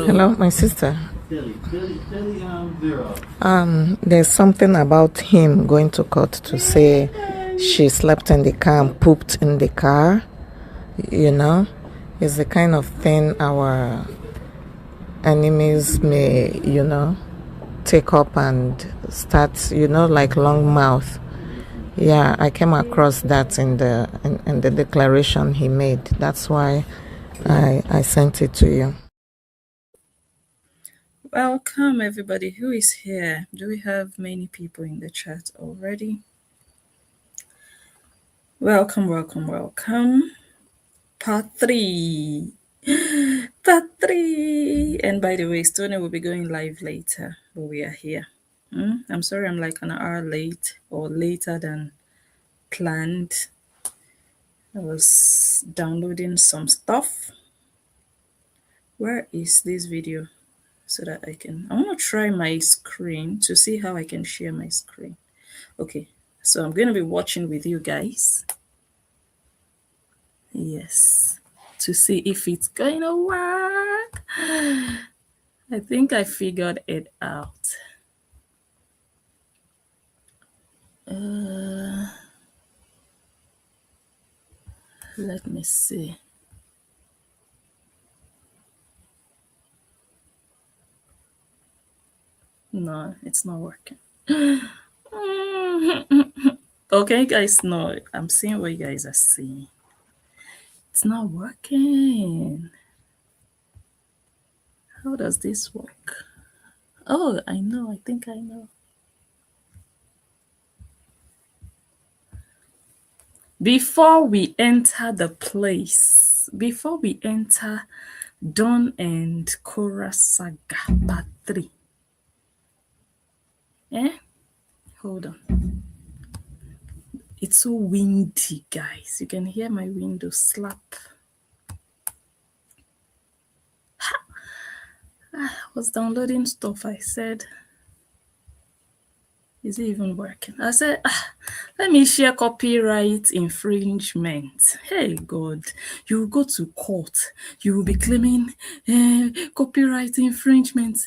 Hello, my sister. There's something about him going to court to say she slept in the car and pooped in the car. You know, it's the kind of thing our enemies may, take up and start, like long mouth. Yeah, I came across that in the declaration he made. That's why I sent it to you. Welcome, everybody who is here. Do we have many people in the chat already? Welcome. Part 3. Part 3. And by the way, Stony will be going live later, but we are here. I'm sorry I'm like an hour late or later than planned. I was downloading some stuff. Where is this video? So that I want to try my screen to see how I can share my screen. Okay, so I'm going to be watching with you guys. Yes, to see if it's going to work. I think I figured it out. Let me see. No, it's not working. Okay, guys, no, I'm seeing what you guys are seeing. It's not working. How does this work? Oh, I know. I think I know. Before we enter the place, before we enter Dawn and Korra Saga Part 3. Hold on. It's so windy, guys. You can hear my window slap. I was downloading stuff. I said, is it even working? I said, let me share copyright infringement. Hey, God, you will go to court. You will be claiming copyright infringement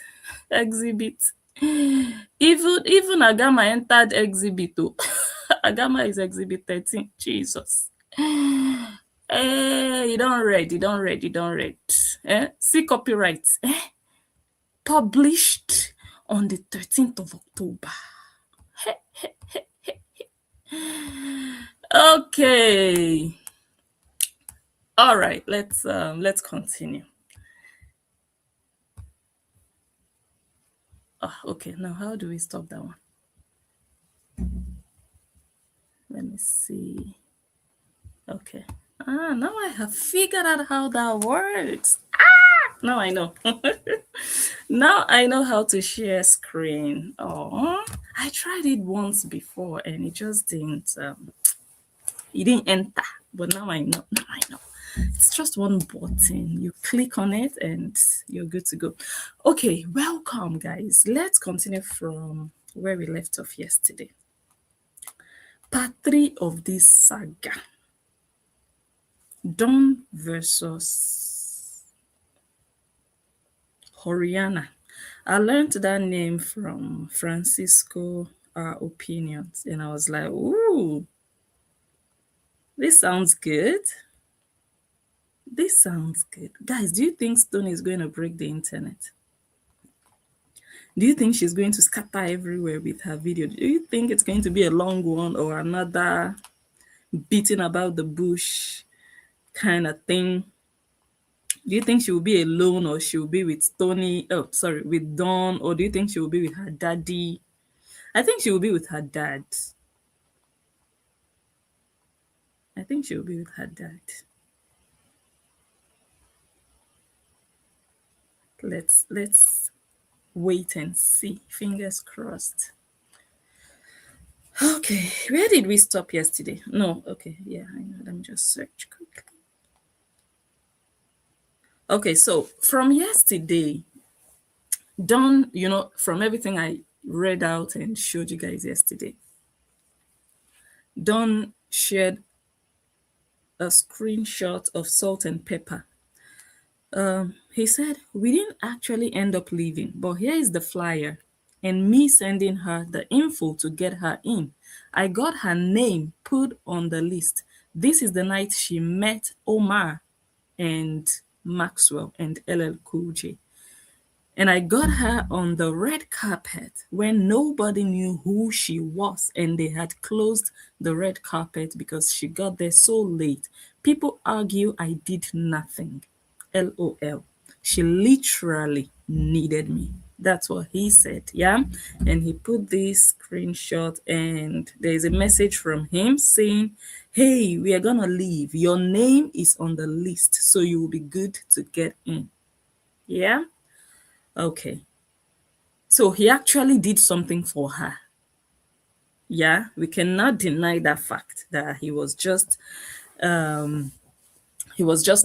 exhibit. Even Agama entered exhibit. Oh. Agama is exhibit 13. Jesus. You don't read. See copyright. Published on the 13th of October. Okay. All right, let's continue. Okay, now how do we stop that one? Let me see. Okay. Now I have figured out how that works. Now I know. Now I know how to share screen. Oh, I tried it once before and it just didn't it didn't enter. But now I know. It's just one button. You click on it and you're good to go. Okay, welcome guys. Let's continue from where we left off yesterday. Part 3 of this saga. Dawn versus Horiana. I learned that name from Francisco Opinions, and I was like, ooh, this sounds good. This sounds good. Guys, do you think Stony is going to break the internet? Do you think she's going to scatter everywhere with her video? Do you think it's going to be a long one or another beating about the bush kind of thing? Do you think she will be alone or she will be with Stony? Oh, sorry, with Dawn, or do you think she will be with her daddy? I think she will be with her dad. I think she will be with her dad. Let's wait and see. Fingers crossed. Okay, where did we stop yesterday? No, okay, yeah, I know. Let me just search quickly. Okay, so from yesterday, Dawn, from everything I read out and showed you guys yesterday, Dawn shared a screenshot of Salt and Pepper. he said, we didn't actually end up leaving, but here is the flyer and me sending her the info to get her in. I got her name put on the list. This is the night she met Omar and Maxwell and LL Cool J. And I got her on the red carpet when nobody knew who she was, and they had closed the red carpet because she got there so late. People argue I did nothing. LOL. She literally needed me. That's what he said, yeah? And he put this screenshot, and there's a message from him saying, hey, we are gonna leave. Your name is on the list, so you will be good to get in. Yeah? Okay. So he actually did something for her. Yeah, we cannot deny that fact that he was just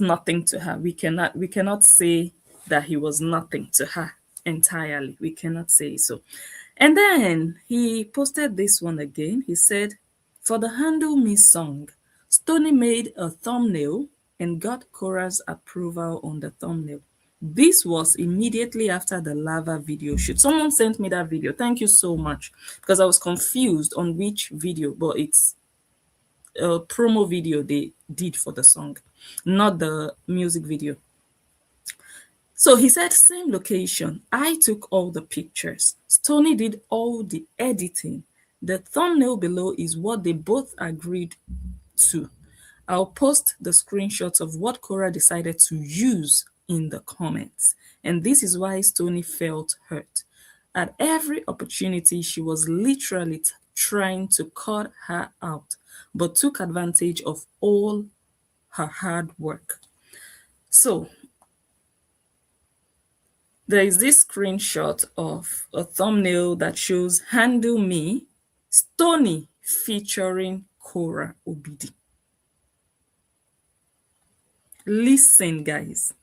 nothing to her. We cannot say that he was nothing to her entirely. We cannot say so. And then he posted this one again. He said, for the Handle Me song, Stony made a thumbnail and got Kora's approval on the thumbnail. This was immediately after the lava video shoot. Someone sent me that video. Thank you so much. Because I was confused on which video, but it's a promo video they did for the song, not the music video. So he said, same location. I took all the pictures. Stony did all the editing. The thumbnail below is what they both agreed to. I'll post the screenshots of what Kora decided to use in the comments. And this is why Stony felt hurt. At every opportunity, she was literally trying to cut her out, but took advantage of all her hard work. So there is this screenshot of a thumbnail that shows Handle Me, Stony featuring Kora Obidi. Listen, guys.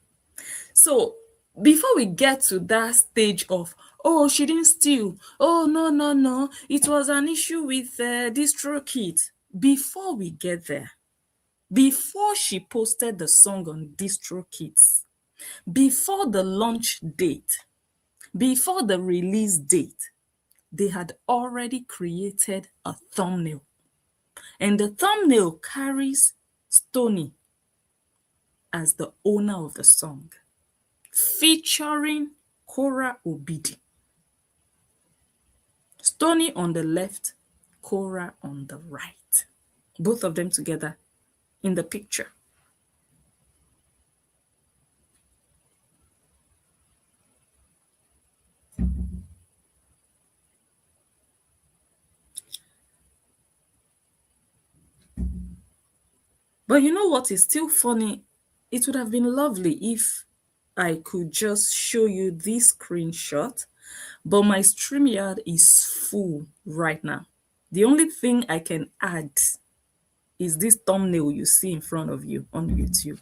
So before we get to that stage of, oh, she didn't steal. Oh, no, no, no. It was an issue with DistroKid. Before we get there, before she posted the song on DistroKids, before the launch date, before the release date, they had already created a thumbnail. And the thumbnail carries Stony as the owner of the song, featuring Kora Obidi. Stony on the left, Kora on the right. Both of them together in the picture. But you know what is still funny? It would have been lovely if I could just show you this screenshot, but my StreamYard is full right now. The only thing I can add is this thumbnail you see in front of you on YouTube.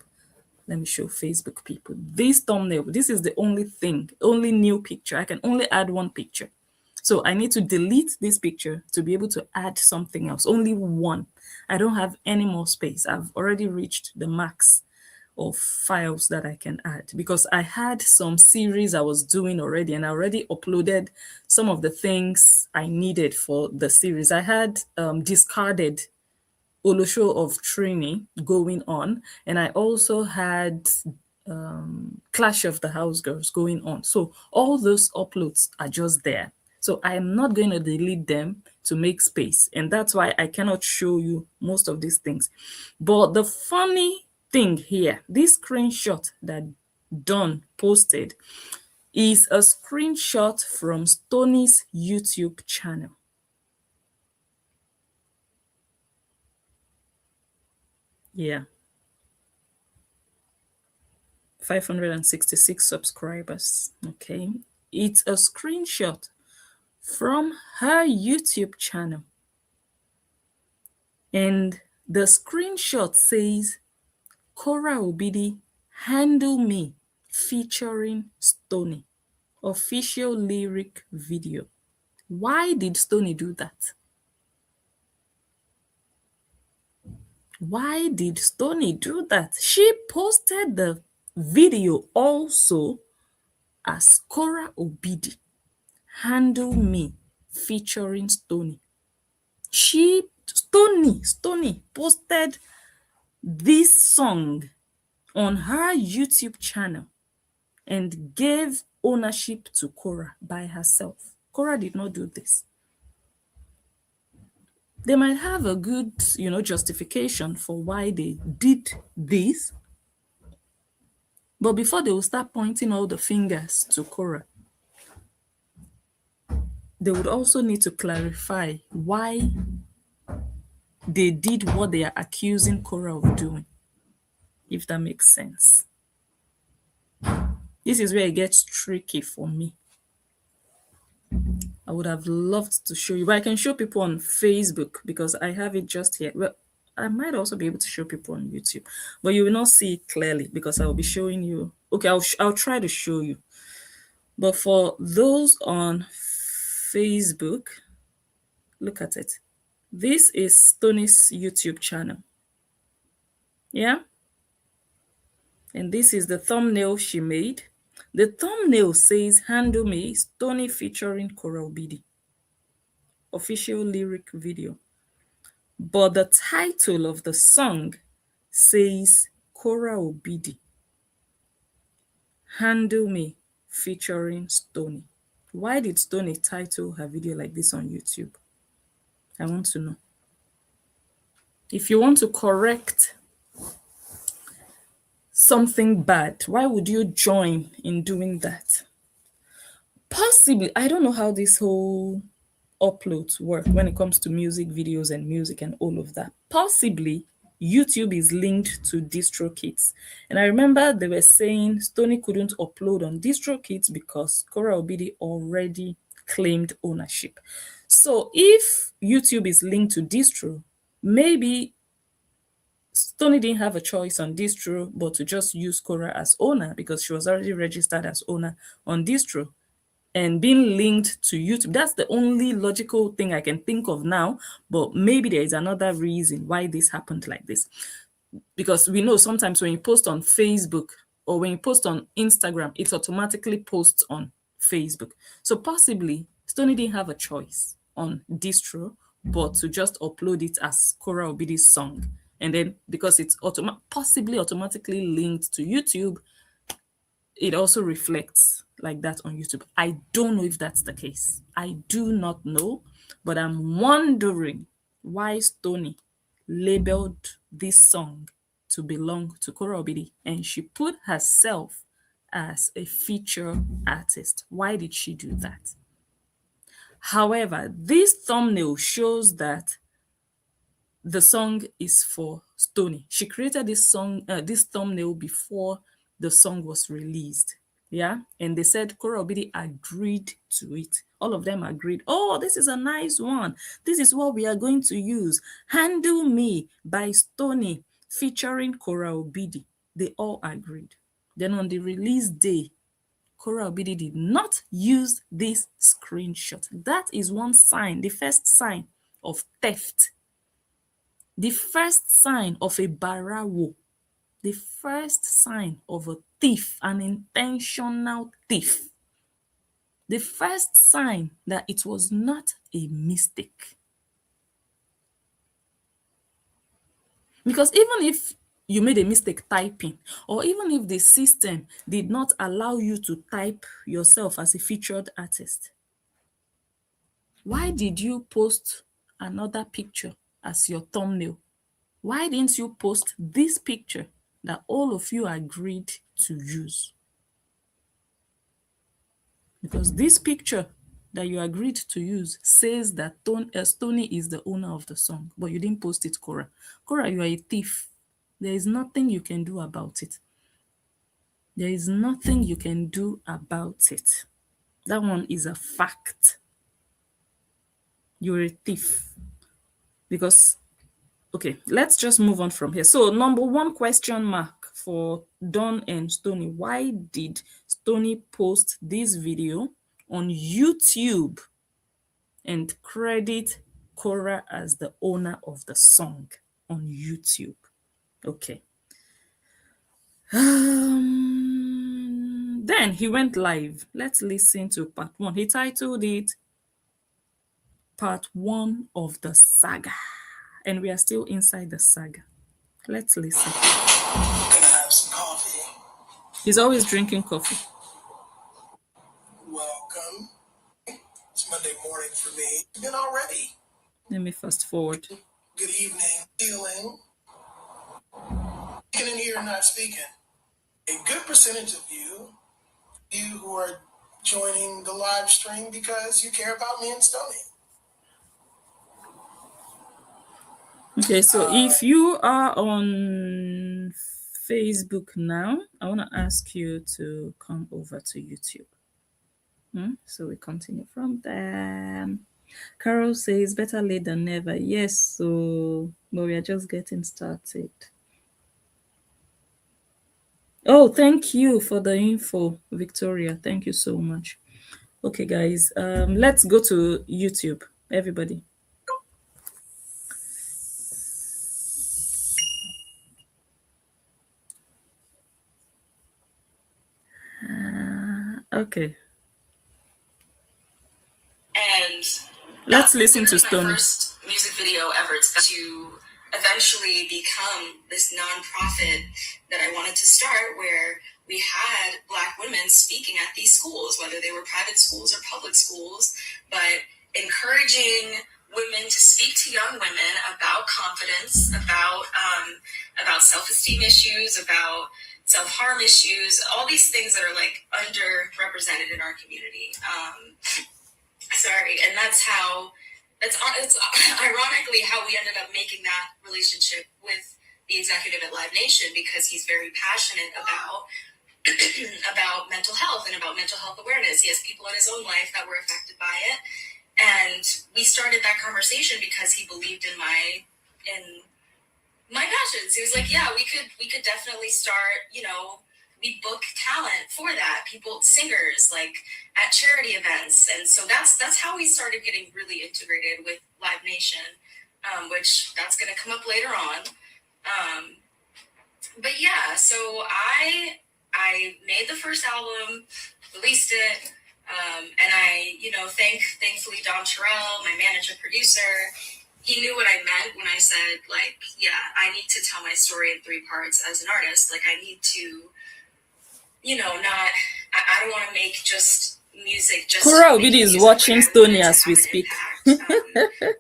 Let me show Facebook people. This thumbnail, this is the only thing, only new picture. I can only add one picture. So I need to delete this picture to be able to add something else, only one. I don't have any more space. I've already reached the max of files that I can add because I had some series I was doing already and I already uploaded some of the things I needed for the series. I had discarded Olosho of training going on, and I also had Clash of the House Girls going on. So all those uploads are just there. So I'm not going to delete them to make space. And that's why I cannot show you most of these things. But the funny thing here, this screenshot that Dawn posted is a screenshot from Stony's YouTube channel. Yeah. 566 subscribers. Okay. It's a screenshot from her YouTube channel. And the screenshot says, Kora Obidi, Handle Me, featuring Stony. Official lyric video. Why did Stony do that? Why did Stony do that? She posted the video also as Korra Obidi, Handle Me, featuring Stony. Stony posted this song on her YouTube channel and gave ownership to Korra by herself. Korra did not do this. They might have a good, justification for why they did this. But before they will start pointing all the fingers to Korra, they would also need to clarify why they did what they are accusing Korra of doing, if that makes sense. This is where it gets tricky for me. I would have loved to show you, but I can show people on Facebook because I have it just here. Well, I might also be able to show people on YouTube, but you will not see it clearly because I will be showing you. Okay, I'll try to show you. But for those on Facebook, look at it. This is Stony's YouTube channel. Yeah? And this is the thumbnail she made. The thumbnail says Handle Me, Stony featuring Korra Obidi. Official lyric video. But the title of the song says Korra Obidi, Handle Me, featuring Stony. Why did Stony title her video like this on YouTube? I want to know. If you want to correct something bad, why would you join in doing that? Possibly, I don't know how this whole uploads work when it comes to music videos and music and all of that. Possibly, YouTube is linked to DistroKits. And I remember they were saying Stony couldn't upload on DistroKits because Korra Obidi already claimed ownership. So if YouTube is linked to distro, maybe Stony didn't have a choice on distro but to just use Korra as owner because she was already registered as owner on distro and being linked to YouTube. That's the only logical thing I can think of now, but maybe there is another reason why this happened like this. Because we know sometimes when you post on Facebook or when you post on Instagram, it automatically posts on Facebook. So possibly Stony didn't have a choice on distro, but to just upload it as Korra Obidi's song. And then because it's possibly automatically linked to YouTube, it also reflects like that on YouTube. I don't know if that's the case. I do not know, but I'm wondering why Stony labeled this song to belong to Korra Obidi and she put herself as a feature artist. Why did she do that? However, this thumbnail shows that the song is for Stony. She created this song, this thumbnail before the song was released. Yeah, and they said Korra Obidi agreed to it. All of them agreed. Oh, this is a nice one. This is what we are going to use. Handle Me by Stony featuring Korra Obidi. They all agreed. Then on the release day, Korra Obidi did not use this screenshot. That is one sign, the first sign of theft. The first sign of a barawo, the first sign of a thief, an intentional thief. The first sign that it was not a mistake. Because even if you made a mistake typing, or even if the system did not allow you to type yourself as a featured artist, why did you post another picture as your thumbnail? Why didn't you post this picture that all of you agreed to use? Because this picture that you agreed to use says that Stony is the owner of the song, but you didn't post it, Korra. Korra, you are a thief. There is nothing you can do about it. There is nothing you can do about it. That one is a fact. You're a thief. Because okay, let's just move on from here. So number one question mark for Dawn and Stony. Why did Stony post this video on YouTube and credit Korra as the owner of the song on YouTube? Okay. Then he went live. Let's listen to part 1. He titled it Part 1 of the Saga. And we are still inside the saga. Let's listen. Can I have some coffee? He's always drinking coffee. Welcome. It's Monday morning for me. And already. Let me fast forward. Good evening. Feeling. Speaking in here, not speaking. A good percentage of you who are joining the live stream because you care about me and Stony. Okay, so if you are on Facebook now, I want to ask you to come over to YouTube. So we continue from there. Carol says, better late than never. Yes, so but we are just getting started. Oh, thank you for the info, Victoria. Thank you so much. Okay, guys, let's go to YouTube, everybody. Okay. And let's listen to Stony. Stony. My first music video ever to eventually become this nonprofit that I wanted to start, where we had Black women speaking at these schools, whether they were private schools or public schools, but encouraging women to speak to young women about confidence, about self-esteem issues, about self-harm issues, all these things that are like underrepresented in our community. And it's ironically how we ended up making that relationship with the executive at Live Nation, because he's very passionate about about mental health and about mental health awareness. He has people in his own life that were affected by it. And we started that conversation because he believed in my passions. He was like, yeah, we could definitely start, we book talent for that, people, singers, like at charity events. And so that's how we started getting really integrated with Live Nation, which that's going to come up later on. But yeah, so I made the first album, released it, and I, thankfully Don Terrell, my manager producer, he knew what I meant when I said, like, yeah, I need to tell my story in 3 parts as an artist. Like, I need to, I don't want to make just music. Kora is watching Stony as we speak. Like,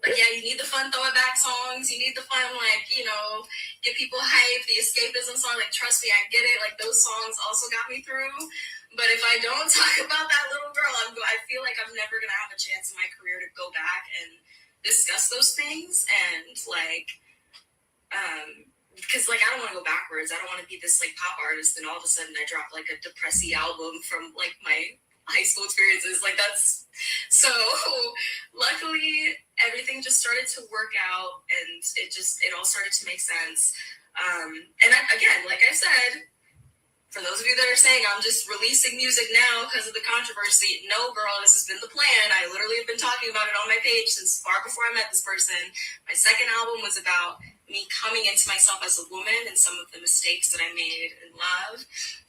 yeah, you need the fun throwback songs. You need the fun, like, get people hyped, the escapism song. Like, trust me, I get it. Like, those songs also got me through. But if I don't talk about that little girl, I feel like I'm never going to have a chance in my career to go back and discuss those things. And, like, because, like, I don't want to go backwards. I don't want to be this, like, pop artist and all of a sudden I drop, like, a depressy album from, like, my high school experiences. Like, that's so luckily everything just started to work out, and it all started to make sense. And again, like I said, for those of you that are saying I'm just releasing music now because of the controversy, no, girl, this has been the plan. I literally have been talking about it on my page since far before I met this person. My second album was about me coming into myself as a woman and some of the mistakes that I made in love.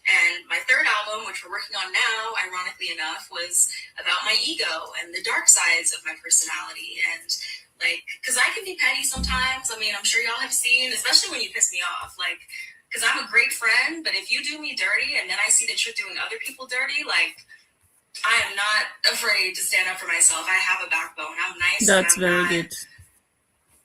And my third album, which we're working on now, ironically enough, was about my ego and the dark sides of my personality. And, like, because I can be petty sometimes. I mean, I'm sure y'all have seen, especially when you piss me off, like, because I'm a great friend, but if you do me dirty and then I see that you're doing other people dirty, like, I am not afraid to stand up for myself. I have a backbone. I'm nice. That's very good.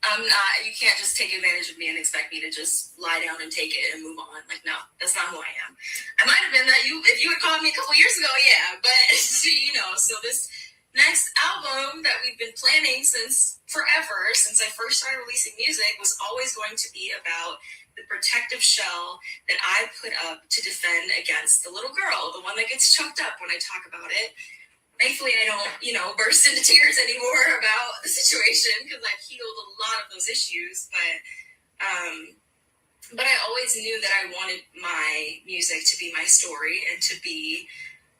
I'm not, you can't just take advantage of me and expect me to just lie down and take it and move on. Like, no, that's not who I am. I might have been that if you had called me a couple years ago, yeah, but, so this next album that we've been planning since forever, since I first started releasing music, was always going to be about the protective shell that I put up to defend against the little girl, the one that gets choked up when I talk about it. Thankfully, I don't, burst into tears anymore about the situation because I've healed a lot of those issues. But I always knew that I wanted my music to be my story and to be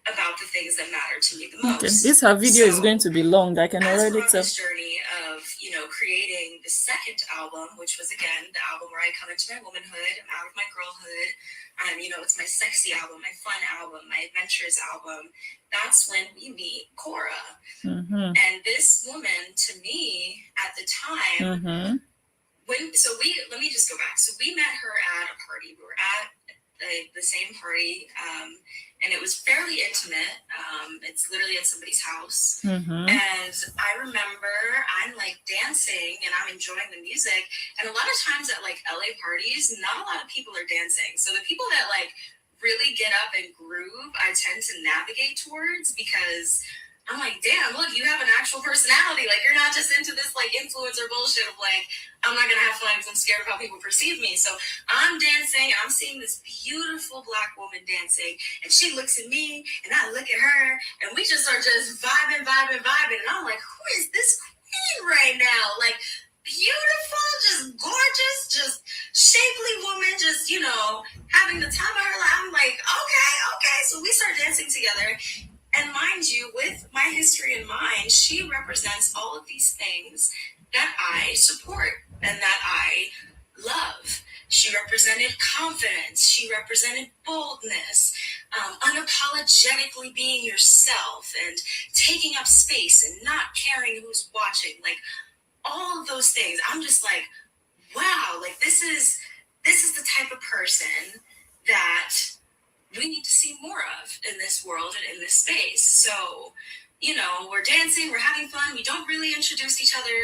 about the things that matter to me the most. Okay. This her video is going to be long. I can already tell. This journey of creating the second album, which was again the album where I come into my womanhood, I'm out of my girlhood. It's my sexy album, my fun album, my adventurous album. That's when we meet Kora. And this woman, to me, at the time, let me just go back. So we met her at a party. We were at the same party, and it was fairly intimate. It's literally at somebody's house. And I remember I'm like dancing and I'm enjoying the music. And a lot of times at like LA parties, not a lot of people are dancing. So the people that like really get up and groove, I tend to navigate towards, because I'm like, damn, look, you have an actual personality. Like, you're not just into this, like, influencer bullshit of, like, I'm not going to have fun because I'm scared of how people perceive me. So I'm dancing, and I'm seeing this beautiful Black woman dancing, and she looks at me, and I look at her, and we just are just vibing. And I'm like, who is this queen right now? Like, beautiful, just gorgeous, just shapely woman, just, having the time of her life. I'm like, okay. So we start dancing together. And mind you, with my history in mind, she represents all of these things that I support and that I love. She represented confidence. She represented boldness, unapologetically being yourself and taking up space and not caring who's watching. Like, all of those things. I'm just like, wow, like this is the type of person that we need to see more of in this world and in this space. So, we're dancing, we're having fun. We don't really introduce each other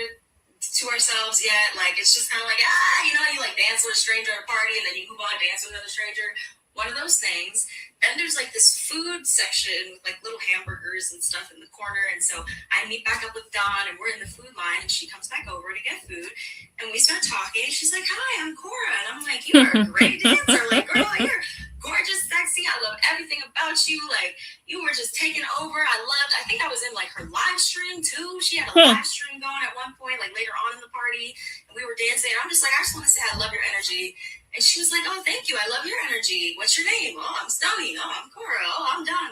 to ourselves yet. Like, it's just kind of like, you like dance with a stranger at a party and then you move on and dance with another stranger. One of those things. Then there's like this food section with like little hamburgers and stuff in the corner. And so I meet back up with Dawn and we're in the food line and she comes back over to get food. And we start talking. She's like, hi, I'm Kora. And I'm like, you are a great dancer. Like, girl, you're gorgeous, sexy. I love everything about you. Like, you were just taking over. I think I was in like her live stream too. She had a live stream going at one point, like later on in the party. And we were dancing. I'm just like, I just want to say I love your energy. And she was like, oh, thank you. I love your energy. What's your name? Oh, I'm Stony. Oh, I'm Kora. Oh, I'm Dawn.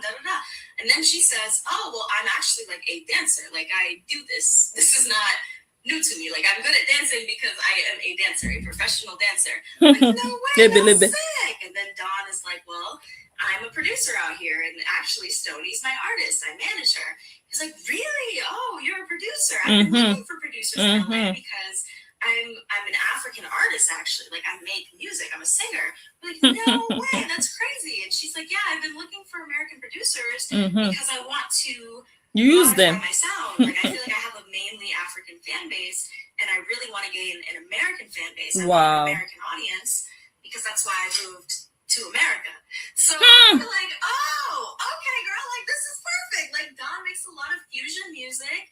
And then she says, oh, well, I'm actually like a dancer. Like, I do this. This is not new to me. Like, I'm good at dancing because I am a dancer, a professional dancer. I'm like, no way, that's sick. And then Dawn is like, well, I'm a producer out here. And actually, Stony's my artist. I manage her. He's like, really? Oh, you're a producer. I've been looking for producers in LA because I'm an African artist, actually. Like, I make music. I'm a singer. I'm like, no way, that's crazy. And she's like, yeah, I've been looking for American producers because I want to use them. My sound. Like, I feel like I have a mainly African fan base, and I really want to gain an American fan base. Wow. An American audience, because that's why I moved to America. So we're like, oh, okay, girl, like, this is perfect. Like, Don makes a lot of fusion music.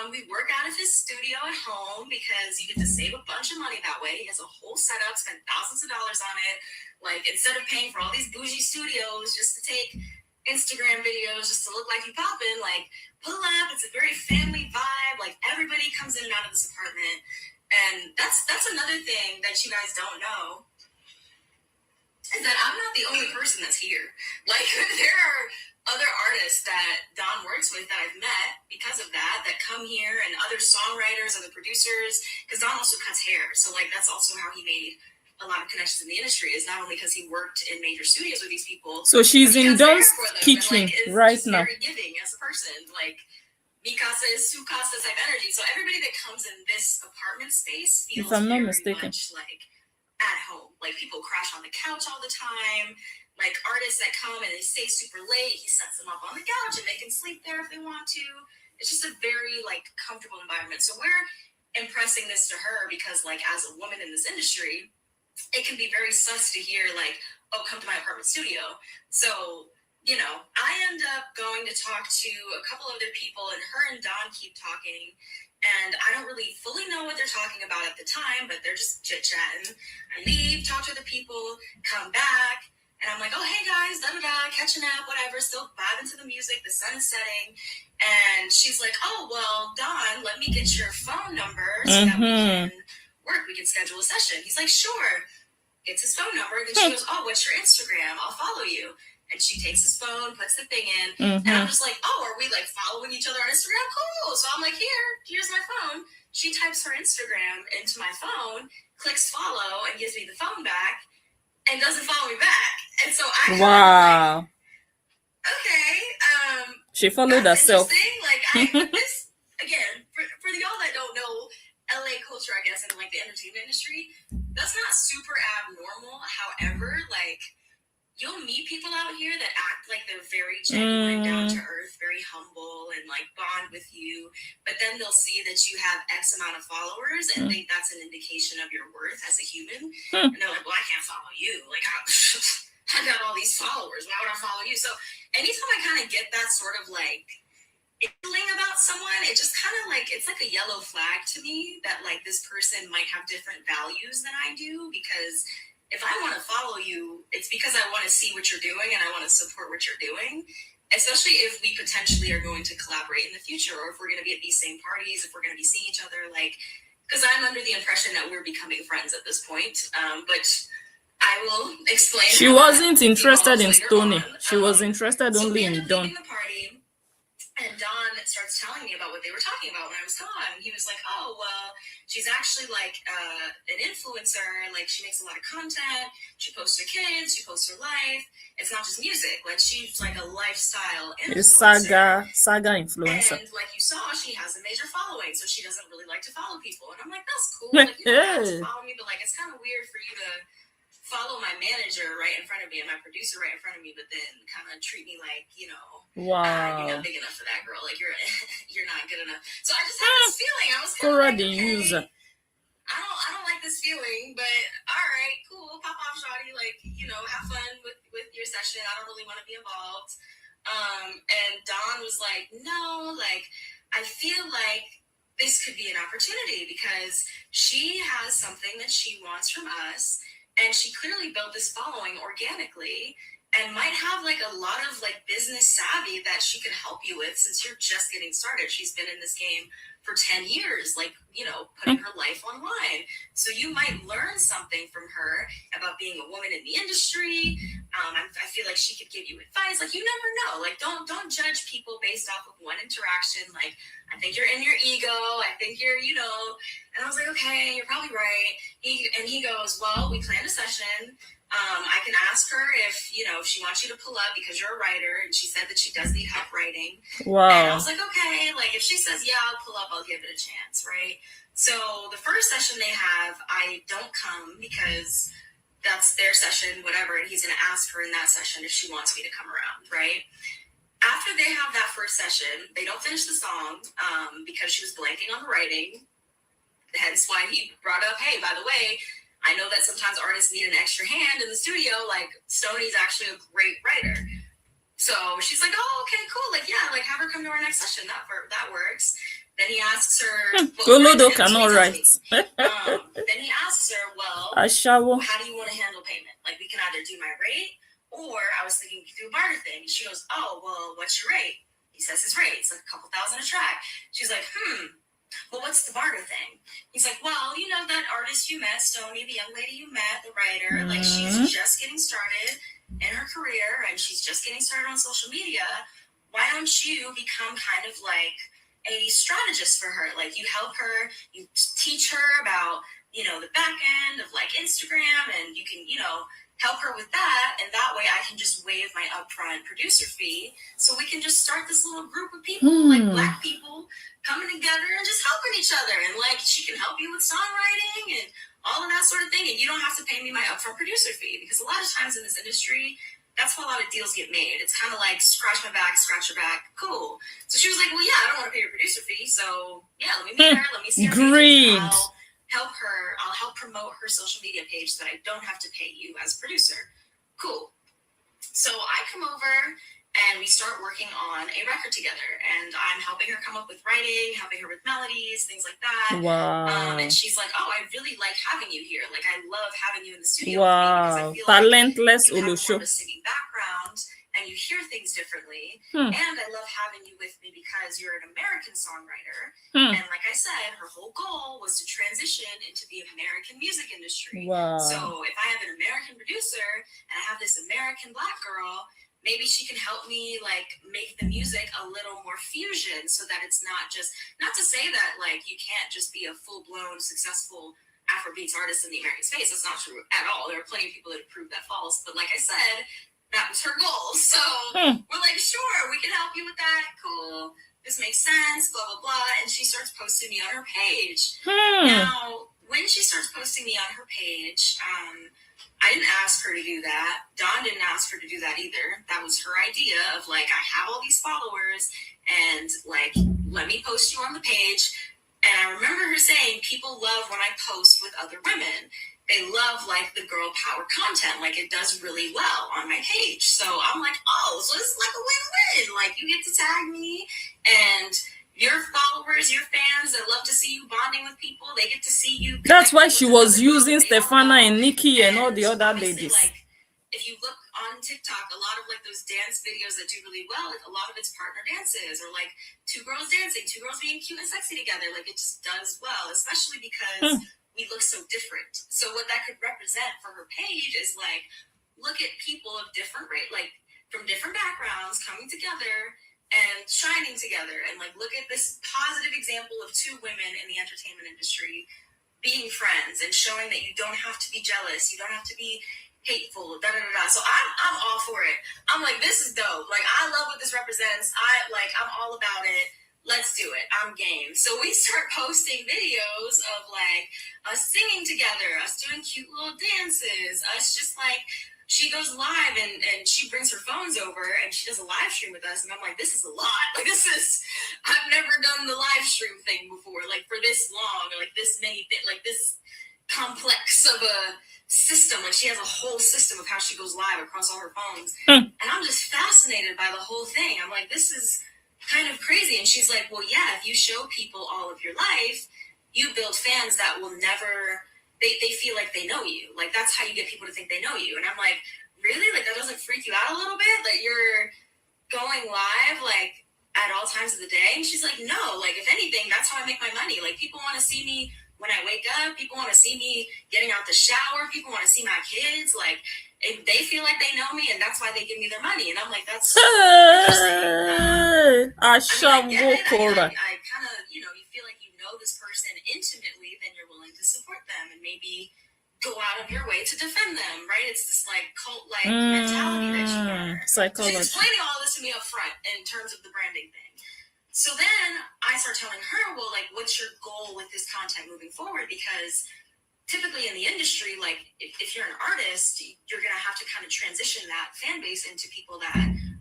We work out of his studio at home because you get to save a bunch of money that way. He has a whole setup, spent thousands of dollars on it. Like, instead of paying for all these bougie studios just to take Instagram videos just to look like you poppin', like, pull up. It's a very family vibe. Like, everybody comes in and out of this apartment. And that's another thing that you guys don't know, is that I'm not the only person that's here. Like, there are other artists that Don works with that I've met because of that come here, and other songwriters, other producers, because Don also cuts hair. So, like, that's also how he made a lot of connections in the industry, is not only because he worked in major studios with these people. So she's in Don's kitchen right now. Very giving as a person. Like, mi casa is su casa type energy. So everybody that comes in this apartment space feels very much like at home. Like, people crash on the couch all the time. Like, artists that come and they stay super late, he sets them up on the couch and they can sleep there if they want to. It's just a very, like, comfortable environment. So we're impressing this to her because, like, as a woman in this industry, it can be very sus to hear, like, oh, come to my apartment studio. So, I end up going to talk to a couple other people, and her and Don keep talking. And I don't really fully know what they're talking about at the time, but they're just chit-chatting. I leave, talk to the people, come back, and I'm like, oh, hey, guys, catching up, whatever, still vibing to the music, the sun is setting. And she's like, oh, well, Dawn, let me get your phone number so that we can work, we can schedule a session. He's like, sure. Gets his phone number. Then she goes, oh, what's your Instagram? I'll follow you. And she takes his phone, puts the thing in. And I'm just like, oh, are we, like, following each other on Instagram? Cool. So I'm like, here's my phone. She types her Instagram into my phone, clicks follow, and gives me the phone back. and doesn't follow me back. And so I kind of Wow. like, okay, She followed that's herself. interesting. Like this again, for the y'all that don't know LA culture, I guess, and like the entertainment industry, that's not super abnormal. However, like you'll meet people out here that act like they're very genuine, down to earth, very humble, and like bond with you. But then they'll see that you have X amount of followers and think that's an indication of your worth as a human. And they're like, well, I can't follow you. Like, I got all these followers. Why would I follow you? So anytime I kind of get that sort of like feeling about someone, it just kind of like, it's like a yellow flag to me that like this person might have different values than I do, because if I want to follow you, it's because I want to see what you're doing and I want to support what you're doing, especially if we potentially are going to collaborate in the future, or if we're going to be at these same parties, if we're going to be seeing each other, like, because I'm under the impression that we're becoming friends at this point. But I will explain. She wasn't interested in Stony. She was interested only in Don. The party, and Don starts telling me about what they were talking about when I was gone. He was like, oh, well, she's actually like an influencer. Like she makes a lot of content. She posts her kids. She posts her life. It's not just music. Like she's like a lifestyle influencer. Saga influencer. And like you saw, she has a major following. So she doesn't really like to follow people. And I'm like, that's cool. Like you don't have to follow me, but like it's kind of weird for you to follow my manager right in front of me and my producer right in front of me, but then kind of treat me like, you know, wow, you're not big enough for that girl. Like you're not good enough. So I just had this feeling. I was kind Korra of like, the okay, user. I don't like this feeling, but all right, cool. Pop off, shawty. Like, you know, have fun with your session. I don't really want to be involved. And Dawn was like, no, like I feel like this could be an opportunity because she has something that she wants from us. And she clearly built this following organically and might have like a lot of like business savvy that she could help you with since you're just getting started. She's been in this game for 10 years, like, you know, putting her life online. So you might learn something from her about being a woman in the industry. I feel like she could give you advice. Like, you never know. Like, don't judge people based off of one interaction. Like, I think you're in your ego. I think you're, you know. And I was like, okay, you're probably right. He goes, well, we planned a session. I can ask her if, you know, if she wants you to pull up because you're a writer. And she said that she does need help writing. Wow. And I was like, okay, like if she says, yeah, I'll pull up, I'll give it a chance, right? So the first session they have, I don't come because that's their session, whatever. And he's going to ask her in that session if she wants me to come around, right? After they have that first session, they don't finish the song because she was blanking on the writing. Hence why he brought up, hey, by the way, I know that sometimes artists need an extra hand in the studio. Like, Stony's actually a great writer. So she's like, oh, okay, cool. Like, yeah, like, have her come to our next session. That works. Then he asks her, Golodo cannot write. Then he asks her, well, how do you want to handle payment? Like, we can either do my rate, or I was thinking we could do a barter thing. And she goes, oh, well, what's your rate? He says his rate. It's like a couple thousand a track. She's like, well, what's the barter thing? He's like, well, you know that artist you met, Stony, the young lady you met, the writer, like she's just getting started in her career and she's just getting started on social media. Why don't you become kind of like a strategist for her? Like you help her, you teach her about, you know, the back end of like Instagram, and you can, you know, help her with that, and that way I can just waive my upfront producer fee, so we can just start this little group of people, like Black people, coming together and just helping each other, and like she can help you with songwriting and all of that sort of thing, and you don't have to pay me my upfront producer fee, because a lot of times in this industry, that's how a lot of deals get made. It's kind of like scratch my back, scratch your back, cool. So she was like, well, yeah, I don't want to pay your producer fee, so yeah, let me meet her, let me see her. Great. I'll help promote her social media page so that I don't have to pay you as producer. Cool. So I come over and we start working on a record together, and I'm helping her come up with writing, helping her with melodies, things like that. Wow. And she's like, oh, I really like having you here. Like, I love having you in the studio. Wow. With me, Talentless like you have Olusho. more of a singing background and you hear things differently. And I love having you with me because you're an American songwriter. And like I said, her whole goal was to transition into the American music industry. Wow. So if I have an American producer and I have this American Black girl, maybe she can help me like make the music a little more fusion, so that it's not just, not to say that like you can't just be a full-blown successful Afrobeats artists in the American space. That's not true at all. There are plenty of people that have proved that false. But like I said, that was her goal. So we're like, sure, we can help you with that. Cool. This makes sense, blah, blah, blah. And she starts posting me on her page. Now, when she starts posting me on her page, I didn't ask her to do that. Dawn didn't ask her to do that either. That was her idea of like, I have all these followers and like, let me post you on the page. And I remember her saying, people love when I post with other women. They love like the girl power content. Like it does really well on my page. So I'm like, oh, so this is like a win-win. Like you get to tag me and your followers, your fans that love to see you bonding with people, they get to see you. That's why she was using Stefana and Nikki and all the other ladies. Like, if you look on TikTok, a lot of like those dance videos that do really well, like a lot of it's partner dances or like two girls dancing, two girls being cute and sexy together. Like it just does well, especially because we look so different. So what that could represent for her page is like, look at people of different like from different backgrounds coming together and shining together, and like look at this positive example of two women in the entertainment industry being friends and showing that you don't have to be jealous, you don't have to be hateful, da da da da. So I'm all for it. I'm like, this is dope. Like I love what this represents. I'm all about it. Let's do it. I'm game. So we start posting videos of like us singing together, us doing cute little dances, us just like, she goes live and she brings her phones over and she does a live stream with us. And I'm like, this is a lot. Like I've never done the live stream thing before, like for this long, or like this many, like this complex of a system. Like she has a whole system of how she goes live across all her phones. And I'm just fascinated by the whole thing. I'm like, this is kind of crazy. And she's like, well, yeah, if you show people all of your life, you build fans that will never, they feel like they know you. Like that's how you get people to think they know you. And I'm like, really? Like that doesn't freak you out a little bit that you're going live like at all times of the day? And she's like, no, like if anything, that's how I make my money. Like people want to see me when I wake up, people want to see me getting out the shower, people want to see my kids, like they feel like they know me and that's why they give me their money. And I'm like, that's interesting. I kind of, you feel like you know this person intimately, then you're willing to support them and maybe go out of your way to defend them, right? It's this like cult-like mentality that you learn. Psychology. So she's explaining all this to me up front in terms of the branding thing. So then I start telling her, well, like, what's your goal with this content moving forward? Because typically in the industry, like if you're an artist, you're going to have to kind of transition that fan base into people that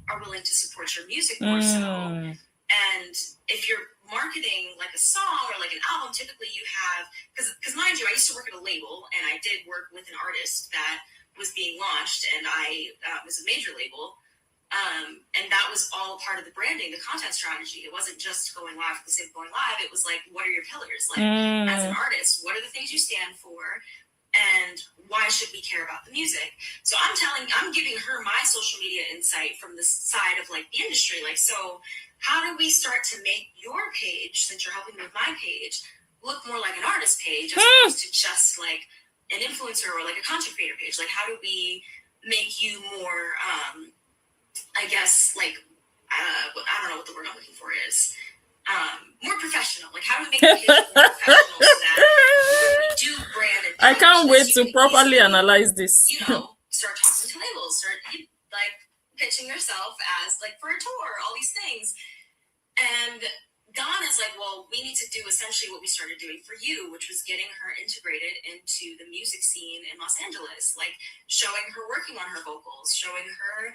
are willing to support your music more so. And if you're marketing like a song or like an album, typically you have, because mind you, I used to work at a label and I did work with an artist that was being launched and I was a major label. And that was all part of the branding, the content strategy. It wasn't just going live for the sake of going live. It was like, what are your pillars? Like as an artist, what are the things you stand for? And why should we care about the music? So I'm giving her my social media insight from the side of like the industry. Like, so how do we start to make your page, since you're helping me with my page, look more like an artist page as opposed to just like an influencer or like a content creator page? Like, how do we make you more, I guess, like, I don't know what the word I'm looking for is, more professional? Like, how do we make the page more professional so that when we do brand and I can't wait to properly analyze this. Start talking to labels, start like pitching yourself as like for a tour, all these things. And Dawn is like, well, we need to do essentially what we started doing for you, which was getting her integrated into the music scene in Los Angeles, like showing her working on her vocals, showing her,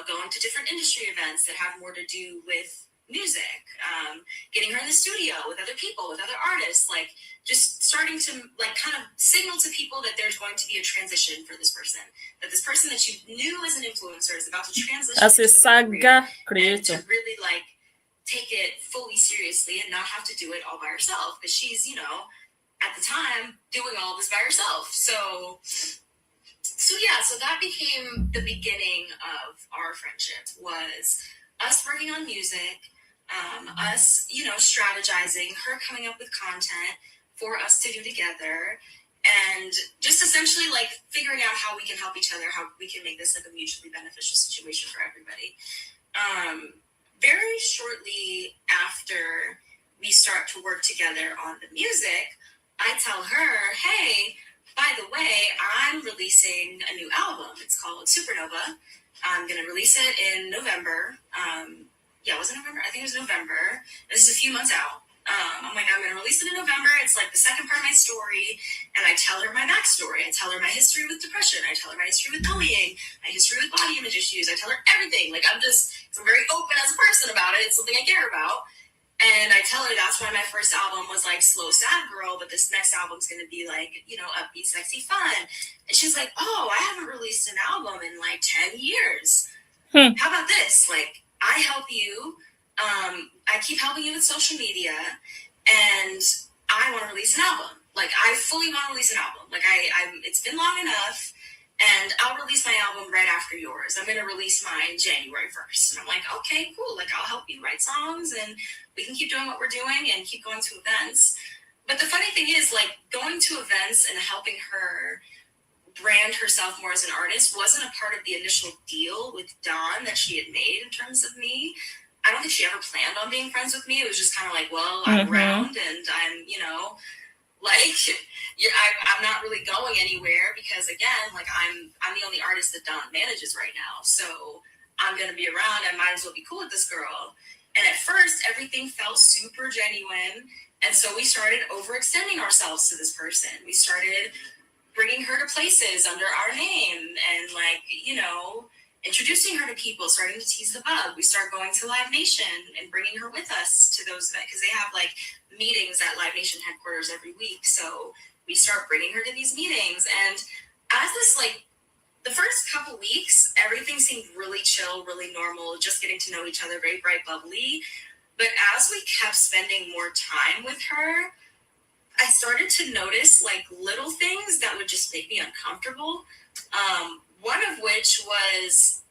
going to different industry events that have more to do with music, getting her in the studio with other people, with other artists, like just starting to like kind of signal to people that there's going to be a transition for this person, that this person that you knew as an influencer is about to transition as a saga creator, and to really like take it fully seriously and not have to do it all by herself, because she's at the time doing all this by herself. So that became the beginning of our friendship, was us working on music, us, strategizing, her coming up with content for us to do together, and just essentially like figuring out how we can help each other, how we can make this like a mutually beneficial situation for everybody. Very shortly after we start to work together on the music, I tell her, hey, by the way, I'm releasing a new album. It's called Supernova. I'm going to release it in November. Was it November? I think it was November. This is a few months out. I'm like, I'm going to release it in November. It's like the second part of my story. And I tell her my backstory. I tell her my history with depression. I tell her my history with bullying, my history with body image issues. I tell her everything. Like, I'm very open as a person about it. It's something I care about. And I tell her that's why my first album was like slow, sad girl, but this next album's going to be like, upbeat, sexy, fun. And she's like, oh, I haven't released an album in like 10 years. How about this? Like, I help you. I keep helping you with social media, and I want to release an album. Like, I fully want to release an album. Like, it's been long enough, and I'll release my album right after yours. I'm going to release mine January 1st. And I'm like, okay, cool. Like, I'll help you write songs, and we can keep doing what we're doing and keep going to events. But the funny thing is, like, going to events and helping her brand herself more as an artist wasn't a part of the initial deal with Dawn that she had made in terms of me. I don't think she ever planned on being friends with me. It was just kind of like, well, I'm around and I'm, I'm not really going anywhere because, again, like, I'm the only artist that Dawn manages right now. So I'm going to be around. I might as well be cool with this girl. And at first, everything felt super genuine. And so we started overextending ourselves to this person. We started bringing her to places under our name and, introducing her to people, starting to tease the bug. We start going to Live Nation and bringing her with us to those events because they have, meetings at Live Nation headquarters every week. So we start bringing her to these meetings. And as this, the first couple weeks, everything seemed really chill, really normal, just getting to know each other, very bright, bubbly. But as we kept spending more time with her, I started to notice, little things that would just make me uncomfortable. One of which was,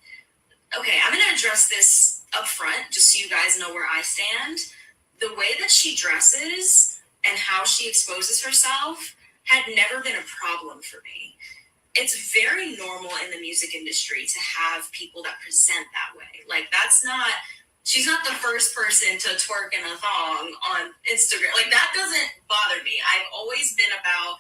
okay, I'm going to address this up front, just so you guys know where I stand. The way that she dresses and how she exposes herself had never been a problem for me. It's very normal in the music industry to have people that present that way. She's not the first person to twerk in a thong on Instagram. That doesn't bother me. I've always been about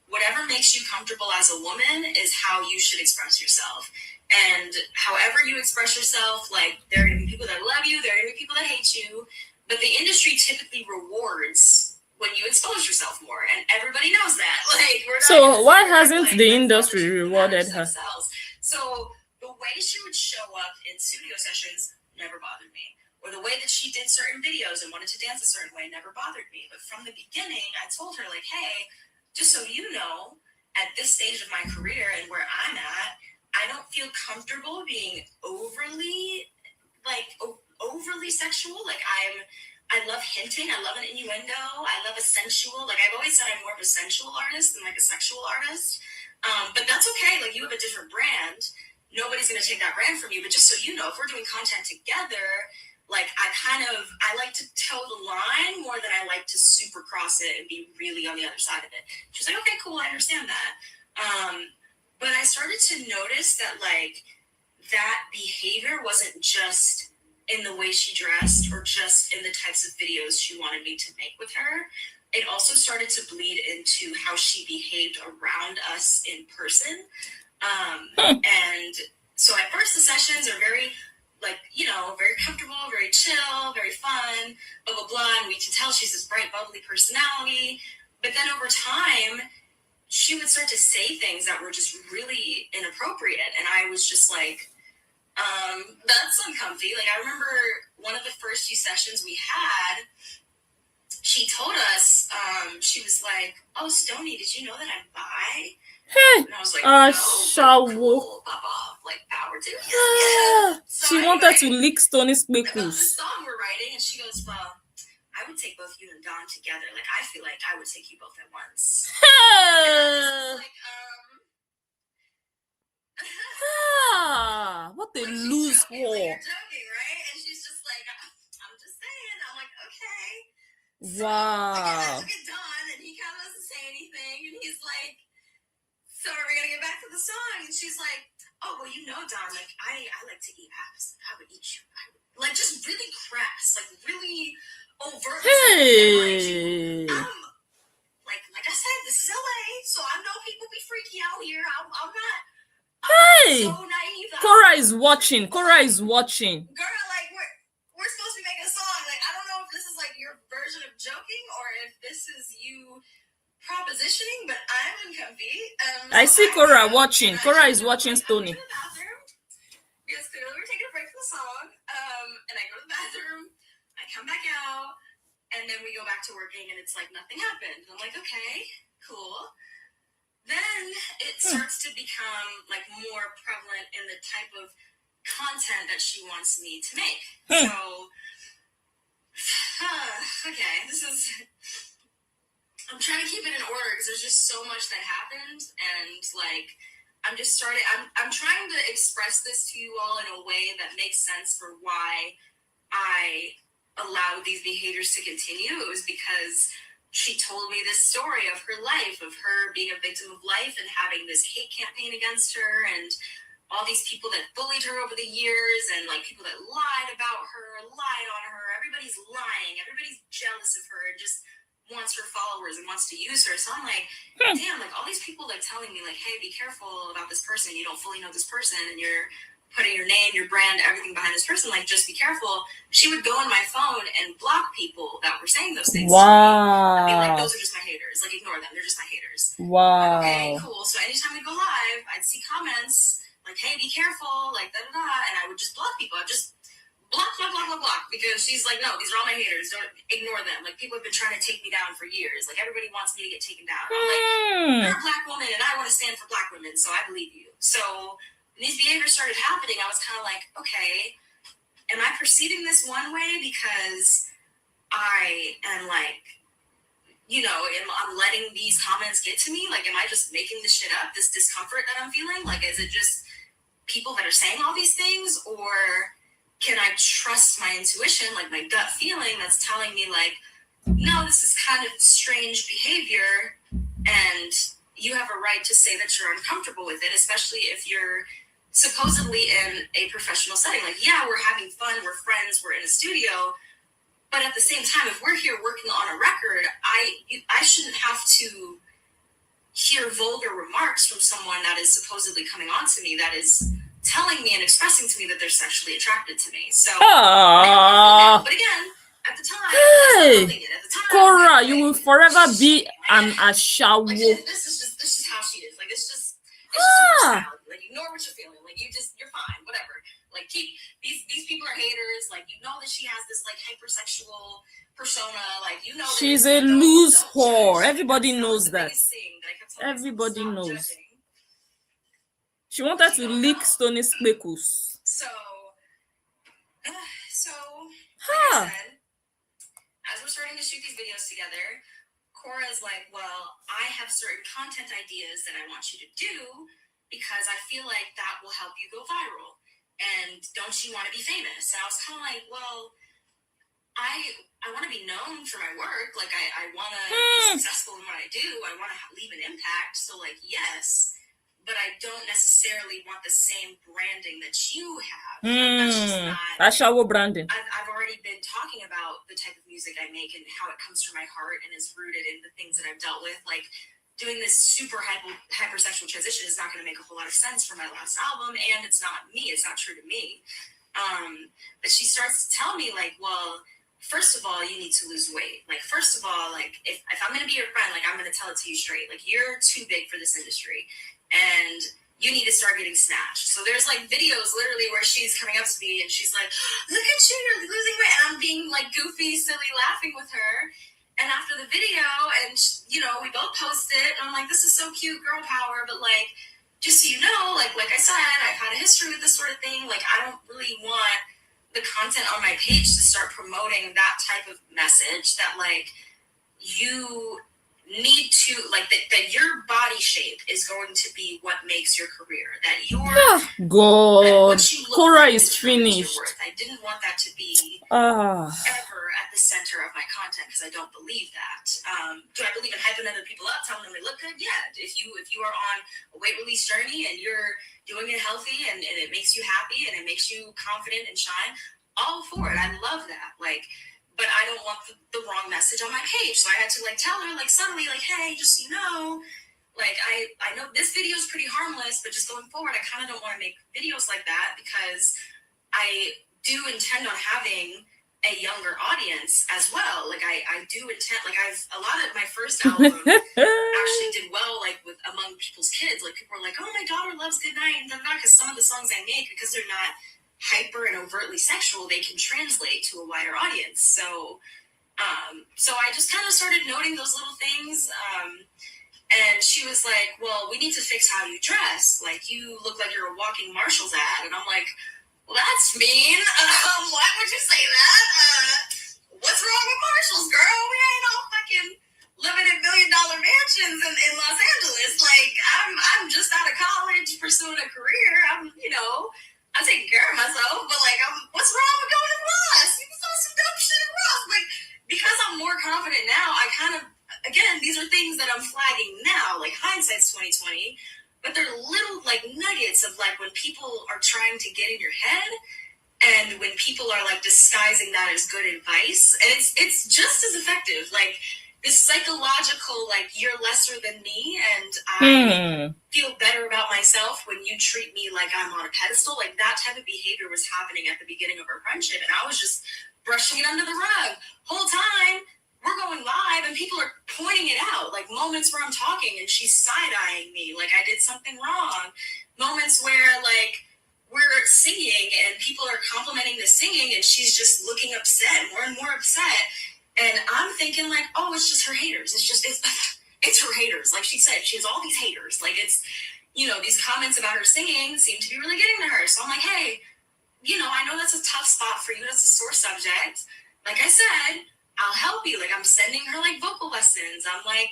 whatever makes you comfortable as a woman is how you should express yourself. And however you express yourself, there are going to be people that love you, there are going to be people that hate you, but the industry typically rewards when you expose yourself more, and everybody knows that. So why hasn't the industry rewarded her? So the way she would show up in studio sessions never bothered me. Or the way that she did certain videos and wanted to dance a certain way never bothered me. But from the beginning, I told her, hey, just so you know, at this stage of my career and where I'm at, I don't feel comfortable being overly sexual. I love hinting. I love an innuendo. I love a sensual. I've always said I'm more of a sensual artist than a sexual artist. But that's okay. You have a different brand. Nobody's going to take that brand from you. But just so you know, if we're doing content together, I like to toe the line more than I like to super cross it and be really on the other side of it. She's like, okay, cool, I understand that. But I started to notice that that behavior wasn't just in the way she dressed or just in the types of videos she wanted me to make with her. It also started to bleed into how she behaved around us in person. And so at first the sessions are very very comfortable, very chill, very fun, blah, blah, blah. And we can tell she's this bright, bubbly personality. But then over time, she would start to say things that were just really inappropriate. And I was just that's uncomfy. I remember one of the first few sessions we had, she told us, she was like, oh, Stony, did you know that I'm bi? Hey, and I was like, cool, power to you. Yeah. She wanted to lick Stony's speakers. speakers. The song we're writing, and she goes, well, I would take both you and Dawn together. I feel like I would take you both at once. What a loose whore. You're joking, right? And she's just like, I'm just saying. I'm like, okay. Wow. I look at Dawn, and he kind of doesn't say anything, and he's like, so are we gonna get back to the song? And she's like, oh, well, Dawn, I like to eat apps. I would eat you. I would, just really crass, really overt. Hey. Like a watching. Kora is watching. Girl, like we're supposed to be making a song. Like I don't know if this is like your version of joking or if this is you propositioning, but I'm uncomfy. I see Kora watching. Kora is watching Stony. I go to the bathroom because clearly we're taking a break from the song. And I go to the bathroom. I come back out, and then we go back to working, and it's like nothing happened. And I'm like, okay, cool. Then it starts to become like more prevalent in the type of content that she wants me to make. So, okay, this is. I'm trying to keep it in order because there's just so much that happened, and like I'm trying to express this to you all in a way that makes sense for why I allowed these behaviors to continue. It was because she told me this story of her life, of her being a victim of life and having this hate campaign against her, and all these people that bullied her over the years, and like people that lied about her, lied on her. Everybody's lying. Everybody's jealous of her and just wants her followers and wants to use her. So I'm like, damn, like all these people like telling me like, hey, be careful about this person. You don't fully know this person, and you're putting your name, your brand, everything behind this person. Like, just be careful. She would go on my phone and block people that were saying those things. Wow. I'd be like, those are just my haters. Like, ignore them. They're just my haters. Wow. Like, okay, cool. So anytime we go live, I'd see comments like, hey, be careful, like da da da, and I would just block people. I'd just block, because she's like, no, these are all my haters. Don't ignore them. Like, people have been trying to take me down for years. Like, everybody wants me to get taken down. I'm like, you're a black woman, and I want to stand for black women, so I believe you. So when these behaviors started happening, I was kind of like, okay, am I perceiving this one way because I am like, you know, I'm letting these comments get to me? Like, am I just making this shit up, this discomfort that I'm feeling? Like, is it just people that are saying all these things, or can I trust my intuition, like my gut feeling that's telling me like, no, this is kind of strange behavior and you have a right to say that you're uncomfortable with it, especially if you're supposedly in a professional setting. Like, yeah, we're having fun, we're friends, we're in a studio, but at the same time, if we're here working on a record, I shouldn't have to hear vulgar remarks from someone that is supposedly coming on to me, that is telling me and expressing to me that they're sexually attracted to me. So, but again, at the time, hey, at the time, Kora, you will forever be an ashawo. Like, this is how she is. Like, it's just her personality. Like, ignore what you're feeling. Like, you're fine, whatever. Like, keep these people are haters. Like, you know that she has this like hypersexual persona. Like, you know that she's a loose whore. Everybody knows that. Everybody knows. She wanted to lick Stony's speckles. So like I said, as we're starting to shoot these videos together, Kora's like, well, I have certain content ideas that I want you to do because I feel like that will help you go viral. And don't you want to be famous? And I was kind of like, well, I want to be known for my work. Like, I want to be successful in what I do. I want to leave an impact. So, like, yes, but I don't necessarily want the same branding that you have. Like, that's just not. That's our branding. I've already been talking about the type of music I make and how it comes from my heart and is rooted in the things that I've dealt with. Like, doing this super hypersexual transition is not going to make a whole lot of sense for my last album, and it's not me. It's not true to me. But she starts to tell me, like, well, first of all, you need to lose weight. Like, first of all, like, if I'm going to be your friend, like, I'm going to tell it to you straight. Like, you're too big for this industry, and you need to start getting snatched. So there's, like, videos literally where she's coming up to me, and she's like, look at you, you're losing weight. And I'm being, like, goofy, silly, laughing with her. And after the video, and, you know, we both post it, and I'm like, this is so cute, girl power, but, like, just so you know, like I said, I've had a history with this sort of thing. Like, I don't really want the content on my page to start promoting that type of message that, like, you need to, like, that your body shape is going to be what makes your career, that your God, Kora is finished. I didn't want that to be ever at the center of my content, because I don't believe that. Do I believe in hyping other people up, telling them they look good? Yeah. If you are on a weight release journey and you're doing it healthy and it makes you happy and it makes you confident and shine, all for it. I love that. Like, but I don't want the wrong message on my page. So I had to, like, tell her, like, subtly, like, hey, just so you know, like, I know this video is pretty harmless, but just going forward, I kind of don't want to make videos like that because I do intend on having a younger audience as well. Like I do intend, like a lot of my first album actually did well, like with among people's kids. Like people were like, "Oh, my daughter loves Goodnight," and not because some of the songs I make, because they're not hyper and overtly sexual, they can translate to a wider audience. So I just kind of started noting those little things. And she was like, "Well, we need to fix how you dress. Like you look like you're a walking Marshall's ad." And I'm like, "Well, that's mean. Why would you say that? What's wrong with Marshalls, girl? We ain't all fucking living in $1 million mansions in Los Angeles. Like, I'm just out of college pursuing a career. I'm taking care of myself, but like, what's wrong with going to Ross? You can throw some dumb shit at Ross." Like, because I'm more confident now, I kind of, again, these are things that I'm flagging now. Like, hindsight's 2020. But they're little like nuggets of like when people are trying to get in your head and when people are like disguising that as good advice. And it's just as effective. Like this psychological, like you're lesser than me and I feel better about myself when you treat me like I'm on a pedestal. Like that type of behavior was happening at the beginning of our friendship. And I was just brushing it under the rug. Whole time we're going live and people are pointing it out, like moments where I'm talking and she's side-eyeing me like I did something wrong, moments where like we're singing and people are complimenting the singing and she's just looking upset, more and more upset, and I'm thinking like, oh, it's just her haters, it's her haters. Like she said, she has all these haters, like it's, these comments about her singing seem to be really getting to her. So I'm like, hey, I know that's a tough spot for you, that's a sore subject. Like I said, I'll help you. Like I'm sending her like vocal lessons. I'm like,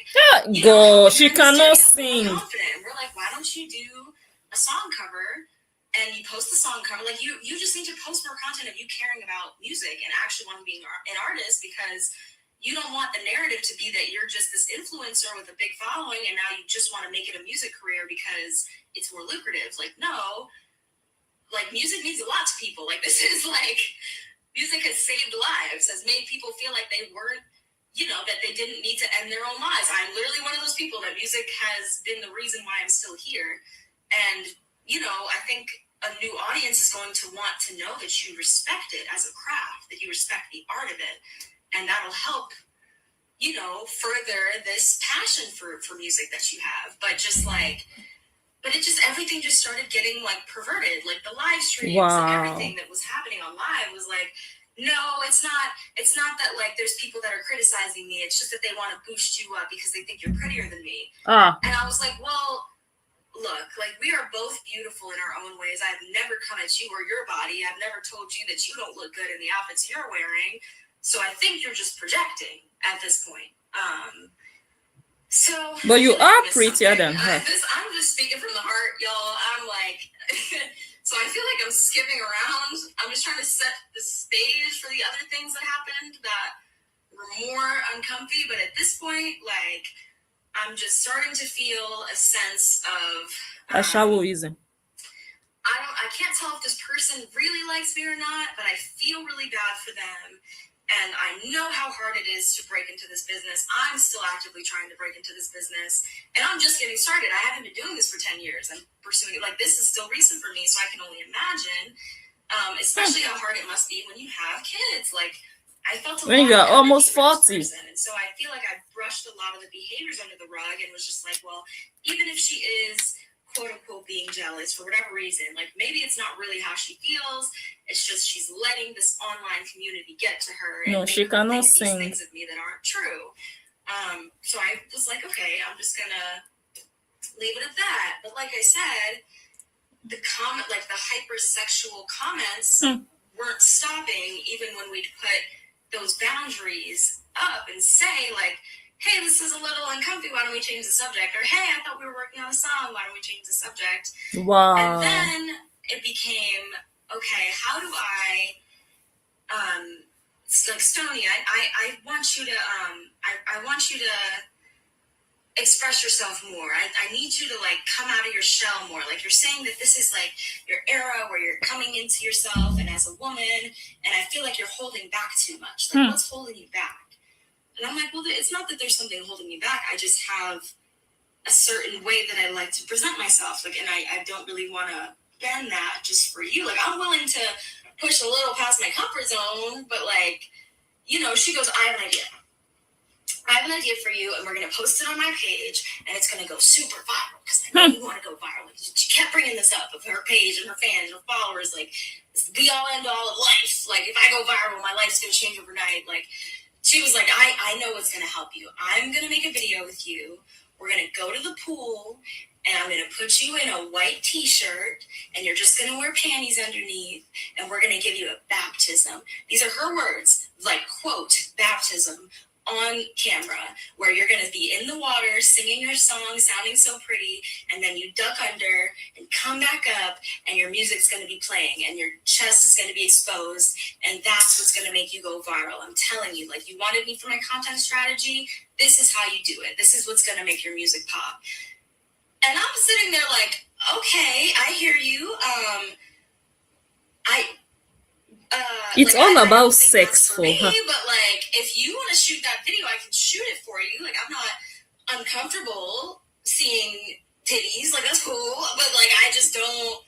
go. She cannot sing. Confident. We're like, why don't you do a song cover and you post the song cover? Like you just need to post more content of you caring about music and actually want to be an artist, because you don't want the narrative to be that you're just this influencer with a big following and now you just want to make it a music career because it's more lucrative. Like no, like music means a lot to people. Like this is like. Music has saved lives, has made people feel like they weren't, that they didn't need to end their own lives. I'm literally one of those people that music has been the reason why I'm still here. And, I think a new audience is going to want to know that you respect it as a craft, that you respect the art of it. And that'll help, further this passion for music that you have. But everything just started getting like perverted, like the live streams and everything that was happening on live was like, no, it's not that like there's people that are criticizing me. It's just that they want to boost you up because they think you're prettier than me. And I was like, well, look, like we are both beautiful in our own ways. I've never come at you or your body. I've never told you that you don't look good in the outfits you're wearing. So I think you're just projecting at this point. But you are prettier than her. I'm just speaking from the heart, y'all. I'm like, so I feel like I'm skipping around. I'm just trying to set the stage for the other things that happened that were more uncomfy. But at this point, like, I'm just starting to feel a sense of Ashawoism. I can't tell if this person really likes me or not, but I feel really bad for them. And I know how hard it is to break into this business. I'm still actively trying to break into this business. And I'm just getting started. I haven't been doing this for 10 years. I'm pursuing it. Like, this is still recent for me, so I can only imagine, especially how hard it must be when you have kids. Like, I felt when you're almost 40. And so I feel like I brushed a lot of the behaviors under the rug and was just like, well, even if she is quote unquote being jealous for whatever reason, like maybe it's not really how she feels, it's just she's letting this online community get to her and no, she cannot sing things of me that aren't true. So I was like, okay, I'm just gonna leave it at that. But like I said, the hypersexual comments weren't stopping even when we'd put those boundaries up and say like, hey, this is a little uncomfy, why don't we change the subject? Or, hey, I thought we were working on a song, why don't we change the subject? Wow. And then it became, okay, how do I, like, Stony, I want you to, I want you to express yourself more. I need you to, like, come out of your shell more. Like, you're saying that this is, like, your era where you're coming into yourself and as a woman, and I feel like you're holding back too much. Like, what's holding you back? And I'm like, well, it's not that there's something holding me back. I just have a certain way that I like to present myself. Like, and I don't really want to bend that just for you. Like, I'm willing to push a little past my comfort zone, but like, you know, she goes, I have an idea. I have an idea for you, and we're going to post it on my page, and it's going to go super viral, because I know you want to go viral. She kept bringing this up of her page and her fans and her followers, like, it's the all end all of life. Like, if I go viral, my life's going to change overnight. Like, she was like, I know what's going to help you. I'm going to make a video with you. We're going to go to the pool, and I'm going to put you in a white t-shirt, and you're just going to wear panties underneath, and we're going to give you a baptism. These are her words, like, quote, baptism, on camera, where you're going to be in the water singing your song, sounding so pretty, and then you duck under and come back up, and your music's going to be playing, and your chest is going to be exposed, and that's what's going to make you go viral. I'm telling you, like, you wanted me for my content strategy, this is how you do it. This is what's going to make your music pop. And I'm sitting there like, okay, I hear you. It's like, all I about don't think sex that's for me, her. but like, if you want to shoot that video, I can shoot it for you. Like, I'm not uncomfortable seeing titties. Like, that's cool, but like, I just don't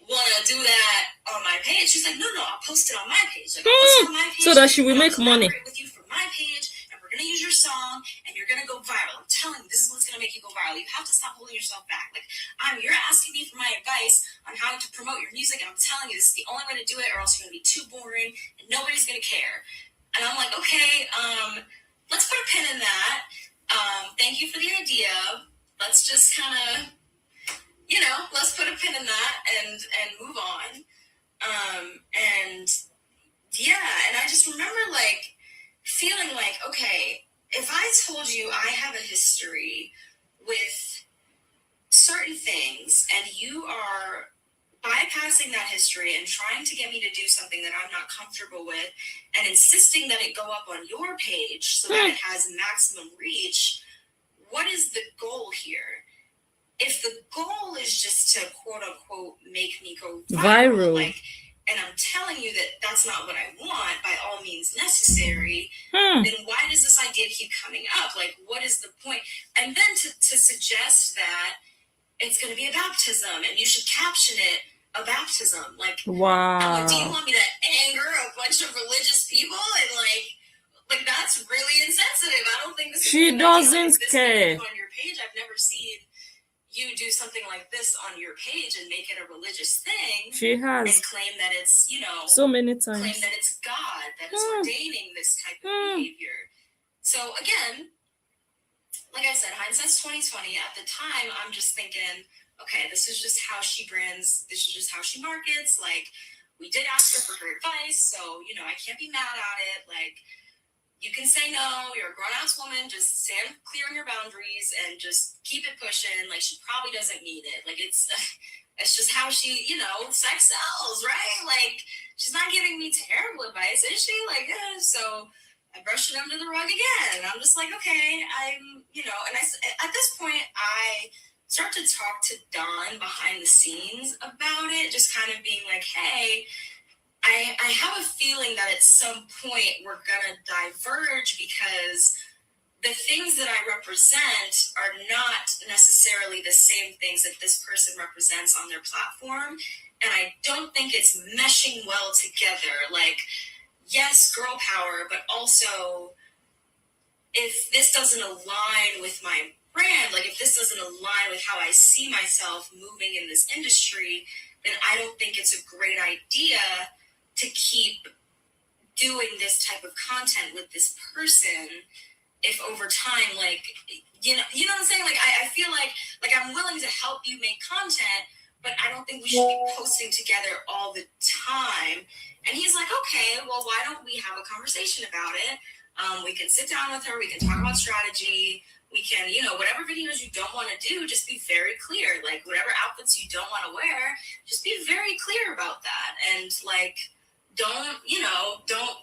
want to do that on my page. She's like, no, I'll post it on my page. Like, I'll post it on my page so that she will and I'll make money. collaborate with you from my page, and we're gonna use your song, and you're gonna go viral. I'm telling you, this is what's gonna make you go viral. You have to stop holding yourself back. Like, you're asking me for my advice on how to promote your music, and I'm telling you, this is the only way to do it, or else you're gonna be too boring and nobody's gonna care. And I'm like, okay, let's put a pin in that. Thank you for the idea. Let's just kind of, you know, let's put a pin in that and move on. And yeah, and I just remember like feeling like, okay, if I told you I have a history with certain things and you are bypassing that history and trying to get me to do something that I'm not comfortable with and insisting that it go up on your page so that it has maximum reach, what is the goal here? If the goal is just to quote unquote make me go viral, like, and I'm telling you that that's not what I want by all means necessary, then why does this idea keep coming up? Like, what is the point? And then to suggest that it's going to be a baptism and you should caption it a baptism. Like, wow. I'm like, do you want me to anger a bunch of religious people? And like that's really insensitive. I don't think this is she doesn't care. On your page, I've never seen you do something like this on your page and make it a religious thing. She has. And claim that it's, you know, so many times. Claim that it's God that is ordaining this type of behavior. So again, like I said, hindsight's 2020. At the time, I'm just thinking, okay, this is just how she brands. This is just how she markets. Like, we did ask her for her advice, so, you know, I can't be mad at it. Like, you can say no. You're a grown-ass woman. Just stand clear on your boundaries and just keep it pushing. Like, she probably doesn't mean it. Like, it's just how she, you know, sex sells, right? Like, she's not giving me terrible advice, is she? Like, so I brushed it under the rug again. And I'm just like, okay, I'm, you know, and at this point, I start to talk to Dawn behind the scenes about it, just kind of being like, hey, I have a feeling that at some point we're going to diverge because the things that I represent are not necessarily the same things that this person represents on their platform. And I don't think it's meshing well together. Like, yes, girl power, but also if this doesn't align with my brand, like if this doesn't align with how I see myself moving in this industry, then I don't think it's a great idea to keep doing this type of content with this person if over time, like, you know what I'm saying? Like, I feel like I'm willing to help you make content, but I don't think we should be posting together all the time. And he's like, okay, well, why don't we have a conversation about it? We can sit down with her. We can talk about strategy. We can, you know, whatever videos you don't want to do, just be very clear. Like, whatever outfits you don't want to wear, just be very clear about that. And, like, don't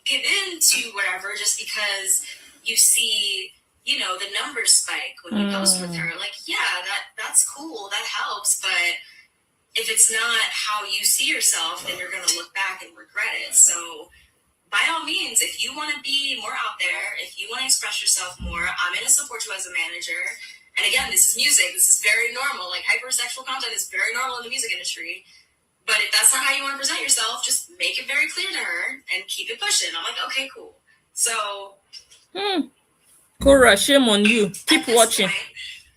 give in to whatever just because you see, you know, the numbers spike when you post with her. Like, yeah, that's cool. That helps. But if it's not how you see yourself, then you're going to look back and regret it. So by all means, if you want to be more out there, if you want to express yourself more, I'm going to support you as a manager. And And again, this is music. This is very normal. Like, hypersexual content is very normal in the music industry. But if that's not how you want to present yourself, just make it very clear to her and keep it pushing. I'm like, okay, cool. So, Kora, shame on you. Keep watching. Point,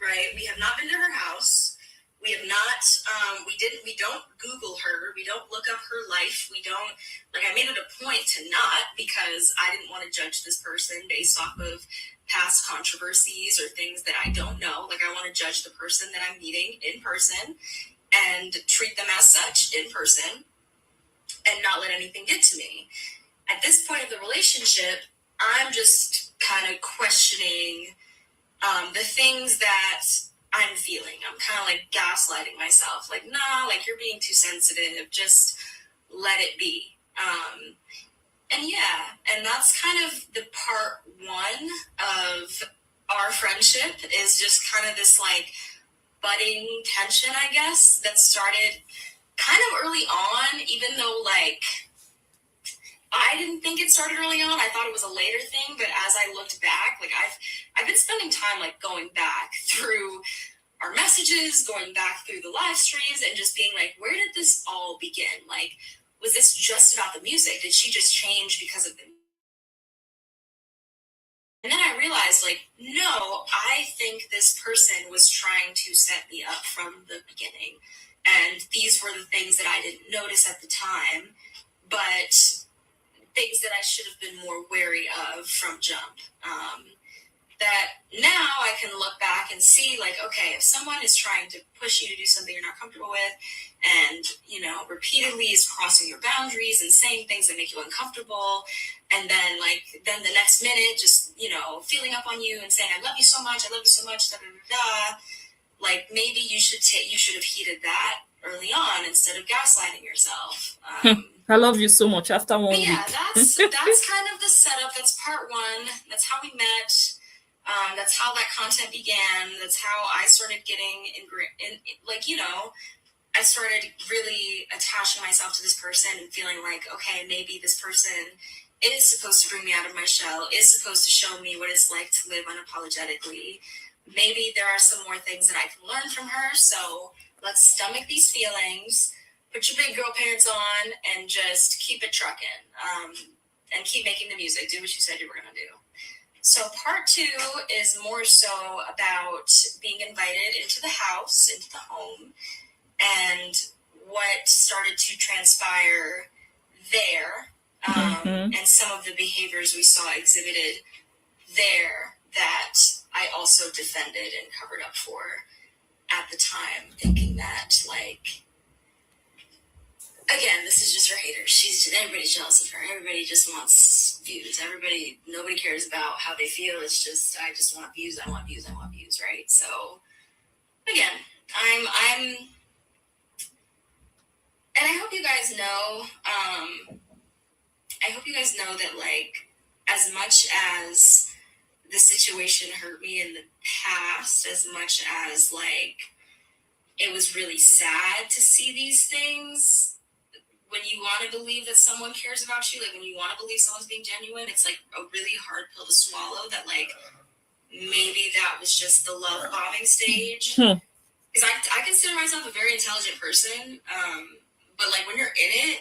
right? We have not been to her house. We have not, we don't Google her. We don't look up her life. We don't, like, I made it a point to not, because I didn't want to judge this person based off of past controversies or things that I don't know. Like, I want to judge the person that I'm meeting in person and treat them as such in person and not let anything get to me. At this point of the relationship, I'm just kind of questioning the things that I'm feeling. I'm kind of like gaslighting myself. Like, nah, like, you're being too sensitive. Just let it be. And yeah, and that's kind of the part one of our friendship, is just kind of this like budding tension, I guess, that started kind of early on, even though like I didn't think it started early on. I thought it was a later thing, but as I looked back, like I've been spending time like going back through our messages, going back through the live streams, and just being like, where did this all begin? Like, was this just about the music? Did she just change because of the... And then I realized, like, no, I think this person was trying to set me up from the beginning. And these were the things that I didn't notice at the time, but things that I should have been more wary of from jump. That now I can look back and see, like, okay, if someone is trying to push you to do something you're not comfortable with, and, you know, repeatedly is crossing your boundaries and saying things that make you uncomfortable, and then, like, then the next minute just, you know, feeling up on you and saying, I love you so much, da, da, da, da, like, maybe you should have heeded that early on instead of gaslighting yourself. I love you so much after 1 week. Yeah, that's kind of the setup. That's part one. That's how we met. That's how that content began. That's how I started getting like, you know, I started really attaching myself to this person and feeling like, okay, maybe this person is supposed to bring me out of my shell, is supposed to show me what it's like to live unapologetically. Maybe there are some more things that I can learn from her. So let's stomach these feelings, put your big girl pants on, and just keep it trucking. And keep making the music. Do what you said you were going to do. So part two is more so about being invited into the house, into the home, and what started to transpire there, and some of the behaviors we saw exhibited there that I also defended and covered up for at the time, thinking that, like, again, this is just for haters. Everybody's jealous of her. Everybody just wants views. Nobody cares about how they feel. It's just, I just want views. I want views. I want views. Right. So again, and I hope you guys know, that, like, as much as the situation hurt me in the past, as much as, like, it was really sad to see these things, when you want to believe that someone cares about you, like, when you want to believe someone's being genuine, it's, like, a really hard pill to swallow that, like, maybe that was just the love bombing stage. Because I consider myself a very intelligent person, but, like, when you're in it,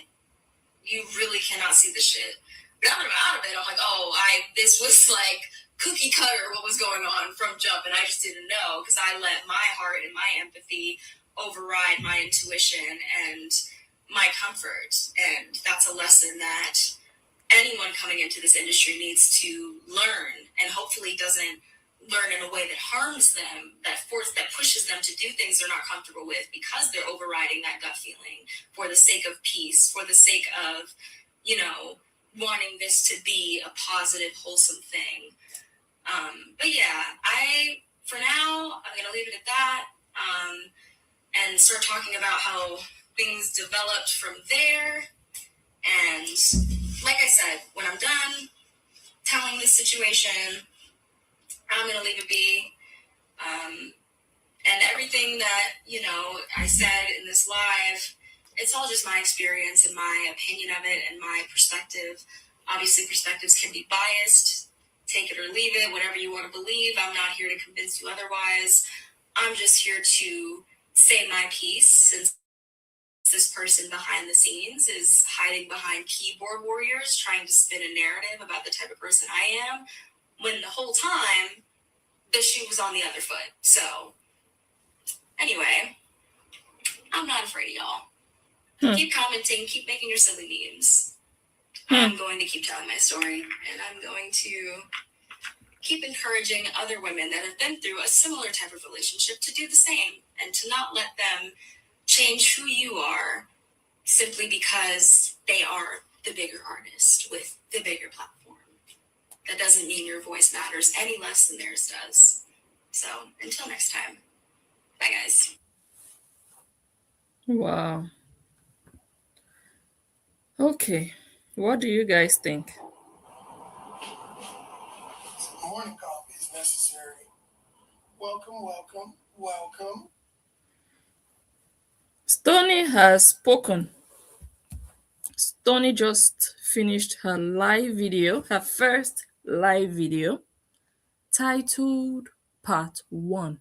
you really cannot see the shit. But now that I'm out of it, I'm like, oh, this was, like, cookie cutter what was going on from jump, and I just didn't know, because I let my heart and my empathy override my intuition and my comfort. And that's a lesson that anyone coming into this industry needs to learn, and hopefully doesn't learn in a way that harms them, that pushes them to do things they're not comfortable with, because they're overriding that gut feeling for the sake of peace, for the sake of, you know, wanting this to be a positive, wholesome thing. But yeah, for now, I'm going to leave it at that, and start talking about how things developed from there. And like I said, when I'm done telling this situation, I'm going to leave it be. And everything that, you know, I said in this live, it's all just my experience and my opinion of it and my perspective. Obviously, perspectives can be biased. take it or leave it, whatever you want to believe. I'm not here to convince you otherwise. I'm just here to say my piece, since this person behind the scenes is hiding behind keyboard warriors trying to spin a narrative about the type of person I am, when the whole time the shoe was on the other foot. So anyway, I'm not afraid of y'all. Keep commenting, keep making your silly memes. I'm going to keep telling my story, and I'm going to keep encouraging other women that have been through a similar type of relationship to do the same, and to not let them change who you are simply because they are the bigger artist with the bigger platform. That doesn't mean your voice matters any less than theirs does. So until next time, bye guys. Wow. Okay. What do you guys think? Some morning coffee is necessary. Welcome, welcome, welcome. Stony has spoken. Stony just finished her live video, her first live video, titled Part 1,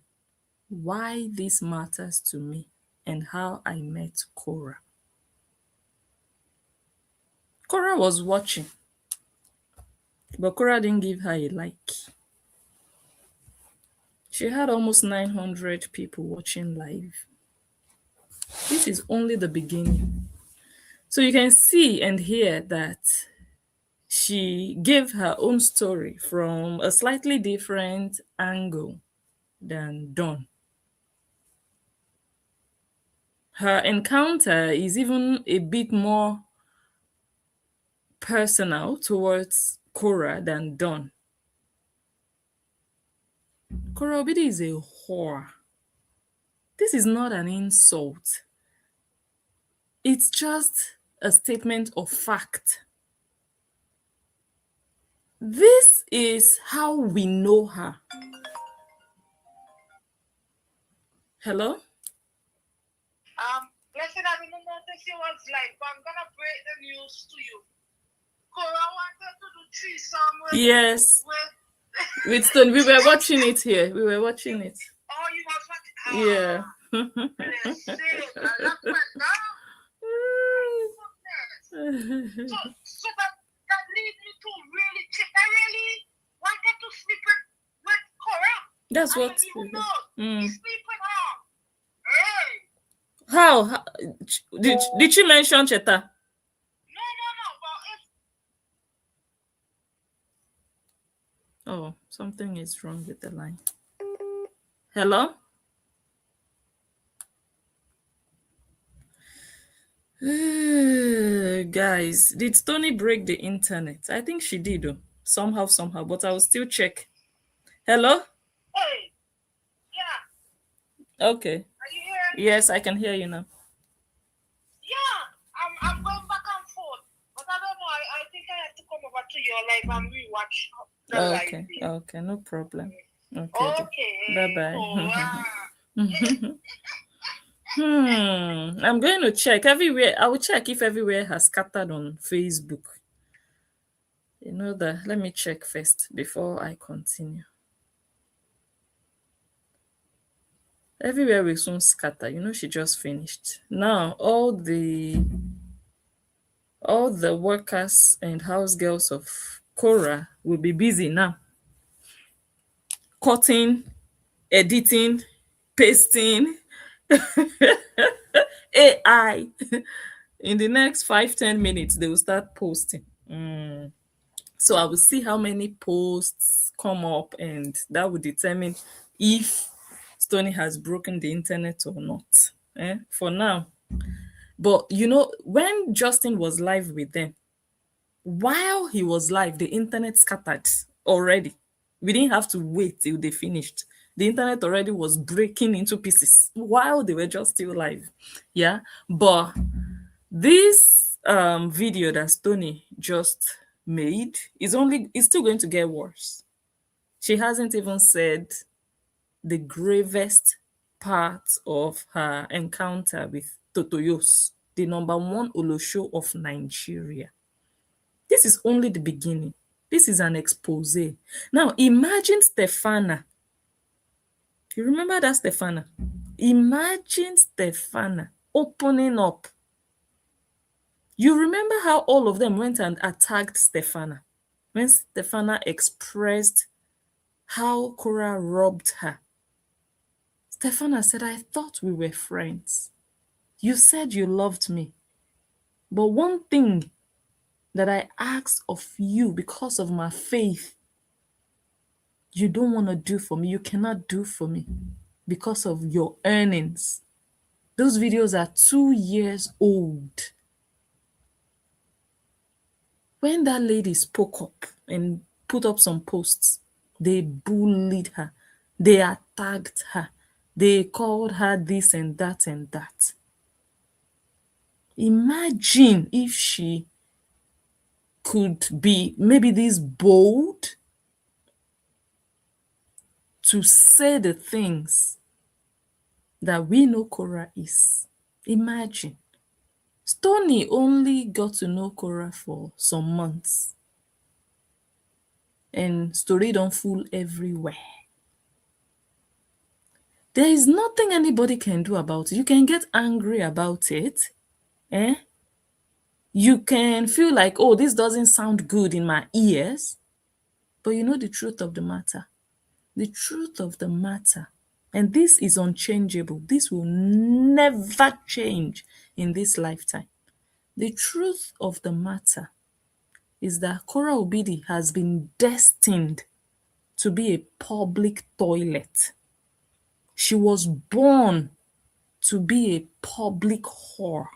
Why This Matters to Me and How I Met Kora. Kora was watching, but Kora didn't give her a like. She had almost 900 people watching live. This is only the beginning. So you can see and hear that she gave her own story from a slightly different angle than Dawn. Her encounter is even a bit more personal towards Kora than Dawn. Kora Obidi is a whore. This is not an insult. It's just a statement of fact. This is how we know her. Hello? Blessed, I didn't notice you was live, but I'm gonna break the news to you. Kora wanted to do threesome with Yes. With Stone. We were watching it here. We were watching it. Oh, you was watching? Yeah. Blessed, I love that now. So that leads me to really check. I really wanted to sleep with Kora. That's I what. didn't even know. You sleep with her. Hey. How did she mention Cheta? No, but Oh, something is wrong with the line. Hello? Guys, did Stony break the internet? I think she did, though. Somehow, but I will still check. Hello? hey, yeah. Okay. Are you hearing me? Yes, I can hear you now. Yeah, I'm going back and forth, but I don't know. I think I have to come over to your live and rewatch the live. Okay, no problem. Okay. Bye-bye. I'm going to check everywhere. I will check if everywhere has scattered on Facebook. You know that. Let me check first before I continue. Everywhere will soon scatter. You know, she just finished. Now, all the workers and house girls of Kora will be busy now. Cutting, editing, pasting, AI. In the next 5-10 minutes, they will start posting. So I will see how many posts come up, and that will determine if Stony has broken the internet or not. For now. But you know, when Justin was live with them, while he was live, the internet scattered already. We didn't have to wait till they finished. The internet already was breaking into pieces while they were just still live. Yeah. But this video that Stony just made is still going to get worse. She hasn't even said the gravest part of her encounter with Totoyos, the #1 Olosho of Nigeria. This is only the beginning. This is an expose. Now, imagine Stefana. You remember that Stefana? Imagine Stefana opening up. You remember how all of them went and attacked Stefana when Stefana expressed how Kora robbed her. Stefana said, I thought we were friends. You said you loved me. But one thing that I asked of you because of my faith, you don't want to do for me. You cannot do for me because of your earnings. Those videos are 2 years old. When that lady spoke up and put up some posts, they bullied her. They attacked her. They called her this and that and that. Imagine if she could be maybe this bold to say the things that we know Kora is. Imagine. Stony only got to know Kora for some months. And story don't fool everywhere. There is nothing anybody can do about it. You can get angry about it. You can feel like, oh, this doesn't sound good in my ears. But you know the truth of the matter. The truth of the matter, and this is unchangeable. This will never change in this lifetime. The truth of the matter is that Kora Obidi has been destined to be a public toilet. She was born to be a public whore.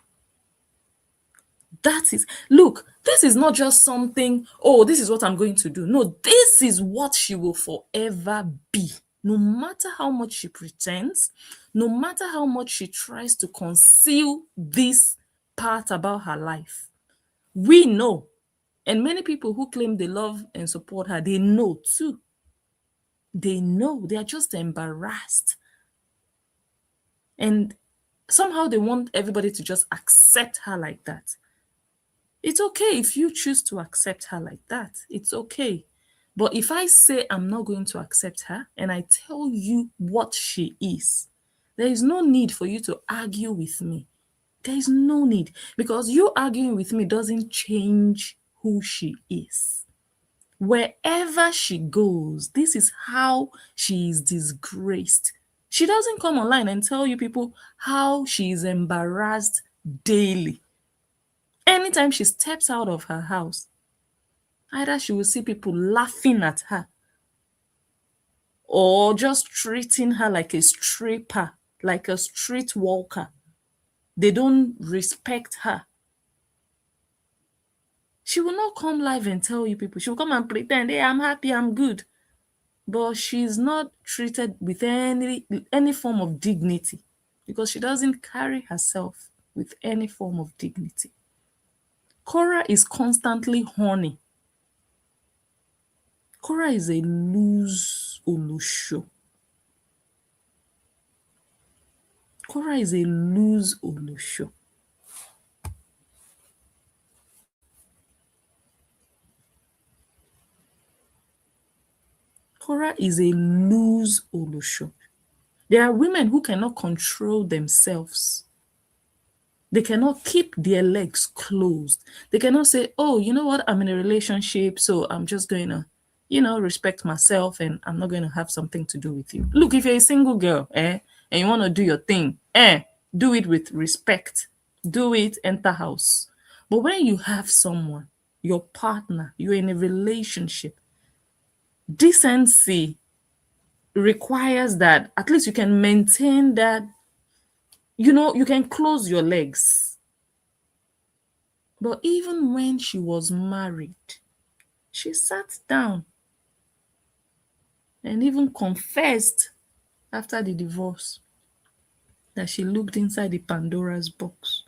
That is, look, this is not just something, oh, this is what I'm going to do. No, this is what she will forever be. No matter how much she pretends, no matter how much she tries to conceal this part about her life, we know. And many people who claim they love and support her, they know too. They know. They are just embarrassed. And somehow they want everybody to just accept her like that. It's okay if you choose to accept her like that. It's okay. But if I say I'm not going to accept her and I tell you what she is, there is no need for you to argue with me. There is no need, because you arguing with me doesn't change who she is. Wherever she goes, this is how she is disgraced. She doesn't come online and tell you people how she is embarrassed daily. Anytime she steps out of her house, either she will see people laughing at her or just treating her like a stripper, like a street walker. They don't respect her. She will not come live and tell you people. She will come and pretend, hey, I'm happy, I'm good. But she's not treated with any form of dignity, because she doesn't carry herself with any form of dignity. Kora is constantly horny. Kora is a loose Olusho. Kora is a loose Olusho. Kora is a loose Olusho. There are women who cannot control themselves. They cannot keep their legs closed. They cannot say, oh, you know what? I'm in a relationship, so I'm just going to, respect myself and I'm not going to have something to do with you. Look, if you're a single girl, and you want to do your thing, do it with respect. Do it, enter house. But when you have someone, your partner, you're in a relationship, decency requires that at least you can maintain that, you can close your legs. But even when she was married, she sat down and even confessed after the divorce that she looked inside the Pandora's box.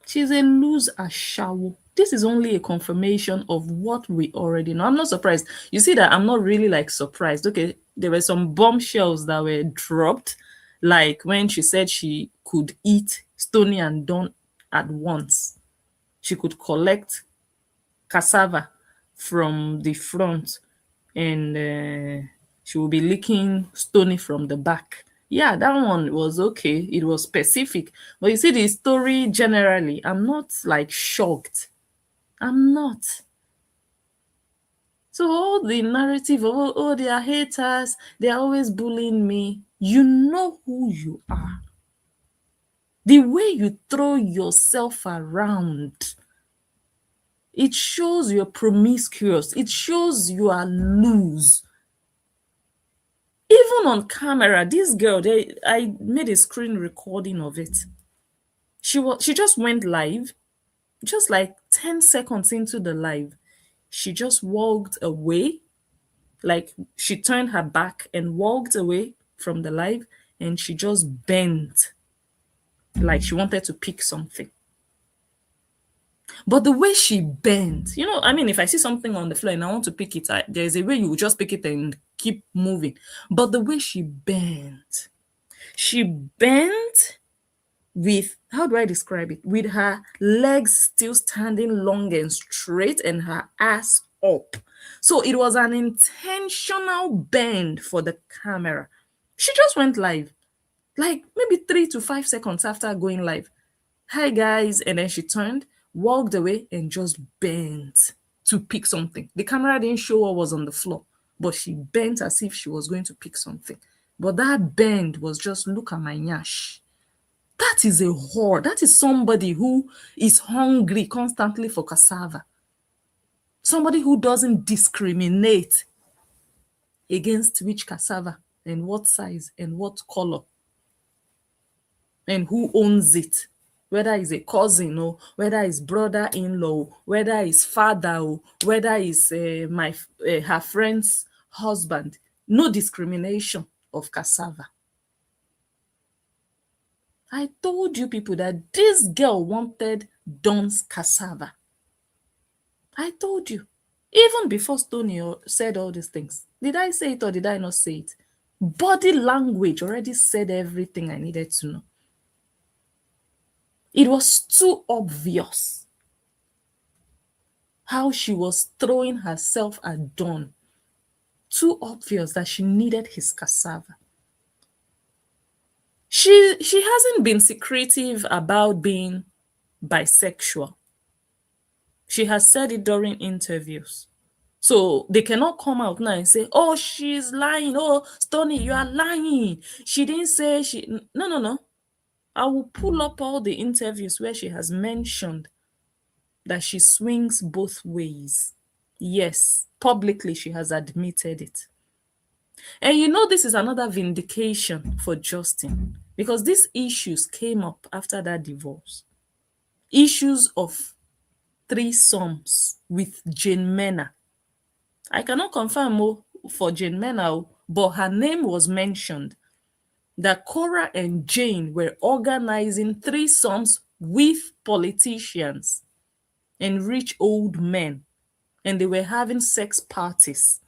She's a loose ashawo. This is only a confirmation of what we already know. I'm not surprised. You see that I'm not really surprised. Okay, there were some bombshells that were dropped, like when she said she could eat Stony and Don at once. She could collect cassava from the front, and she will be licking Stony from the back. Yeah, that one was okay. It was specific. But you see, the story generally, I'm not like shocked. I'm not. So all the narrative of, oh, they are haters, they are always bullying me. You know who you are. The way you throw yourself around, it shows you're promiscuous. It shows you are loose. Even on camera, this girl, I made a screen recording of it. She just went live, just like 10 seconds into the live. She just walked away, like she turned her back and walked away from the live, and she just bent like she wanted to pick something. But the way she bent, I mean, if I see something on the floor and I want to pick it, there's a way you will just pick it and keep moving. But the way she bent with, how do I describe it? With her legs still standing long and straight and her ass up. So it was an intentional bend for the camera. She just went live, like maybe 3 to 5 seconds after going live. Hi guys, and then she turned, walked away, and just bent to pick something. The camera didn't show what was on the floor, but she bent as if she was going to pick something. But that bend was just, look at my nyash. That is a whore. That is somebody who is hungry constantly for cassava. Somebody who doesn't discriminate against which cassava and what size and what color and who owns it, whether it's a cousin or whether it's brother-in-law, whether it's father or whether it's her friend's husband. No discrimination of cassava. I told you people that this girl wanted Don's cassava. I told you. Even before Stony said all these things. Did I say it or did I not say it? Body language already said everything I needed to know. It was too obvious how she was throwing herself at Don. Too obvious that she needed his cassava. She hasn't been secretive about being bisexual. She has said it during interviews. So they cannot come out now and say, oh, she's lying. Oh, Stony, you are lying. She didn't say she... No. I will pull up all the interviews where she has mentioned that she swings both ways. Yes, publicly she has admitted it. And this is another vindication for Justin, because these issues came up after that divorce. Issues of threesomes with Jane Mena. I cannot confirm for Jane Mena, but her name was mentioned, that Kora and Jane were organizing threesomes with politicians and rich old men, and they were having sex parties.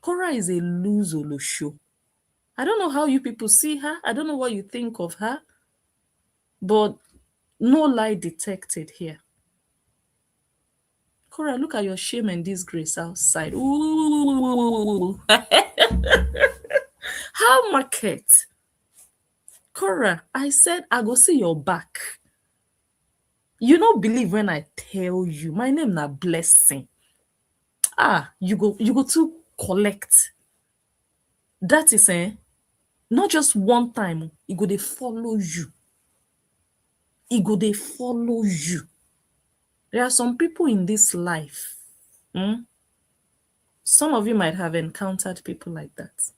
Kora is a loser show. I don't know how you people see her. I don't know what you think of her, but no lie detected here. Kora, look at your shame and disgrace outside. Ooh. How market? Kora, I said I go see your back. You don't believe when I tell you. My name na Blessing. You go to collect. That is not just one time. It go dey follow you. It go dey follow you. There are some people in this life. Some of you might have encountered people like that.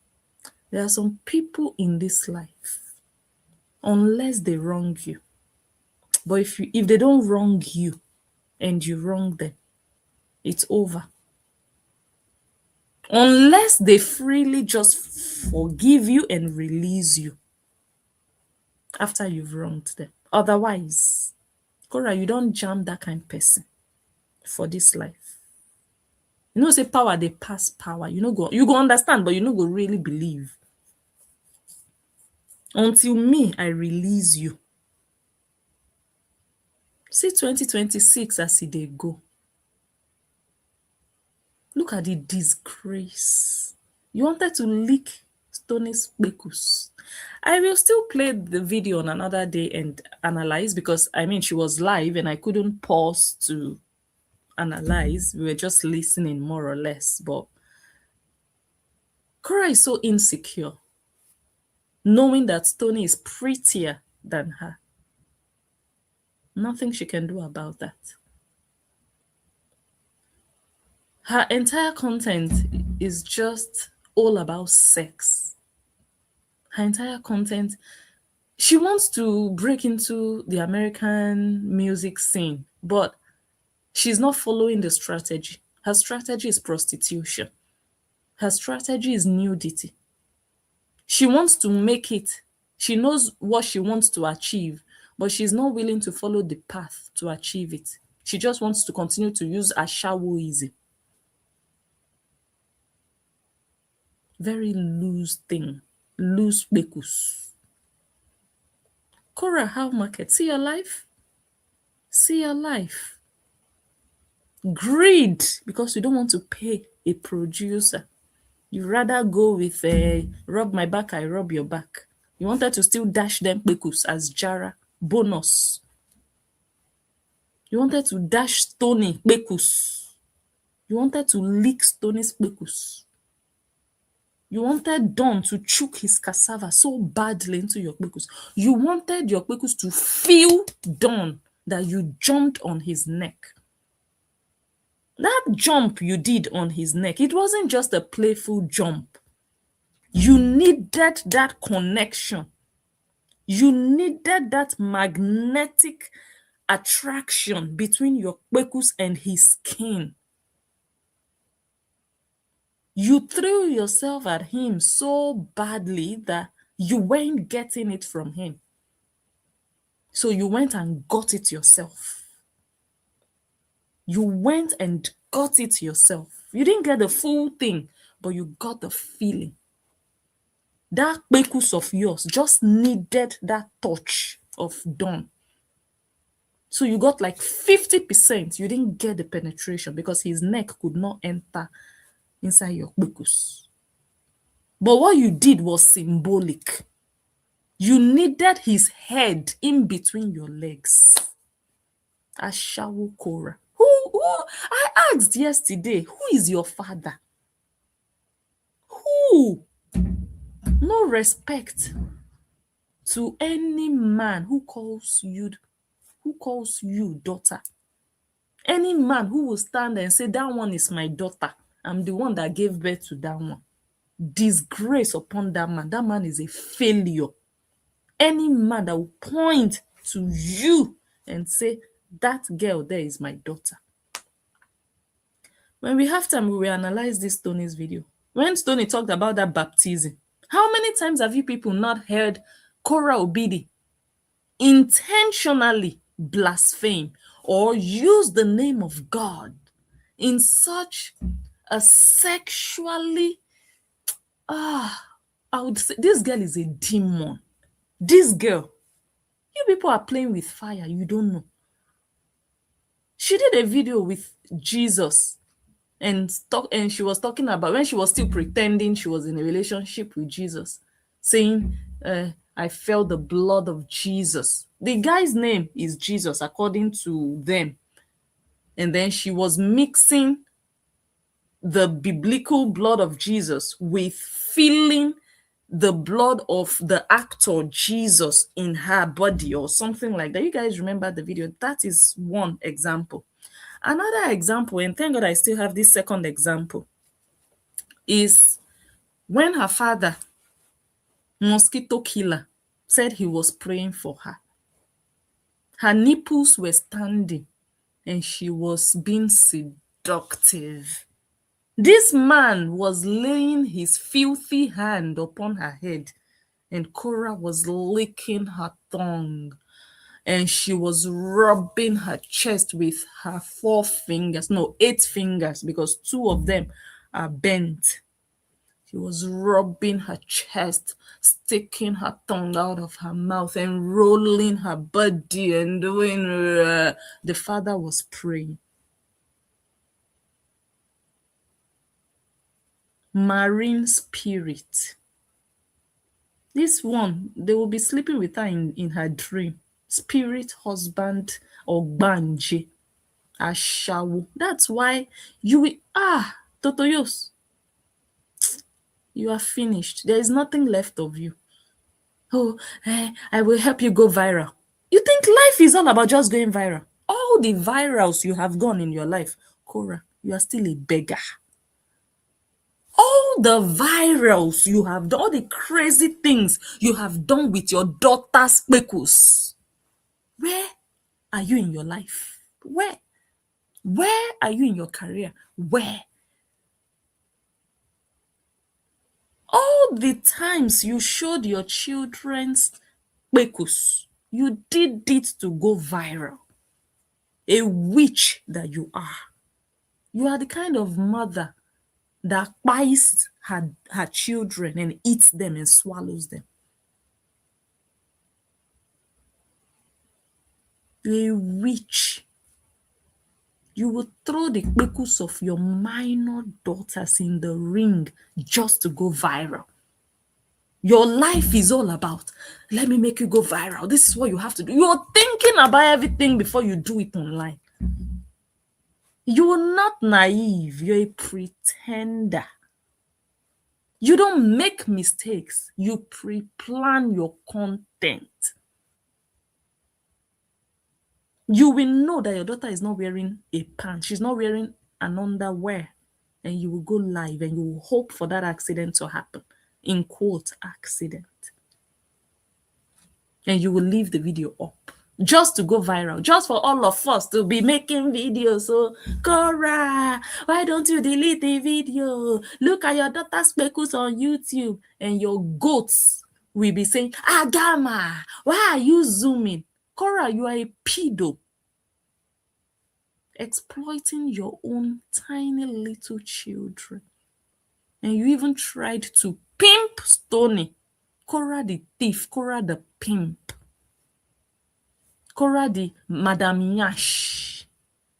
There are some people in this life, unless they wrong you. But if they don't wrong you and you wrong them, it's over. Unless they freely just forgive you and release you after you've wronged them. Otherwise, Kora, you don't jam that kind of person for this life. Say power, they pass power. You go understand, but you go really believe. Until me, I release you. See 2026 as they go. Look at the disgrace. You wanted to lick Stony's bekus. I will still play the video on another day and analyze, because I mean she was live and I couldn't pause to analyze. We were just listening more or less. But Kora is so insecure, knowing that Stony is prettier than her. Nothing she can do about that. Her entire content is just all about sex. Her entire content, she wants to break into the American music scene, but she's not following the strategy. Her strategy is prostitution. Her strategy is nudity. She wants to make it. She knows what she wants to achieve, but she's not willing to follow the path to achieve it. She just wants to continue to use Ashawoism. Very loose thing. Loose bekus. Kora, how market? See your life? See your life. Greed, because you don't want to pay a producer. You rather go with rub my back, I rub your back. You wanted to still dash them bekus as Jara bonus. You wanted to dash Stony bekus. You wanted to lick Stony's bekus. You wanted Don to choke his cassava so badly into your bekus. You wanted your bekus to feel Don that you jumped on his neck. That jump you did on his neck, it wasn't just a playful jump. You needed that connection. You needed that magnetic attraction between your bekus and his skin. You threw yourself at him so badly that you weren't getting it from him. So you went and got it yourself. You went and got it yourself. You didn't get the full thing, but you got the feeling. That bekus of yours just needed that touch of Dawn. So you got like 50%. You didn't get the penetration because his neck could not enter inside your bekus. But what you did was symbolic. You needed his head in between your legs. Ashawo Kora. Who? I asked yesterday, who is your father? Who? No respect to any man who calls you daughter. Any man who will stand and say, that one is my daughter. I'm the one that gave birth to that one. Disgrace upon that man. That man is a failure. Any man that will point to you and say, that girl there is my daughter. When we have time, we will analyze this Stony's video. When Stony talked about that baptism, how many times have you people not heard Korra Obidi intentionally blaspheme or use the name of God in such a sexually, I would say this girl is a demon. This girl, you people are playing with fire, you don't know. She did a video with Jesus and she was talking about when she was still pretending she was in a relationship with Jesus, saying, I felt the blood of Jesus. The guy's name is Jesus, according to them. And then she was mixing the biblical blood of Jesus with feeling the blood of the actor Jesus in her body or something like that. You guys remember the video? That is one example. Another example, and thank God I still have this second example, is when her father, mosquito killer, said he was praying for her. Her nipples were standing and she was being seductive. This man was laying his filthy hand upon her head and Kora was licking her tongue and she was rubbing her chest with her 8 fingers, because 2 of them are bent. She was rubbing her chest, sticking her tongue out of her mouth and rolling her body and doing. The father was praying. marine spirit. This one, they will be sleeping with her in her dream. Spirit husband or banje. Ashawo. That's why you will Totoyos, you are finished. There is nothing left of you. Oh, I will help you go viral. You think life is all about just going viral? All the virals you have gone in your life, Kora, you are still a beggar. All the virals you have done, all the crazy things you have done with your daughter's speckles, where are you in your life? Where? Where are you in your career? Where? All the times you showed your children's speckles, you did it to go viral. A witch that you are. You are the kind of mother that buys her children and eats them and swallows them. You're a witch. You will throw the kpekus of your minor daughters in the ring just to go viral. Your life is all about, let me make you go viral. This is what you have to do. You're thinking about everything before you do it online. You're not naive. You're a pretender. You don't make mistakes. You pre-plan your content. You will know that your daughter is not wearing a pants. She's not wearing an underwear. And you will go live and you will hope for that accident to happen. In quote, accident. And you will leave the video up. Just to go viral. Just for all of us to be making videos. So, Kora, why don't you delete the video? Look at your daughter's speckles on YouTube. And your goats will be saying, Agama, why are you zooming? Kora, you are a pedo. Exploiting your own tiny little children. And you even tried to pimp Stony. Kora the thief, Kora the pimp. Kora the Madam Nyash.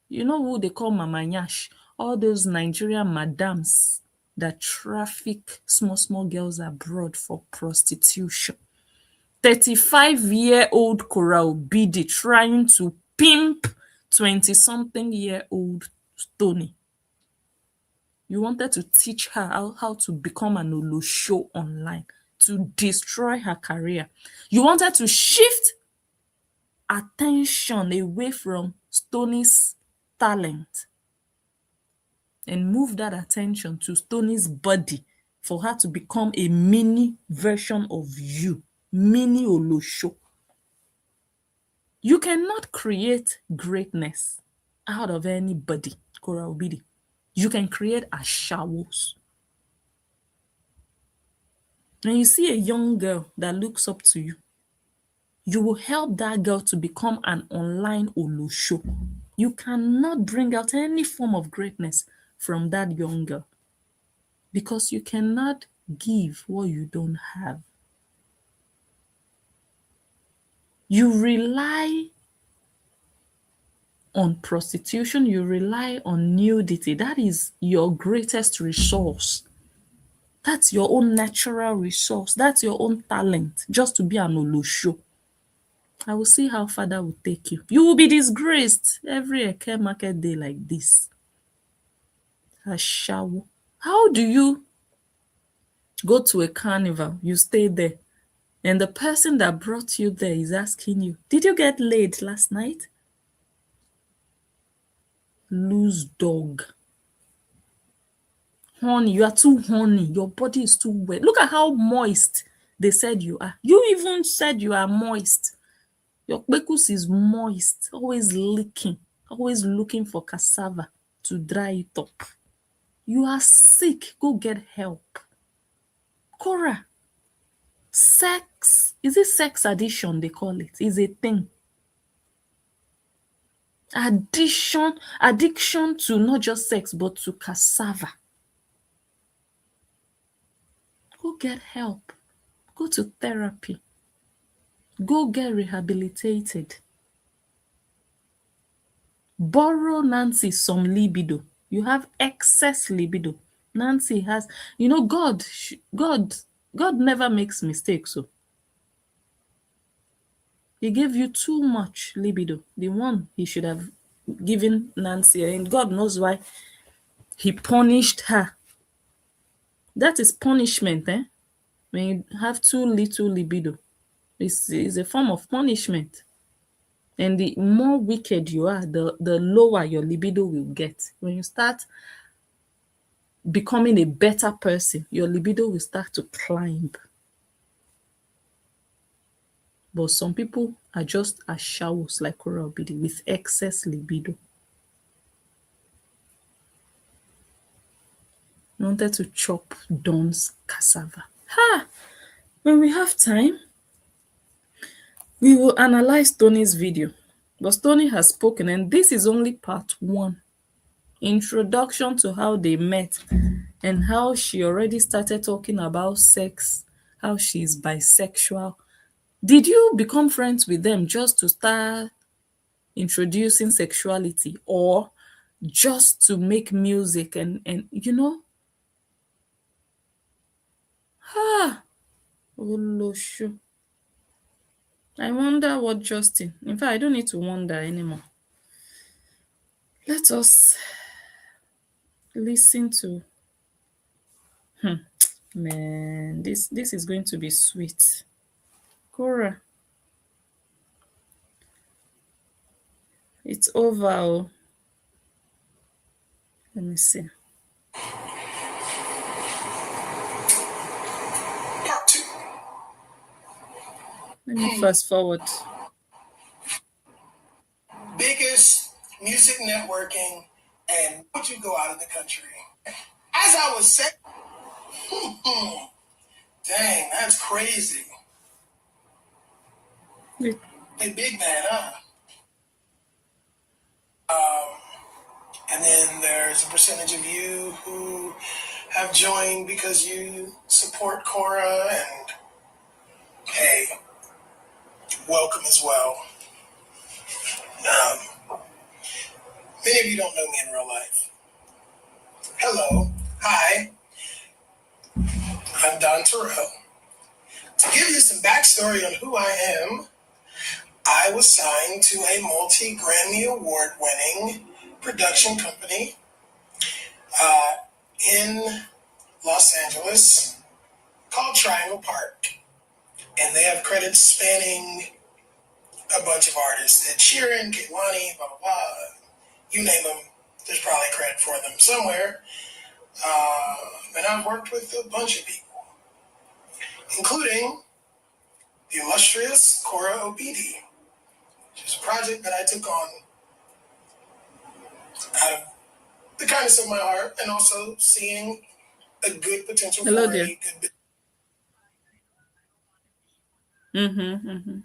You know who they call Mama Nyash? All those Nigerian madams that traffic small girls abroad for prostitution. 35-year-old Kora Obidi trying to pimp 20-something-year-old Stony. You wanted to teach her how to become an Olosho online, to destroy her career. You wanted to shift attention away from Stony's talent and move that attention to Stony's body for her to become a mini version of you, mini Olosho. You cannot create greatness out of anybody, Kora Obidi. You can create ashawos. When you see a young girl that looks up to you, you will help that girl to become an online Olosho. You cannot bring out any form of greatness from that young girl because you cannot give what you don't have. You rely on prostitution, you rely on nudity. That is your greatest resource. That's your own natural resource. That's your own talent, just to be an Olosho. I will see how far that will take you. You will be disgraced every Eke market day like this. Ashawo. How do you go to a carnival, you stay there, and the person that brought you there is asking you, did you get laid last night? Loose dog. Honey, you are too horny. Your body is too wet. Look at how moist they said you are. You even said you are moist. Your kpekus is moist, always leaking, always looking for cassava to dry it up. You are sick. Go get help. Kora, sex, is it sex addiction they call it? Is a thing. Addiction to not just sex, but to cassava. Go get help. Go to therapy. Go get rehabilitated. Borrow Nancy some libido. You have excess libido. Nancy has, God never makes mistakes. So he gave you too much libido, the one he should have given Nancy, and God knows why he punished her. That is punishment, eh? When you have too little libido, it's a form of punishment. And the more wicked you are, the lower your libido will get. When you start becoming a better person, your libido will start to climb. But some people are just as showers like Korra with excess libido. I wanted to chop Dawn's cassava. Ha! When we have time, we will analyze Stony's video. But Stony has spoken, and this is only part one. Introduction to how they met and how she already started talking about sex, how she's bisexual. Did you become friends with them just to start introducing sexuality, or just to make music and ah, olosho. I wonder what Justin, in fact, I don't need to wonder anymore. Let us listen to, man, this is going to be sweet. Cora, it's over. Oh. Let me see. Part two. Let me fast forward. Biggest music networking, and would you go out of the country? As I was saying, dang, that's crazy. Wait. A big man, huh? And then there's a percentage of you who have joined because you support Kora, and hey, welcome as well. Many of you don't know me in real life. Hello, hi, I'm Don Terrell. To give you some backstory on who I am, I was signed to a multi-Grammy award-winning production company in Los Angeles called Triangle Park. And they have credits spanning a bunch of artists. Ed Sheeran, Kehlani, blah, blah, blah. You name them, there's probably credit for them somewhere. And I've worked with a bunch of people, including the illustrious Korra OPD, which is a project that I took on out of the kindness of my heart, and also seeing a good potential Hello for there. a good Mm-hmm.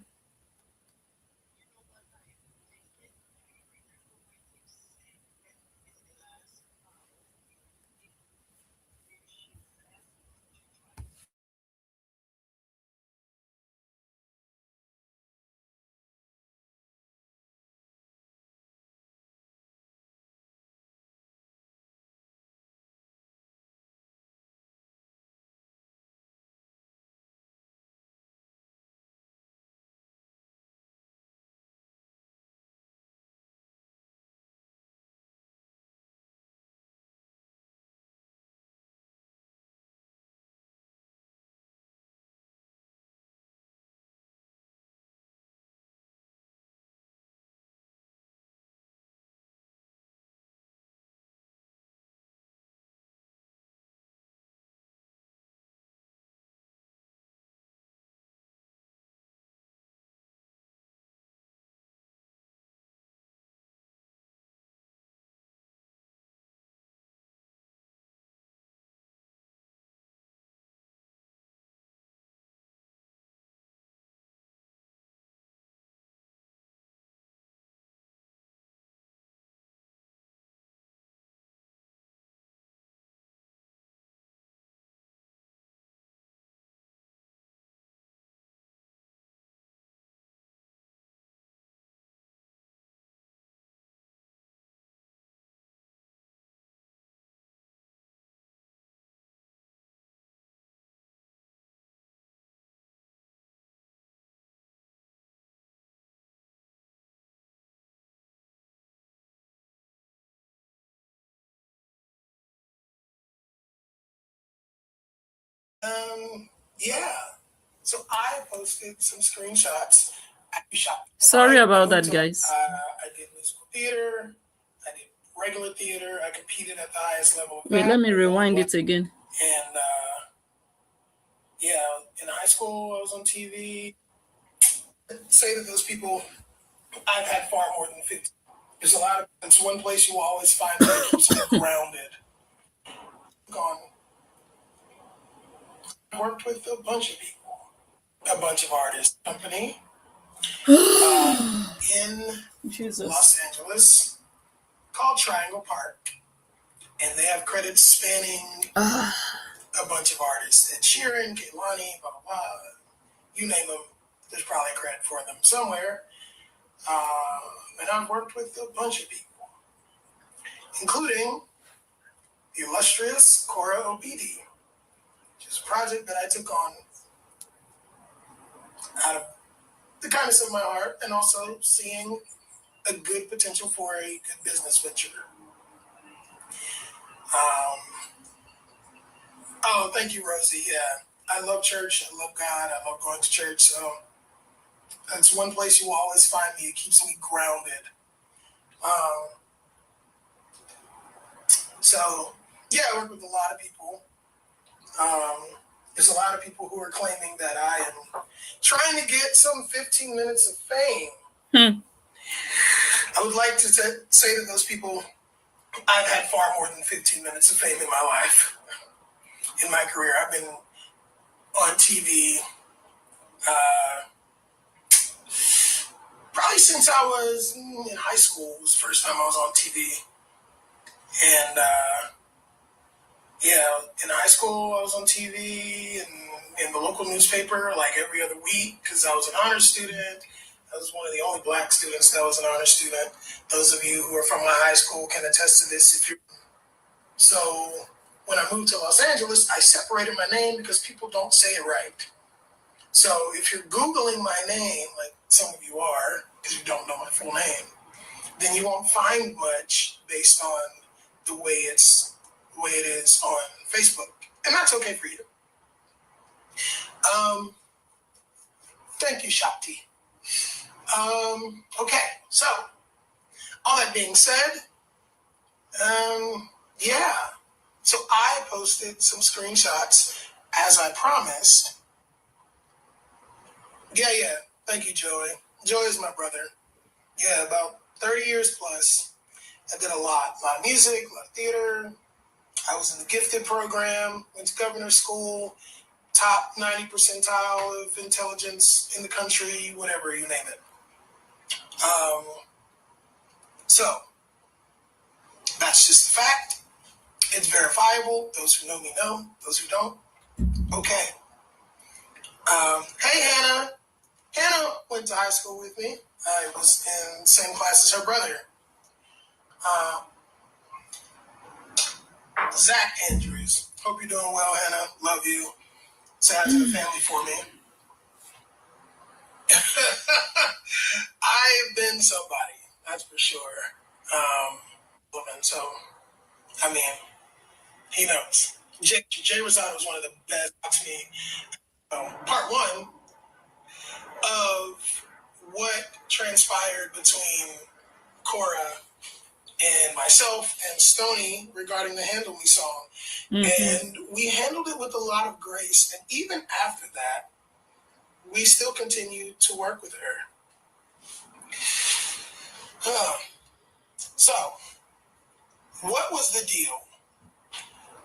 Yeah. So I posted some screenshots. Sorry about that, guys. I did musical theater. I did regular theater. I competed at the highest level of Wait, that. let me rewind it again. And yeah, in high school, I was on TV. Say that those people, I've had far more than 50. There's a lot of, it's one place you will always find me that keeps me grounded. Gone. I worked with a bunch of people, a bunch of artists. Company in Jesus. Los Angeles called Triangle Park. And they have credits spanning a bunch of artists. Ed Sheeran, Kehlani, blah, blah, blah. You name them, there's probably credit for them somewhere. And I've worked with a bunch of people, including the illustrious Korra Obidi, which is a project that I took on out of the kindness of my heart and also seeing a good potential for a good business venture. Oh, thank you, Rosie. Yeah, I love church. I love God. I love going to church. So that's one place you will always find me. It keeps me grounded. So yeah, I work with a lot of people. There's a lot of people who are claiming that I am trying to get some 15 minutes of fame. I would like to say to those people, I've had far more than 15 minutes of fame in my life. In my career, I've been on TV probably since I was in high school. It was the first time I was on TV. And yeah, in high school, I was on TV and in the local newspaper like every other week because I was an honor student. I was one of the only black students that was an honor student. Those of you who are from my high school can attest to this. So when I moved to Los Angeles, I separated my name because people don't say it right. So if you're Googling my name, like some of you are, because you don't know my full name, then you won't find much based on the way it is on Facebook. And that's okay for you. Thank you, Shakti. Okay, so all that being said, yeah. So I posted some screenshots as I promised. Yeah. Thank you, Joey. Joey is my brother. Yeah, about 30 years plus. I did a lot of music, a lot of theater. I was in the gifted program, went to governor's school, top 90 percentile of intelligence in the country, whatever, you name it. So that's just a fact. It's verifiable. Those who know me know. Those who don't, okay. Hey, Hannah. Hannah went to high school with me. I was in the same class as her brother. Zach Andrews. Hope you're doing well, Hannah. Love you. Say hi to the family for me. I've been somebody, that's for sure. So, I mean, he knows. Jay Rosado was one of the best to me. Part one of what transpired between Kora and myself and Stony regarding the Handle Me song. Mm-hmm. And we handled it with a lot of grace. And even after that, we still continued to work with her. So, what was the deal?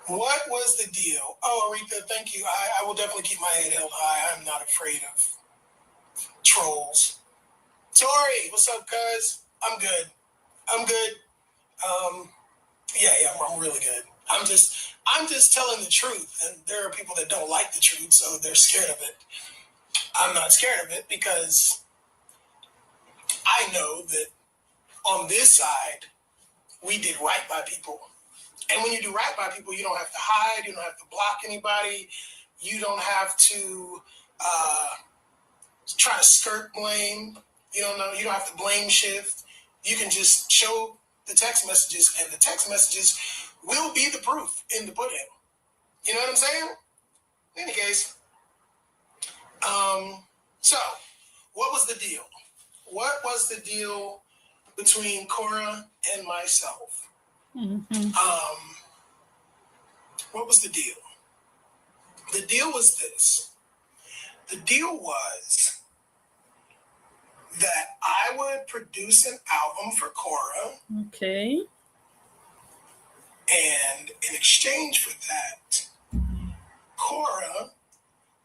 What was the deal? Oh, Aretha, thank you. I will definitely keep my head held high. I'm not afraid of trolls. Tori, what's up, cuz? I'm good. Yeah, I'm really good. I'm just telling the truth, and there are people that don't like the truth, so they're scared of it. I'm not scared of it because I know that on this side, we did right by people. And when you do right by people, you don't have to hide. You don't have to block anybody. You don't have to try to skirt blame. You don't have to blame shift. You can just show the text messages, and the text messages will be the proof in the pudding. You know what I'm saying? In any case, so what was the deal? What was the deal between Kora and myself? What was the deal? The deal was this. The deal was that I would produce an album for Kora. Okay. And in exchange for that, Kora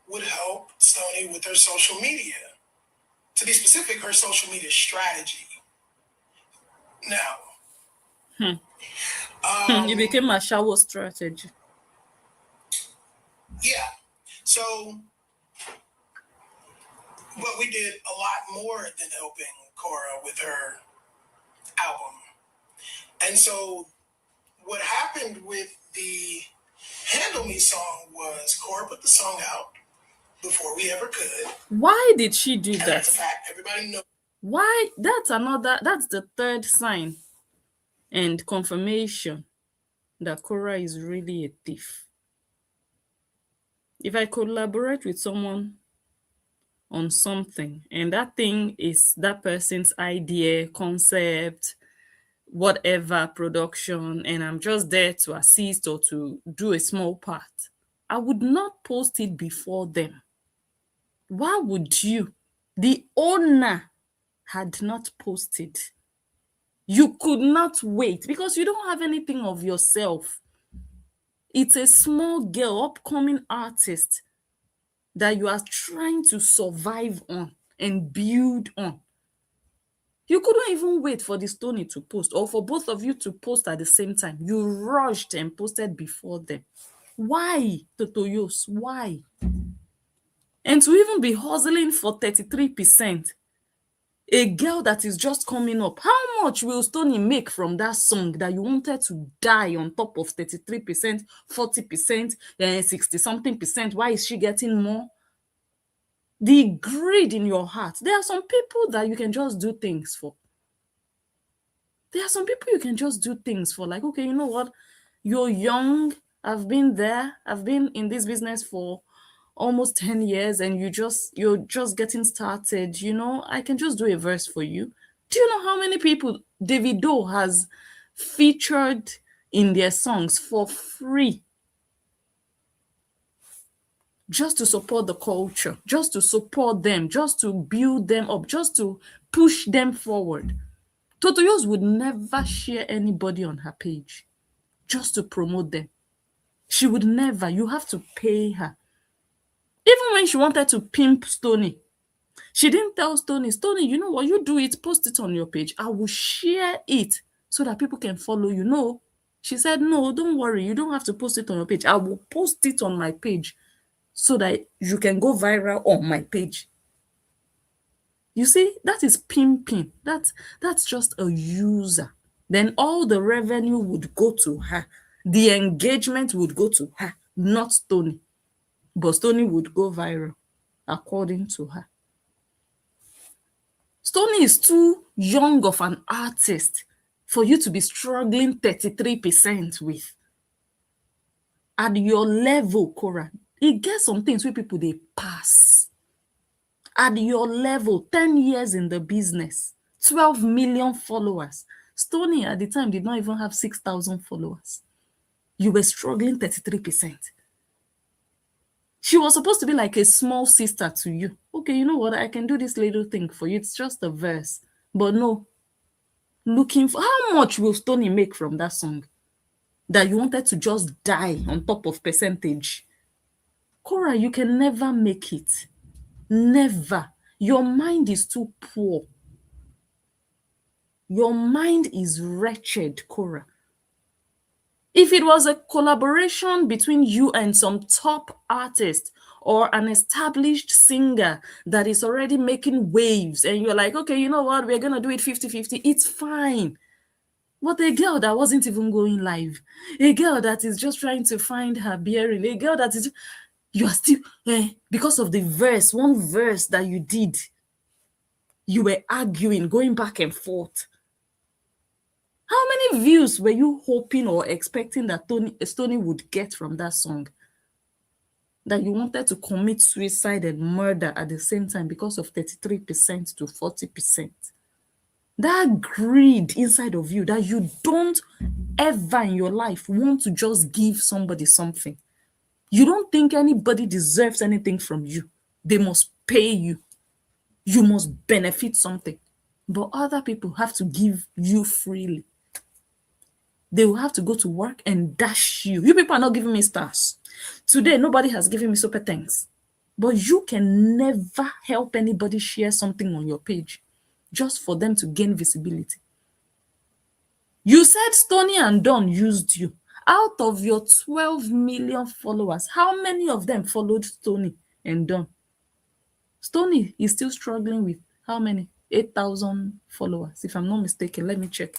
would help Stony with her social media. To be specific, her social media strategy. Now, It became a shower strategy. Yeah. So, but we did a lot more than helping Kora with her album. And so, what happened with the Handle Me song was Kora put the song out before we ever could. Why did she do And that? that's a fact. Everybody knows. Why? That's the third sign and confirmation that Kora is really a thief. If I collaborate with someone on something and that thing is that person's idea, concept, whatever production, and I'm just there to assist or to do a small part, I would not post it before them. Why would you? The owner had not posted. You could not wait because you don't have anything of yourself. It's a small girl, upcoming artist that you are trying to survive on and build on. You couldn't even wait for the Stony to post or for both of you to post at the same time. You rushed and posted before them. Why, Totoyos? Why? And to even be hustling for 33%, a girl that is just coming up, how much will Stony make from that song that you wanted to die on top of 33%, 40%, 60-something percent? Why is she getting more? The greed in your heart. There are some people that you can just do things for. There are some people you can just do things for. Like, okay, you know what? You're young. I've been there. I've been in this business for almost 10 years and you're just getting started. You know, I can just do a verse for you. Do you know how many people Davido has featured in their songs for free? Just to support the culture, just to support them, just to build them up, just to push them forward. Totoyos would never share anybody on her page just to promote them. She would never. You have to pay her. Even when she wanted to pimp Stony, she didn't tell Stony, you know what, you do it, post it on your page. I will share it so that people can follow you. No. She said, no, don't worry. You don't have to post it on your page. I will post it on my page so that you can go viral on my page. You see, that is pimping. That's just a user. Then all the revenue would go to her. The engagement would go to her, not Stony. But Stony would go viral, according to her. Stony is too young of an artist for you to be struggling 33% with. At your level, Kora, it gets some things where people, they pass. At your level, 10 years in the business, 12 million followers. Stony at the time did not even have 6,000 followers. You were struggling 33%. She was supposed to be like a small sister to you. Okay, you know what? I can do this little thing for you. It's just a verse. But no. Looking for how much will Stony make from that song that you wanted to just die on top of percentage? Kora, you can never make it. Never. Your mind is too poor. Your mind is wretched, Kora. If it was a collaboration between you and some top artist or an established singer that is already making waves and you're like, okay, you know what, we're going to do it 50-50, it's fine. But a girl that wasn't even going live, a girl that is just trying to find her bearing, a girl that is, you are still, because of the verse, one verse that you did, you were arguing, going back and forth. How many views were you hoping or expecting that Stony would get from that song? that you wanted to commit suicide and murder at the same time because of 33% to 40%. That greed inside of you that you don't ever in your life want to just give somebody something. You don't think anybody deserves anything from you. They must pay you. You must benefit something. But other people have to give you freely. They will have to go to work and dash you. You people are not giving me stars. Today, nobody has given me super thanks. But you can never help anybody share something on your page just for them to gain visibility. You said Stony and Don used you. Out of your 12 million followers, how many of them followed Stony and Don? Stony is still struggling with how many? 8,000 followers, if I'm not mistaken. Let me check.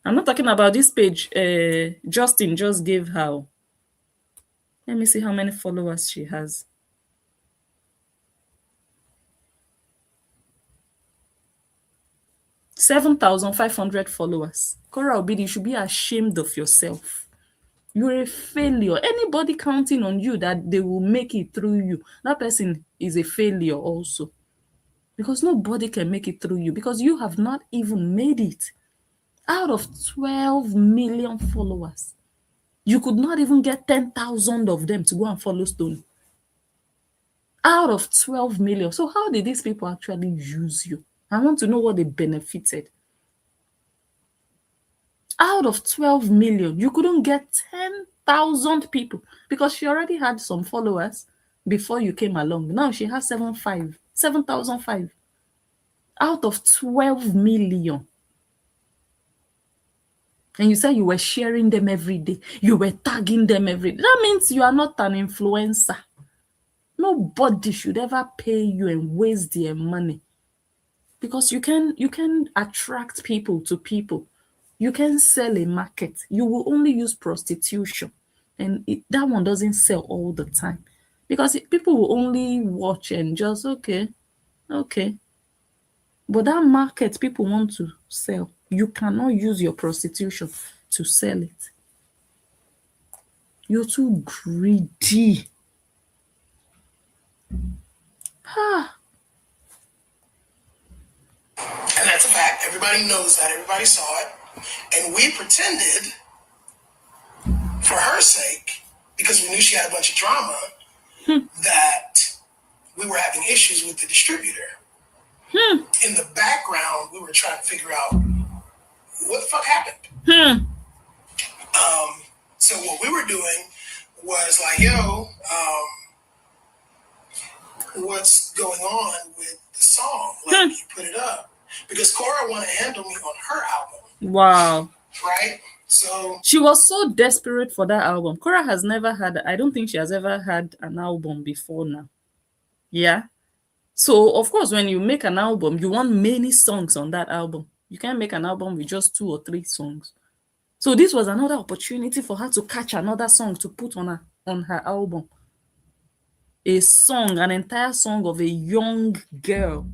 I'm not talking about this page. Justin just gave her. Let me see how many followers she has. 7,500 followers. Korra Obidi, you should be ashamed of yourself. You're a failure. Anybody counting on you that they will make it through you, that person is a failure also. Because nobody can make it through you because you have not even made it. Out of 12 million followers, you could not even get 10,000 of them to go and follow Stone. Out of 12 million. So how did these people actually use you? I want to know what they benefited. Out of 12 million, you couldn't get 10,000 people because she already had some followers before you came along. Now she has 7,005. Out of 12 million. And you said you were sharing them every day. You were tagging them every day. That means you are not an influencer. Nobody should ever pay you and waste their money. Because you can attract people to people. You can sell a market. You will only use prostitution. And that one doesn't sell all the time. Because people will only watch and just, okay. But that market people want to sell, you cannot use your prostitution to sell it. You're too greedy. And that's a fact. Everybody knows that. Everybody saw it. And we pretended, for her sake, because we knew she had a bunch of drama, that we were having issues with the distributor. In the background, we were trying to figure out what the fuck happened. So what we were doing was like, yo, what's going on with the song? Like, you put it up. Because Kora wanted to handle me on her album. Wow. Right? So she was so desperate for that album. Kora has never had, I don't think she has ever had an album before now. Yeah. So, of course, when you make an album, you want many songs on that album. You can't make an album with just 2 or 3 songs. So this was another opportunity for her to catch another song to put on her album. A song, an entire song of a young girl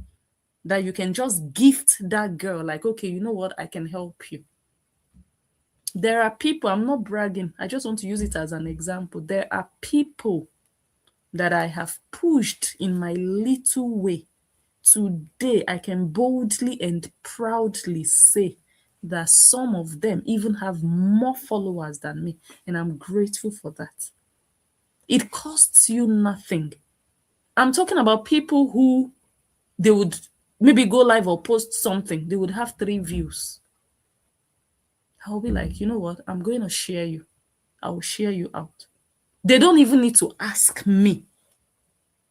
that you can just gift that girl. Like, okay, you know what? I can help you. There are people, I'm not bragging. I just want to use it as an example. There are people that I have pushed in my little way. Today, I can boldly and proudly say that some of them even have more followers than me, and I'm grateful for that. It costs you nothing. I'm talking about people who they would maybe go live or post something. They would have 3 views. I'll be like, you know what? I'm going to share you. I'll share you out. They don't even need to ask me.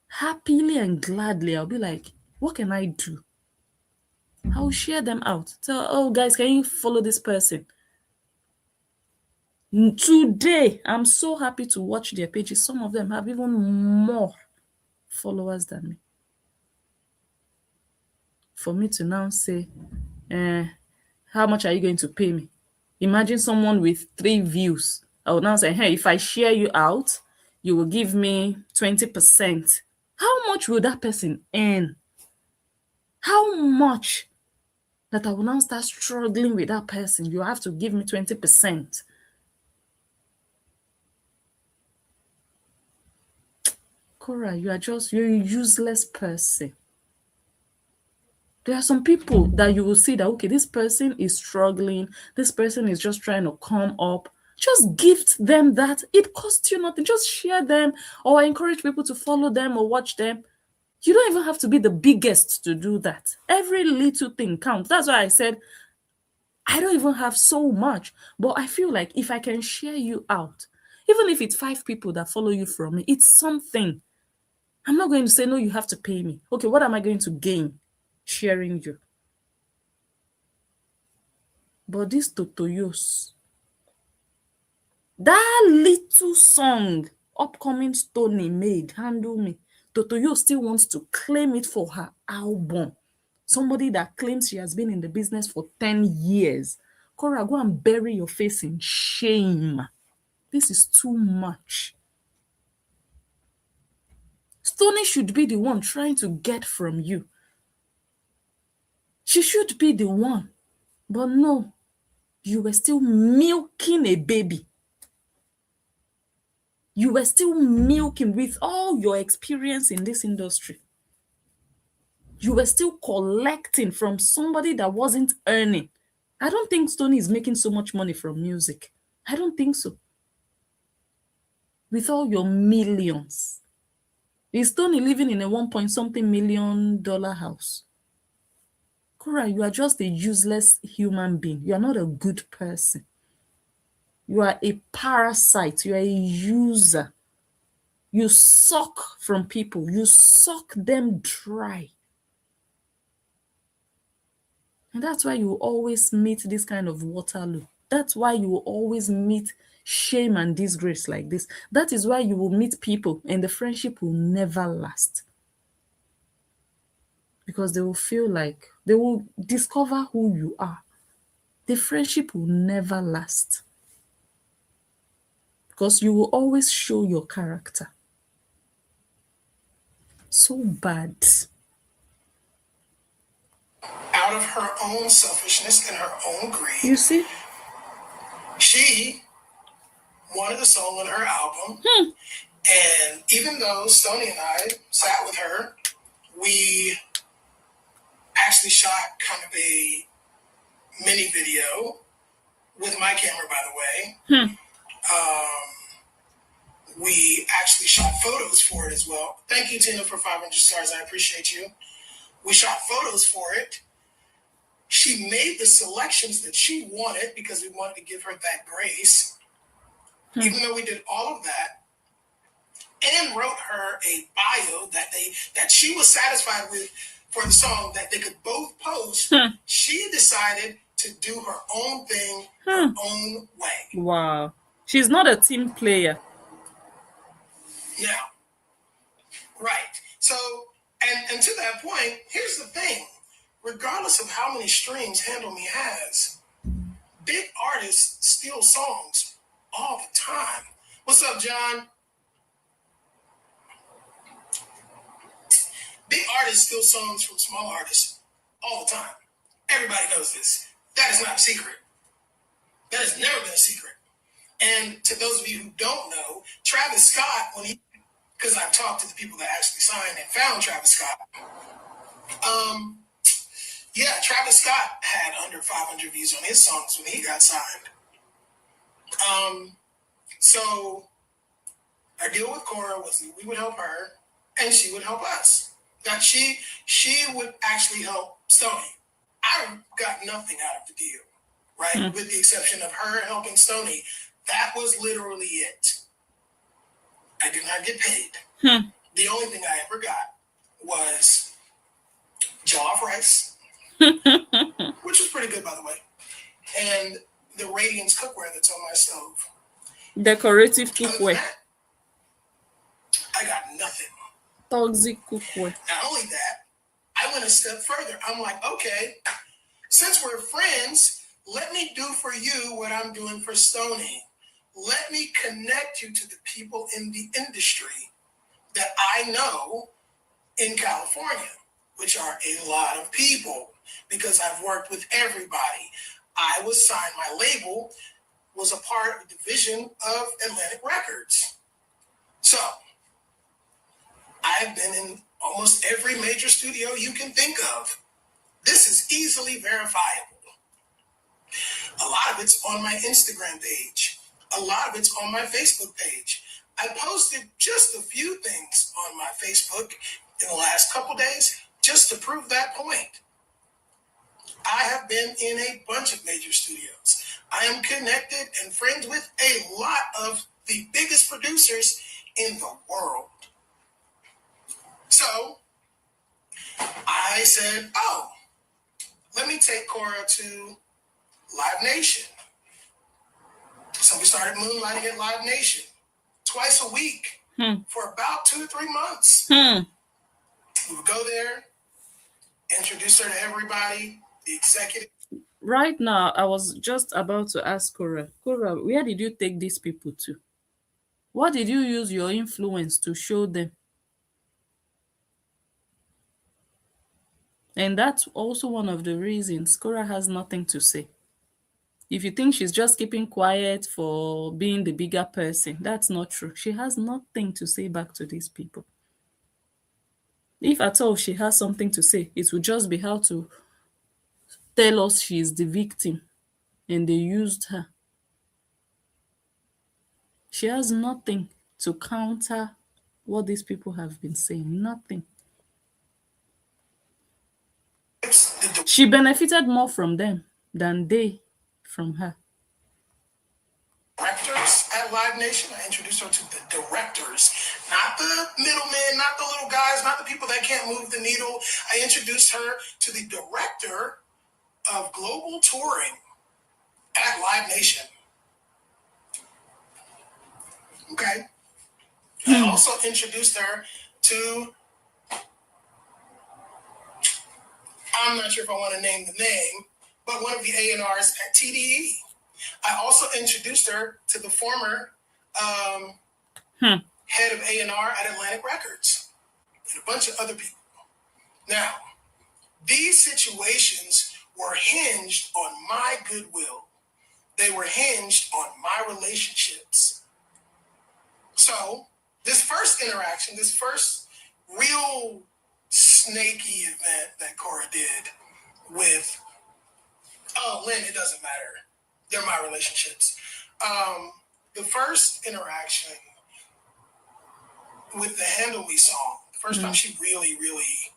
Happily and gladly, I'll be like, what can I do? I'll share them out. Tell, oh, guys, can you follow this person? Today, I'm so happy to watch their pages. Some of them have even more followers than me. For me to now say, how much are you going to pay me? Imagine someone with 3 views. I would now say, hey, if I share you out, you will give me 20%. How much will that person earn? How much that I will now start struggling with that person? You have to give me 20%. Kora, you're a useless person. There are some people that you will see that, okay, this person is struggling. This person is just trying to come up. Just gift them that. It costs you nothing. Just share them or encourage people to follow them or watch them. You don't even have to be the biggest to do that. Every little thing counts. That's why I said I don't even have so much, but I feel like if I can share you out, even if it's 5 people that follow you from me, it's something. I'm not going to say, no, you have to pay me. Okay, what am I going to gain sharing you? But this Totoyos, that little song upcoming Stony made, Handle Me, Totoyo still wants to claim it for her album. Somebody that claims she has been in the business for 10 years. Kora, go and bury your face in shame. This is too much. Stony should be the one trying to get from you. She should be the one. But no, you were still milking a baby. You were still milking with all your experience in this industry. You were still collecting from somebody that wasn't earning. I don't think Stony is making so much money from music. I don't think so. With all your millions. Is Stony living in a 1 point something million dollar house? Kora, you are just a useless human being. You are not a good person. You are a parasite. You are a user. You suck from people. You suck them dry. And that's why you will always meet this kind of Waterloo. That's why you will always meet shame and disgrace like this. That is why you will meet people and the friendship will never last. Because they will feel like they will discover who you are. The friendship will never last. Because you will always show your character. So bad. Out of her own selfishness and her own greed, You see? she wanted a song on her album. And even though Stony and I sat with her, we actually shot kind of a mini video with my camera, by the way. We actually shot photos for it as well. Thank you, Tina, for 500 stars. I appreciate you. We shot photos for it. She made the selections that she wanted because we wanted to give her that grace. Even though we did all of that, and wrote her a bio that she was satisfied with for the song that they could both post, she decided to do her own thing, her own way. Wow. She's not a team player. Now, right. So, and to that point, here's the thing. Regardless of how many streams Handle Me has, big artists steal songs all the time. What's up, John? Big artists steal songs from small artists all the time. Everybody knows this. That is not a secret. That has never been a secret. And to those of you who don't know, Travis Scott, because I've talked to the people that actually signed and found Travis Scott. Travis Scott had under 500 views on his songs when he got signed. So our deal with Kora was that we would help her and she would help us. That she would actually help Stony. I got nothing out of the deal, right? With the exception of her helping Stony. That was literally it. I did not get paid. The only thing I ever got was jollof rice, which was pretty good, by the way, and the Radiance cookware that's on my stove. Decorative cookware. I got nothing. Toxic cookware. Not only that, I went a step further. I'm like, okay, since we're friends, let me do for you what I'm doing for Stony. Let me connect you to the people in the industry that I know in California, which are a lot of people, because I've worked with everybody. I was signed, my label was a part of the division of Atlantic Records. So I've been in almost every major studio you can think of. This is easily verifiable. A lot of it's on my Instagram page. A lot of it's on my Facebook page. I posted just a few things on my Facebook in the last couple days just to prove that point. I have been in a bunch of major studios. I am connected and friends with a lot of the biggest producers in the world. So I said, oh, let me take Kora to Live Nation. So we started moonlighting at Live Nation twice a week for about 2 to 3 months. We would go there, introduce her to everybody, the executive. Right now, I was just about to ask Kora, where did you take these people to? What did you use your influence to show them? And that's also one of the reasons Kora has nothing to say. If you think she's just keeping quiet for being the bigger person, that's not true. She has nothing to say back to these people. If at all she has something to say, it would just be how to tell us she is the victim and they used her. She has nothing to counter what these people have been saying. Nothing. She benefited more from them than they from her. Directors at Live Nation. I introduced her to the directors, not the middlemen, not the little guys, not the people that can't move the needle. I introduced her to the director of global touring at Live Nation. Okay. I also introduced her to, I'm not sure if I want to name the name, but one of the A&Rs at TDE. I also introduced her to the former head of A&R at Atlantic Records and a bunch of other people. Now, these situations were hinged on my goodwill. They were hinged on my relationships. So this first interaction, this first real snaky event that Kora did with, oh, Lynn, it doesn't matter. They're my relationships. The first interaction with the Handle Me song, the first time she really, really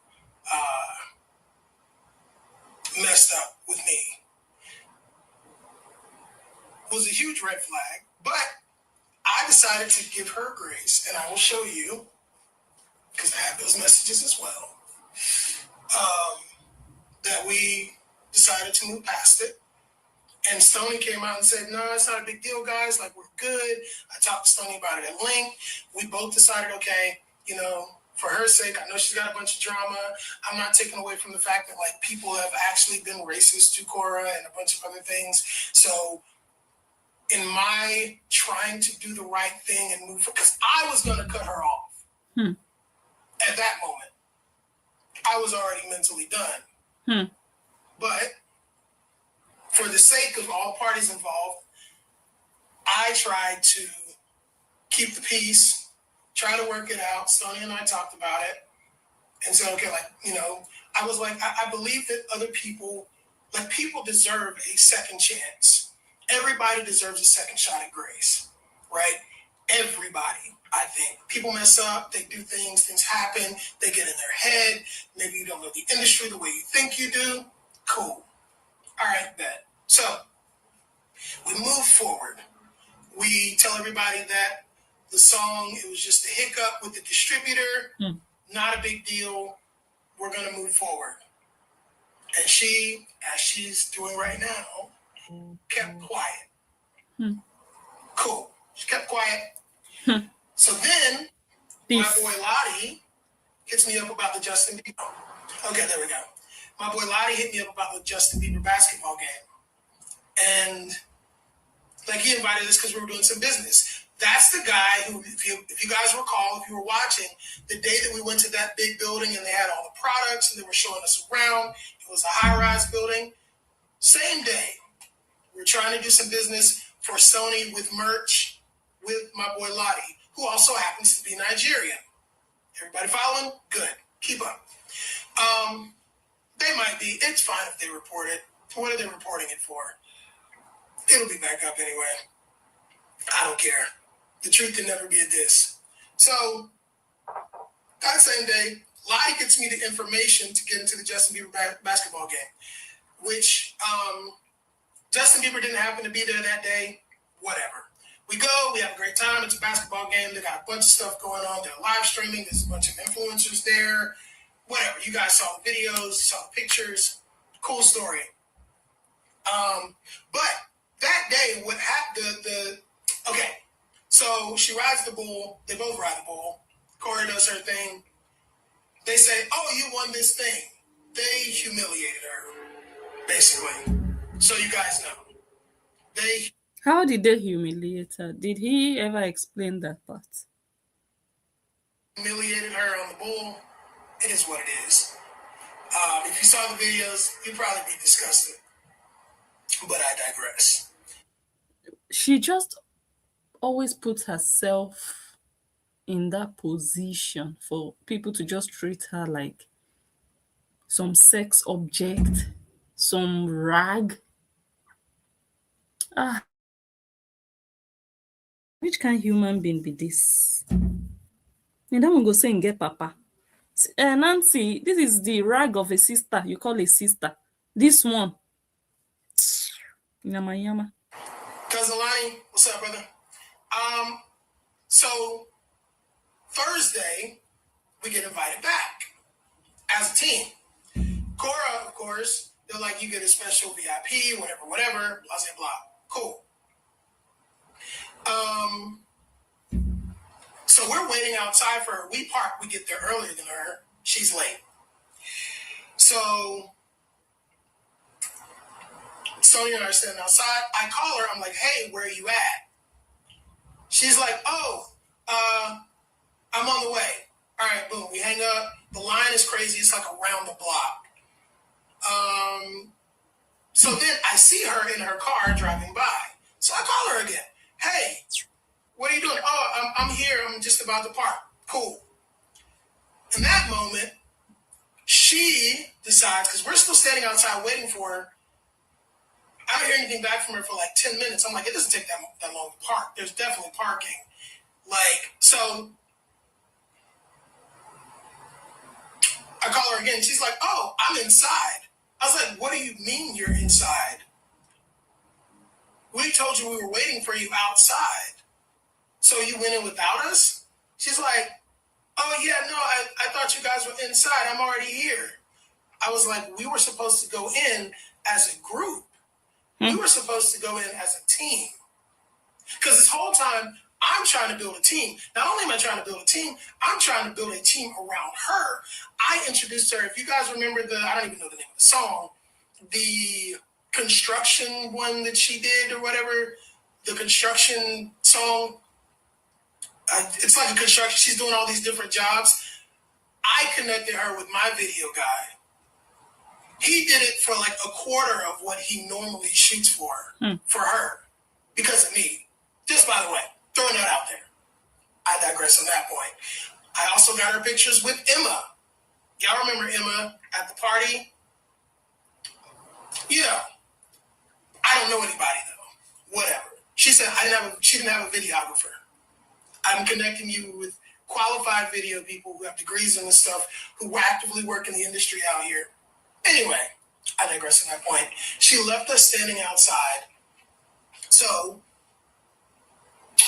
messed up with me, was a huge red flag. But I decided to give her grace, and I will show you, because I have those messages as well, that we decided to move past it. And Stony came out and said, no, it's not a big deal, guys. Like, we're good. I talked to Stony about it at length. We both decided, okay, you know, for her sake, I know she's got a bunch of drama. I'm not taking away from the fact that, like, people have actually been racist to Kora and a bunch of other things. So in my trying to do the right thing and move, because I was going to cut her off at that moment. I was already mentally done. But for the sake of all parties involved, I tried to keep the peace, try to work it out. Stony and I talked about it and said, okay, like, you know, I was like, I believe that other people, like, people deserve a second chance. Everybody deserves a second shot at grace, right? Everybody, I think. People mess up, they do things happen, they get in their head. Maybe you don't know the industry the way you think you do. Cool. All right, bet. So we move forward. We tell everybody that the song, it was just a hiccup with the distributor, not a big deal. We're going to move forward. And she, as she's doing right now, kept quiet. Cool. She kept quiet. So then, my boy Lottie hits me up about the Justin Bieber. Okay, there we go. My boy Lottie hit me up about the Justin Bieber basketball game. And, like, he invited us because we were doing some business. That's the guy who, if you guys recall, if you were watching, the day that we went to that big building and they had all the products and they were showing us around, it was a high-rise building. Same day, we were trying to do some business for Stony with merch with my boy Lottie, who also happens to be Nigerian. Everybody following? Good. Keep up. They might be. It's fine if they report it. What are they reporting it for? It'll be back up anyway. I don't care. The truth can never be a diss. So, that same day, Lottie gets me the information to get into the Justin Bieber basketball game, which Justin Bieber didn't happen to be there that day. Whatever. We go, we have a great time. It's a basketball game. They got a bunch of stuff going on. They're live streaming. There's a bunch of influencers there. Whatever. You guys saw the videos, saw the pictures. Cool story. But that day, what happened? Okay. So she rides the bull. They both ride the bull. Kora does her thing. They say, "Oh, you won this thing." They humiliated her, basically. So you guys know. They How did they humiliate her? Did he ever explain that part? humiliated her on the bull. It is what it is. If you saw the videos, you'd probably be disgusted. But I digress. She just always puts herself in that position for people to just treat her like some sex object, some rag. Which kind human being be this? And that one go say and get papa. Nancy, this is the rag of a sister you call a sister. This one. Yama yama. Cousin Lonnie, what's up, brother? So Thursday, we get invited back as a team. Kora, of course, they're like, you get a special VIP, whatever, blah, blah, blah. Cool. So we're waiting outside for her. We park, we get there earlier than her. She's late. So Stony and I are standing outside. I call her. I'm like, "Hey, where are you at?" She's like, "Oh, I'm on the way." All right, boom. We hang up. The line is crazy. It's like around the block. So then I see her in her car driving by. So I call her again. "Hey, what are you doing?" "Oh, I'm here. I'm just about to park." Cool. In that moment, she decides, because we're still standing outside waiting for her. I don't hear anything back from her for like 10 minutes. I'm like, it doesn't take that long to park. There's definitely parking. So I call her again. She's like, "Oh, I'm inside." I was like, "What do you mean you're inside? We told you we were waiting for you outside. So you went in without us?" She's like, "Oh, yeah, no, I thought you guys were inside. I'm already here." I was like, we were supposed to go in as a group. We were supposed to go in as a team. Because this whole time, I'm trying to build a team. Not only am I trying to build a team, I'm trying to build a team around her. I introduced her. If you guys remember I don't even know the name of the song, the construction one that she did or whatever, the construction song. It's like a construction. She's doing all these different jobs. I connected her with my video guy. He did it for like a quarter of what he normally shoots for her because of me. Just by the way, throwing that out there. I digress on that point. I also got her pictures with Emma. Y'all remember Emma at the party? Yeah. I don't know anybody though. Whatever. She said she didn't have a videographer. I'm connecting you with qualified video people who have degrees in this stuff, who actively work in the industry out here. Anyway, I digress on that point. She left us standing outside. So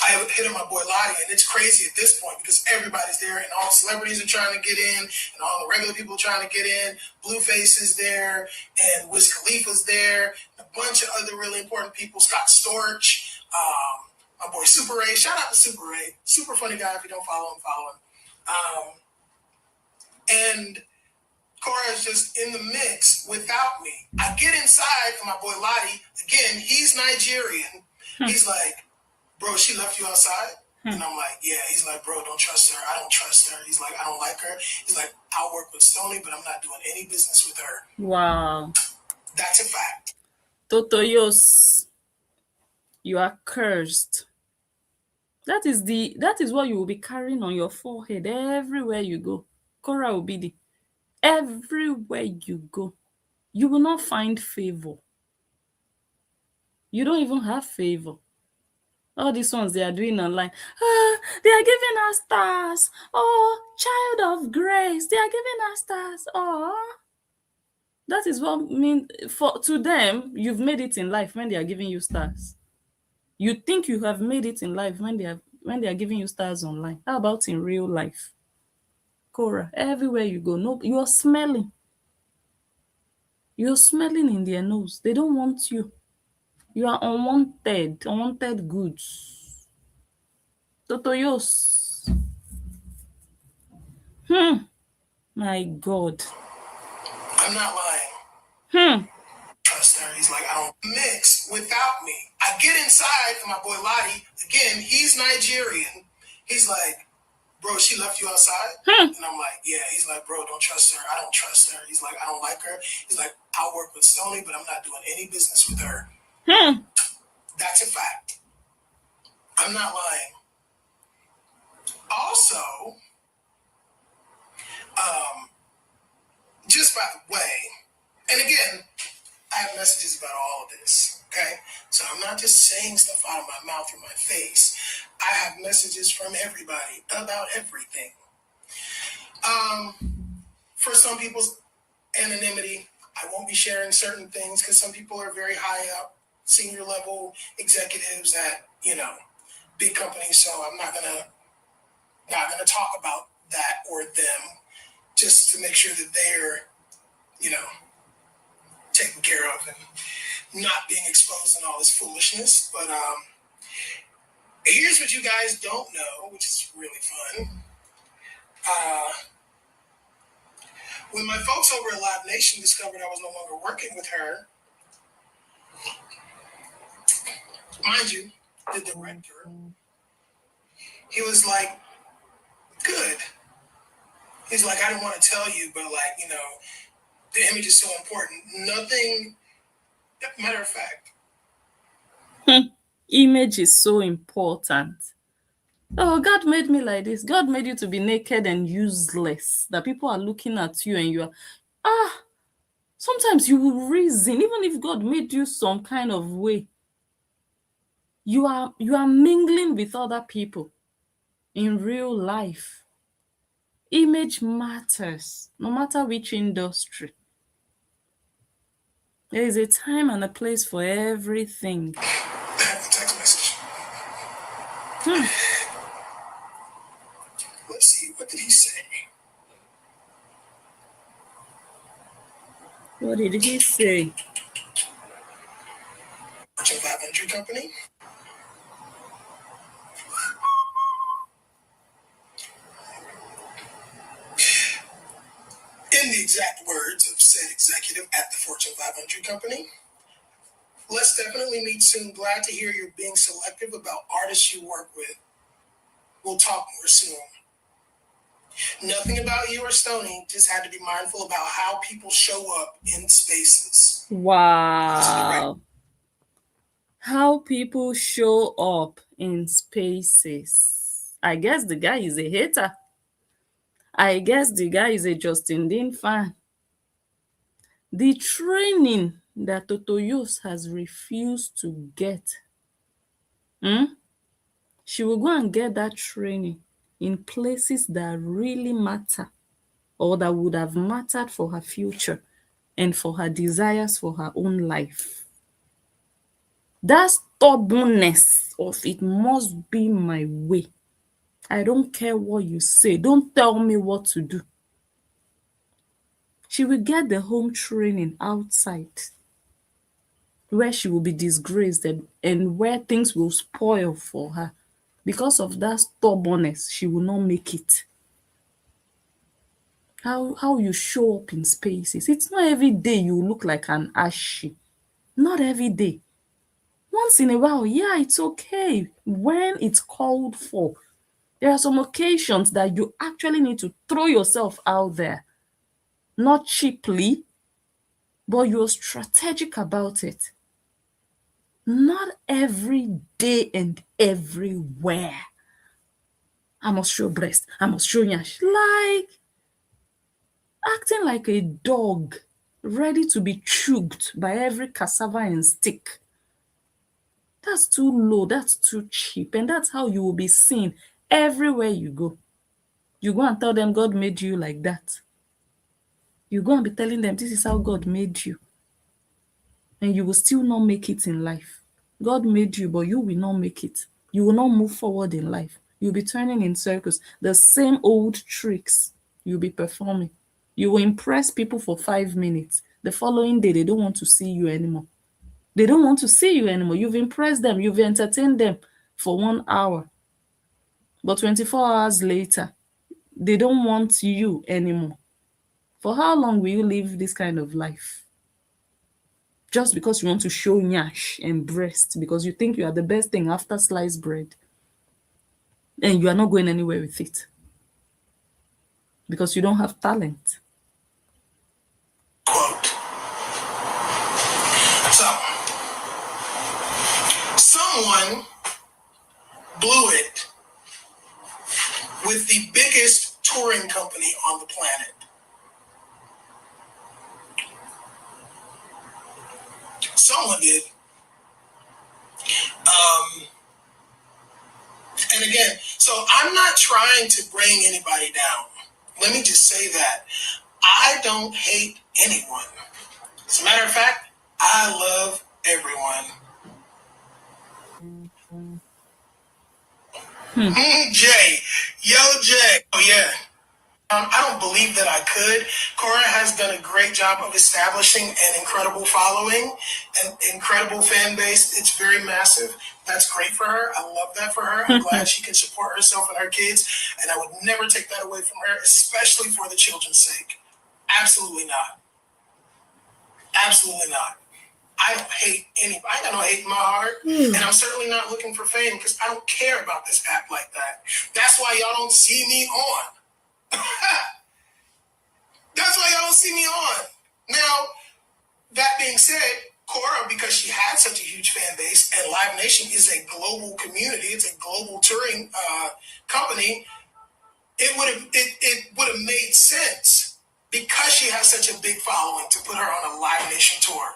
I hit on my boy Lottie, and it's crazy at this point because everybody's there, and all the celebrities are trying to get in, and all the regular people are trying to get in. Blueface is there, and Wiz Khalifa's there, and a bunch of other really important people. Scott Storch, my boy Super Ray. Shout out to Super Ray. Super funny guy. If you don't follow him, and Kora is just in the mix without me. I get inside, and my boy Lottie, again, he's Nigerian. He's like, "Bro, she left you outside?" And I'm like, "Yeah." He's like, "Bro, don't trust her. I don't trust her." He's like, "I don't like her." He's like, "I'll work with Stony, but I'm not doing any business with her." Wow. That's a fact. Totoyos, you are cursed. That is what you will be carrying on your forehead everywhere you go. Kora will be the everywhere you go. You will not find favor. You don't even have favor. All these ones they are doing online. They are giving us stars. Oh, child of grace. They are giving us stars. Oh, that is what mean for to them. You've made it in life when they are giving you stars. You think you have made it in life when they are giving you stars online. How about in real life? Korra, everywhere you go, no, you are smelling. You're smelling in their nose. They don't want you. You are unwanted goods. Totoyos. My God. I'm not lying. Trust her. He's like, I don't mix without me. I get inside, and my boy Lottie, again, he's Nigerian. He's like, bro, she left you outside? And I'm like, yeah. He's like, bro, don't trust her. I don't trust her. He's like, I don't like her. He's like, I'll work with Stony, but I'm not doing any business with her. That's a fact. I'm not lying. Also, just by the way, and again, I have messages about all of this, okay? So I'm not just saying stuff out of my mouth or my face. I have messages from everybody about everything. For some people's anonymity, I won't be sharing certain things because some people are very high up, senior level executives at, big companies. So I'm not gonna talk about that or them, just to make sure that they're, taken care of and not being exposed in all this foolishness. But here's what you guys don't know, which is really fun. When my folks over at Live Nation discovered I was no longer working with her, mind you, the director, he was like, good. He's like, I didn't want to tell you, but the image is so important. Nothing, matter of fact. Image is so important. Oh, God made me like this. God made you to be naked and useless. That people are looking at you and you are, sometimes you will reason, even if God made you some kind of way. You are mingling with other people in real life. Image matters, no matter which industry. There is a time and a place for everything. I have the text message. Let's see, what did he say? What did he say? Fortune 500 company. In the exact words of said executive at the Fortune 500 company, let's definitely meet soon. Glad to hear you're being selective about artists you work with. We'll talk more soon. Nothing about you or Stony, just had to be mindful about how people show up in spaces. Wow. How people show up in spaces. I guess the guy is a hater. I guess the guy is a Justin Dean fan. The training that Totoyos has refused to get, she will go and get that training in places that really matter or that would have mattered for her future and for her desires for her own life. That stubbornness of it must be my way. I don't care what you say. Don't tell me what to do. She will get the home training outside where she will be disgraced and where things will spoil for her. Because of that stubbornness, she will not make it. How you show up in spaces. It's not every day you look like an ashy. Not every day. Once in a while, yeah, it's okay when it's called for. There are some occasions that you actually need to throw yourself out there. Not cheaply, but you're strategic about it. Not every day and everywhere. I must show breast. I must show nyash. Like acting like a dog ready to be choked by every cassava and stick. That's too low. That's too cheap. And that's how you will be seen everywhere you go. You go and tell them God made you like that. You go and be telling them this is how God made you. And you will still not make it in life. God made you, but you will not make it. You will not move forward in life. You'll be turning in circles. The same old tricks you'll be performing. You will impress people for 5 minutes. The following day, they don't want to see you anymore. They don't want to see you anymore. You've impressed them. You've entertained them for 1 hour. But 24 hours later, they don't want you anymore. For how long will you live this kind of life? Just because you want to show nyash and breast, because you think you are the best thing after sliced bread, and you are not going anywhere with it because you don't have talent. Quote. So, someone blew it with the biggest touring company on the planet. Someone did. And again, so I'm not trying to bring anybody down. Let me just say that. I don't hate anyone. As a matter of fact, I love everyone. Jay. Yo, Jay. Oh, yeah. I don't believe that I could. Kora has done a great job of establishing an incredible following, an incredible fan base. It's very massive. That's great for her. I love that for her. I'm glad she can support herself and her kids, and I would never take that away from her, especially for the children's sake. Absolutely not. Absolutely not. I don't hate anybody. I got no hate in my heart, and I'm certainly not looking for fame because I don't care about this app like that. That's why y'all don't see me on. That's why y'all don't see me on. Now, that being said, Kora, because she had such a huge fan base, and Live Nation is a global community, it's a global touring company, it would have made sense because she has such a big following to put her on a Live Nation tour.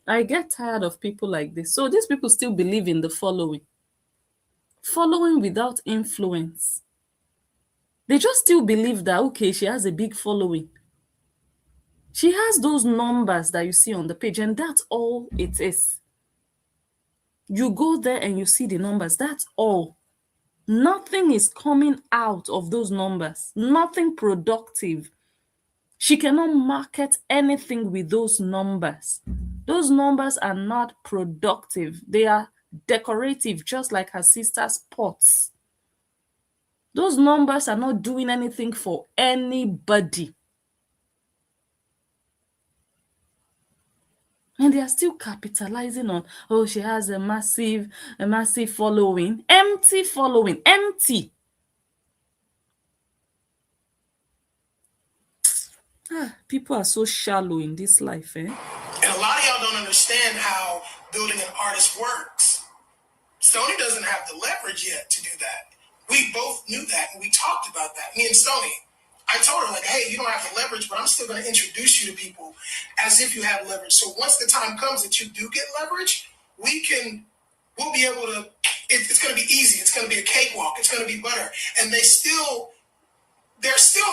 I get tired of people like this. So these people still believe in the following. Following without influence. They just still believe that, okay, she has a big following. She has those numbers that you see on the page, and that's all it is. You go there and you see the numbers. That's all. Nothing is coming out of those numbers. Nothing productive. She cannot market anything with those numbers. Those numbers are not productive. They are decorative, just like her sister's pots. Those numbers are not doing anything for anybody. And they are still capitalizing on, oh, she has a massive following. Empty following, empty. People are so shallow in this life, eh? And a lot of y'all don't understand how building an artist works. Stony doesn't have the leverage yet to do that. We both knew that, and we talked about that. Me and Stony. I told her, like, hey, you don't have the leverage, but I'm still going to introduce you to people as if you have leverage. So once the time comes that you do get leverage, we'll be able to, it's going to be easy. It's going to be a cakewalk. It's going to be butter. And they're still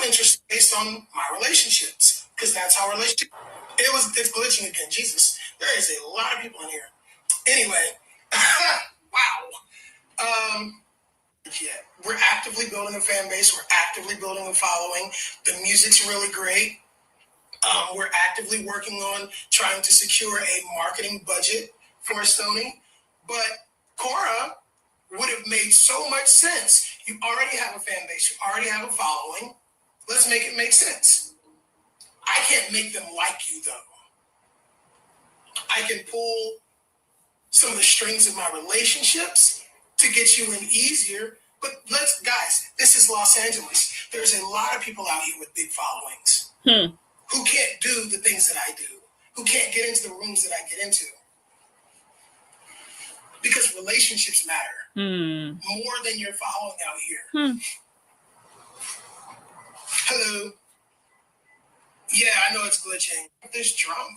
interested based on my relationships, because that's how relationship. It's glitching again. Jesus, there is a lot of people in here. Anyway, wow. Yeah, we're actively building a fan base. We're actively building a following. The music's really great. We're actively working on trying to secure a marketing budget for Stony. But Kora would have made so much sense. You already have a fan base. You already have a following. Let's make it make sense. I can't make them like you, though. I can pull some of the strings of my relationships to get you in easier. But guys, this is Los Angeles. There's a lot of people out here with big followings who can't do the things that I do, who can't get into the rooms that I get into. because relationships matter more than your following out here. Hello. Yeah, I know it's glitching. There's drama.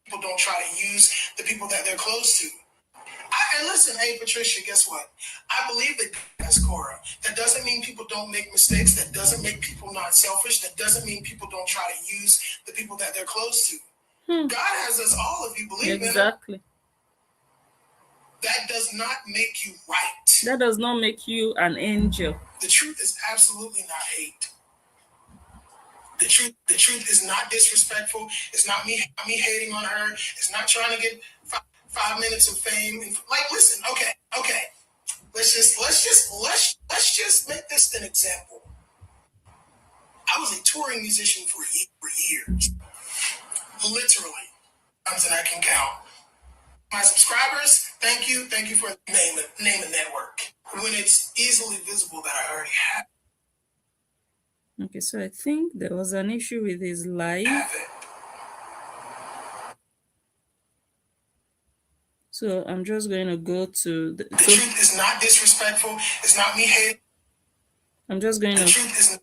People don't try to use the people that they're close to. And listen, hey Patricia, guess what? I believe that as Korra. That doesn't mean people don't make mistakes. That doesn't make people not selfish. That doesn't mean people don't try to use the people that they're close to. God has us all if you believe Exactly. in it. That does not make you right. That does not make you an angel. The truth is absolutely not hate. The truth is not disrespectful. It's not me hating on her. It's not trying to get 5 minutes of fame. Like, listen, okay. Let's just make this an example. I was a touring musician for years, literally, times that I can count. My subscribers, thank you for name a network when it's easily visible that I already have. Okay, so I think there was an issue with his live. So I'm just going to go to the truth is not disrespectful. It's not me hating. I'm just going to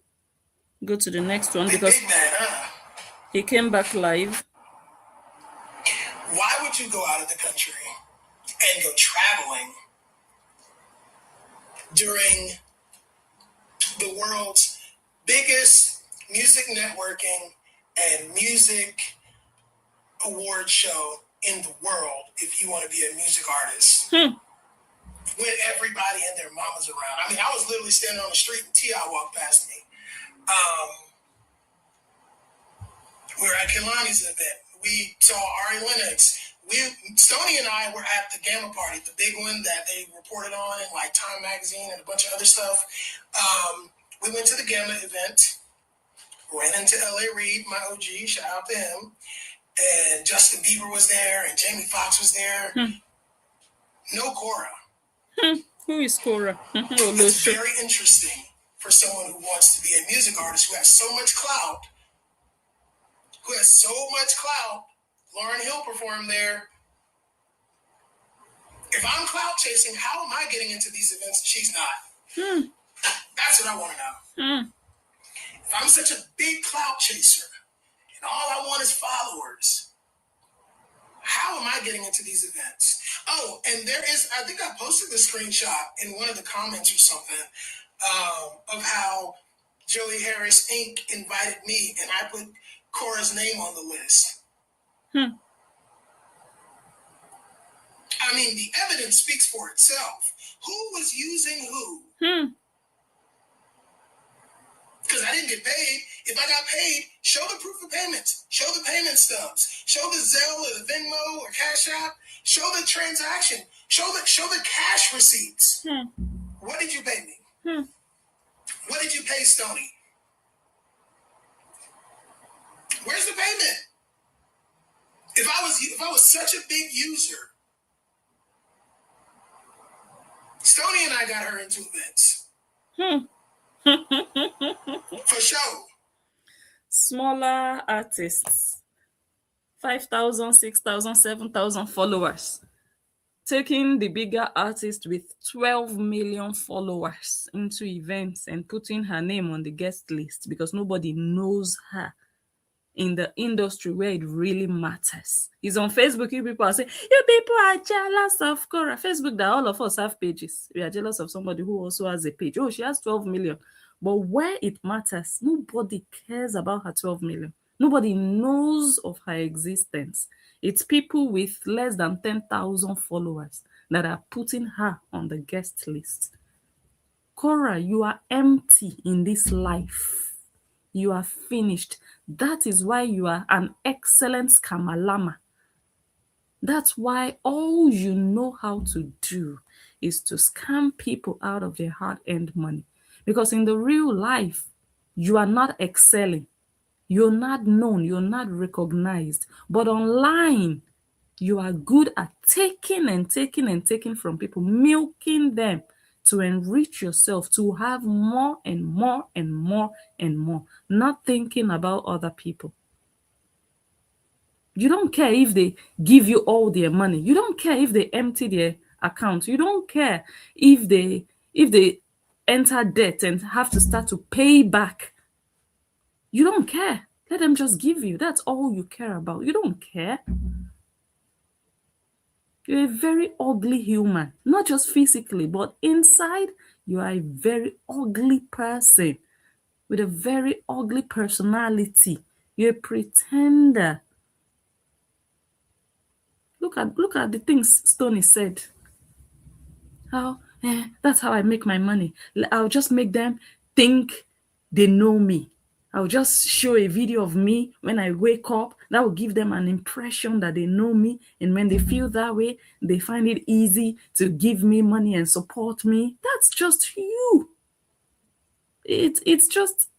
go to the next one because he came back live. Why would you go out of the country and go traveling during the world's biggest music networking and music award show in the world if you want to be a music artist? With everybody and their mamas around. I mean, I was literally standing on the street and T.I. walked past me. We're at Kehlani's event. We saw Ari Lennox. Stony and I were at the Gamma Party, the big one that they reported on in like Time Magazine and a bunch of other stuff. We went to the Gamma event, ran into L.A. Reid, my OG, shout out to him. And Justin Bieber was there and Jamie Foxx was there. No Kora. Who is Kora? It's very interesting for someone who wants to be a music artist who has so much clout. Lauryn Hill performed there. If I'm clout chasing, how am I getting into these events and she's not? That's what I want to know. If I'm such a big clout chaser and all I want is followers, how am I getting into these events? Oh, and there is, I think I posted the screenshot in one of the comments or something of how Joey Harris Inc. invited me and I put Kora's name on the list. I mean, the evidence speaks for itself. Who was using who? Because I didn't get paid. If I got paid, show the proof of payments. Show the payment stubs. Show the Zelle or the Venmo or Cash App. Show the transaction. Show the cash receipts. What did you pay me? What did you pay Stony? Where's the payment? If I was such a big user, Stony and I got her into events. For sure. Smaller artists, 5,000, 6,000, 7,000 followers. Taking the bigger artist with 12 million followers into events and putting her name on the guest list because nobody knows her in the industry where it really matters. It's on Facebook. You people are saying, you people are jealous of Korra. Facebook, that all of us have pages. We are jealous of somebody who also has a page. Oh, she has 12 million. But where it matters, nobody cares about her 12 million. Nobody knows of her existence. It's people with less than 10,000 followers that are putting her on the guest list. Korra, you are empty in this life. You are finished. That is why you are an excellent scamalama. That's why all you know how to do is to scam people out of their hard-earned money. Because in the real life, you are not excelling. You're not known. You're not recognized. But online, you are good at taking and taking and taking from people, milking them to enrich yourself, to have more and more and more and more, not thinking about other people. You don't care if they give you all their money. You don't care if they empty their account. You don't care if they enter debt and have to start to pay back. You don't care. Let them just give you. That's all you care about. You don't care. You're a very ugly human, not just physically, but inside, you are a very ugly person with a very ugly personality. You're a pretender. Look at the things Stony said. How that's how I make my money. I'll just make them think they know me. I'll just show a video of me when I wake up. That will give them an impression that they know me. And when they feel that way, they find it easy to give me money and support me. That's just you. It's just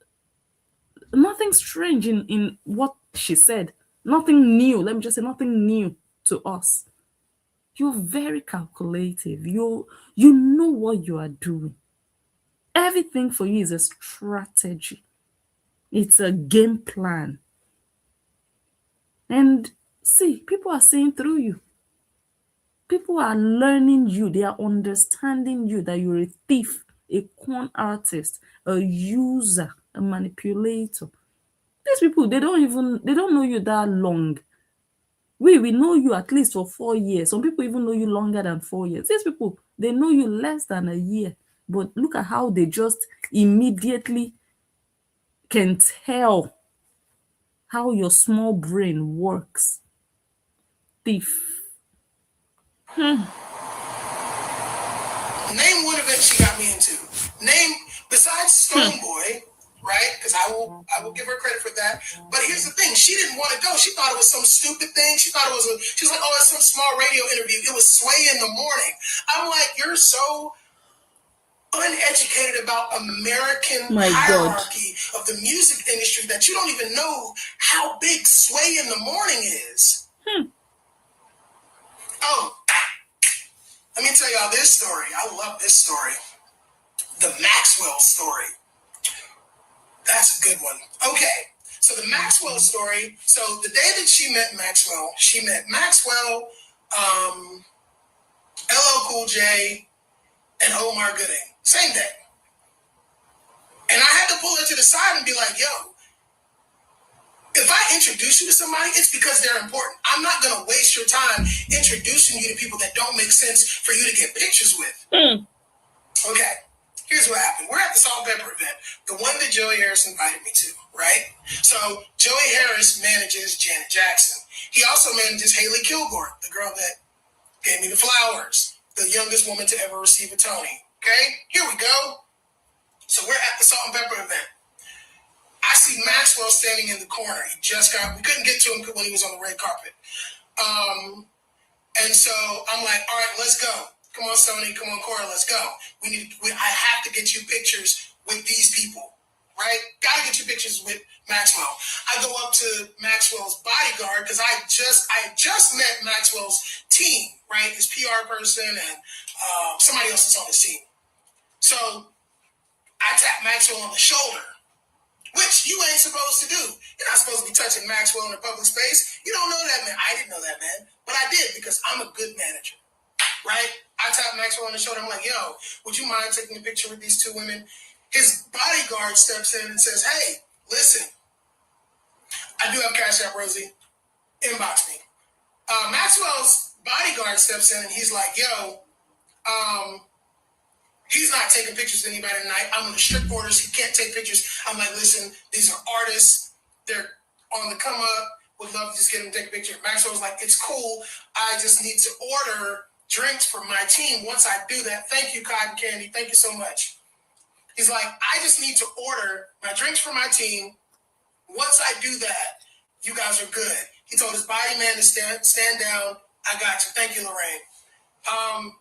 nothing strange in what she said. Nothing new. Let me just say nothing new to us. You're very calculative. You know what you are doing. Everything for you is a strategy. It's a game plan. And see, people are seeing through you. People are learning you. They are understanding you that you're a thief, a con artist, a user, a manipulator. These people, they don't know you that long. We know you at least for 4 years. Some people even know you longer than 4 years. These people, they know you less than a year. But look at how they just immediately can tell how your small brain works. Thief. Name one event she got me into. Name, besides Stone Boy, right? Because I will give her credit for that. But here's the thing: she didn't want to go. She thought it was some stupid thing. She thought it was she was like, oh, it's some small radio interview. It was Sway in the morning. I'm like, you're so uneducated about American hierarchy of the music industry that you don't even know how big Sway in the morning is. Oh, let me tell y'all this story. I love this story. The Maxwell story. That's a good one. Okay, so the Maxwell story. So the day that she met Maxwell, LL Cool J, and Omar Gooding. Same day. And I had to pull her to the side and be like, yo, if I introduce you to somebody, it's because they're important. I'm not going to waste your time introducing you to people that don't make sense for you to get pictures with. Okay, here's what happened. We're at the Salt and Pepper event, the one that Joey Harris invited me to, right? So Joey Harris manages Janet Jackson. He also manages Haley Kilgore, the girl that gave me the flowers, the youngest woman to ever receive a Tony. Okay, here we go. So we're at the Salt and Pepper event. I see Maxwell standing in the corner. We couldn't get to him when he was on the red carpet. And so I'm like, all right, let's go. Come on, Stony. Come on, Kora. Let's go. I have to get you pictures with these people, right? Got to get you pictures with Maxwell. I go up to Maxwell's bodyguard because I just met Maxwell's team, right? His PR person and somebody else is on his team. So I tap Maxwell on the shoulder, which you ain't supposed to do. You're not supposed to be touching Maxwell in a public space. You don't know that man. I didn't know that man, but I did because I'm a good manager, right? I tap Maxwell on the shoulder. I'm like, yo, would you mind taking a picture with these two women? His bodyguard steps in and says, hey, listen, I do have Cash App, Rosie. Inbox me. Maxwell's bodyguard steps in and he's like, yo, he's not taking pictures with anybody tonight. I'm under strict orders. He can't take pictures. I'm like, listen, these are artists. They're on the come up. Would love to just get them to take a picture. Maxwell's like, it's cool. I just need to order drinks for my team. Once I do that, thank you, Cotton Candy. Thank you so much. He's like, I just need to order my drinks for my team. Once I do that, you guys are good. He told his body man to stand down. I got you. Thank you, Lorraine.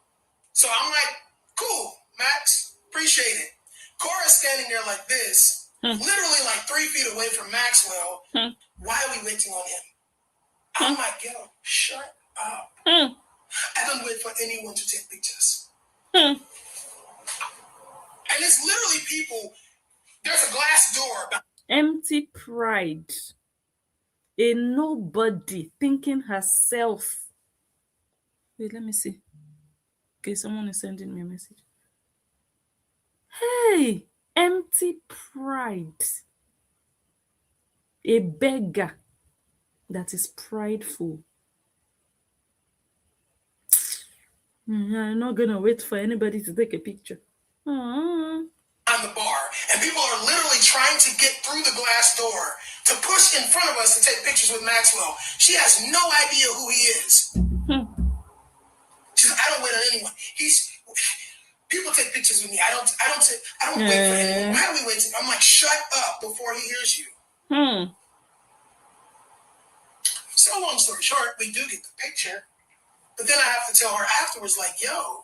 So I'm like, cool, Max, appreciate it. Kora's standing there like this, literally like 3 feet away from Maxwell. Why are we waiting on him? I'm like, yo, shut up. I don't wait for anyone to take pictures. And it's literally people, there's a glass door. Empty pride. A nobody thinking herself. Wait, let me see. Okay, someone is sending me a message. Hey, empty pride. A beggar that is prideful. I'm not gonna wait for anybody to take a picture. On the bar, and people are literally trying to get through the glass door to push in front of us to take pictures with Maxwell. She has no idea who he is. She's like, I don't wait on anyone. People take pictures with me. I don't wait for anyone. Why do we wait? I'm like, shut up before he hears you. So long story short, we do get the picture, but then I have to tell her afterwards, like, yo,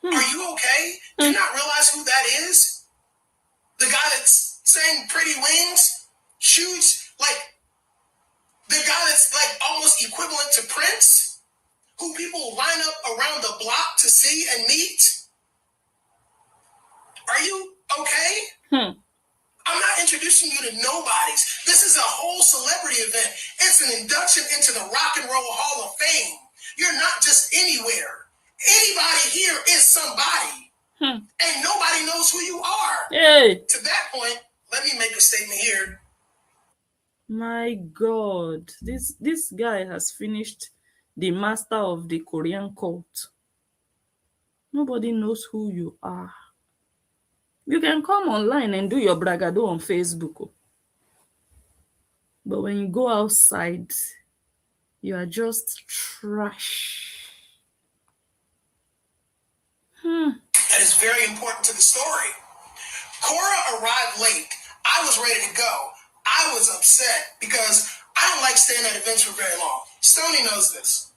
are you okay? Do you not realize who that is? The guy that's saying Pretty Wings shoots, like, the guy that's like almost equivalent to Prince, who people line up around the block to see and meet. Are you okay? I'm not introducing you to nobodies. This is a whole celebrity event. It's an induction into the Rock and Roll Hall of Fame. You're not just anywhere. Anybody here is somebody. And nobody knows who you are. Hey. To that point, let me make a statement here. My God, this guy has finished the master of the Korean cult. Nobody knows who you are. You can come online and do your bragado on Facebook. But when you go outside, you are just trash. That is very important to the story. Kora arrived late. I was ready to go. I was upset because I don't like staying at events for very long. Stony knows this.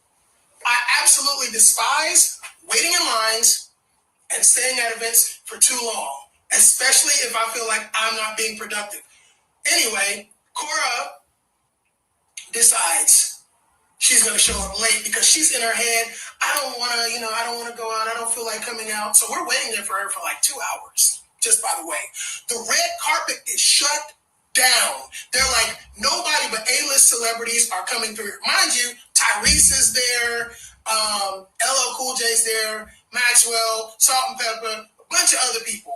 I absolutely despise waiting in lines and staying at events for too long, especially if I feel like I'm not being productive. Anyway, Kora decides she's going to show up late because she's in her head, I don't want to go out. I don't feel like coming out. So we're waiting there for her for like 2 hours. Just by the way, the red carpet is shut down. They're like, nobody but A-list celebrities are coming through. Mind you, Tyrese is there, LL Cool J's there, Maxwell, Salt and Pepper, a bunch of other people.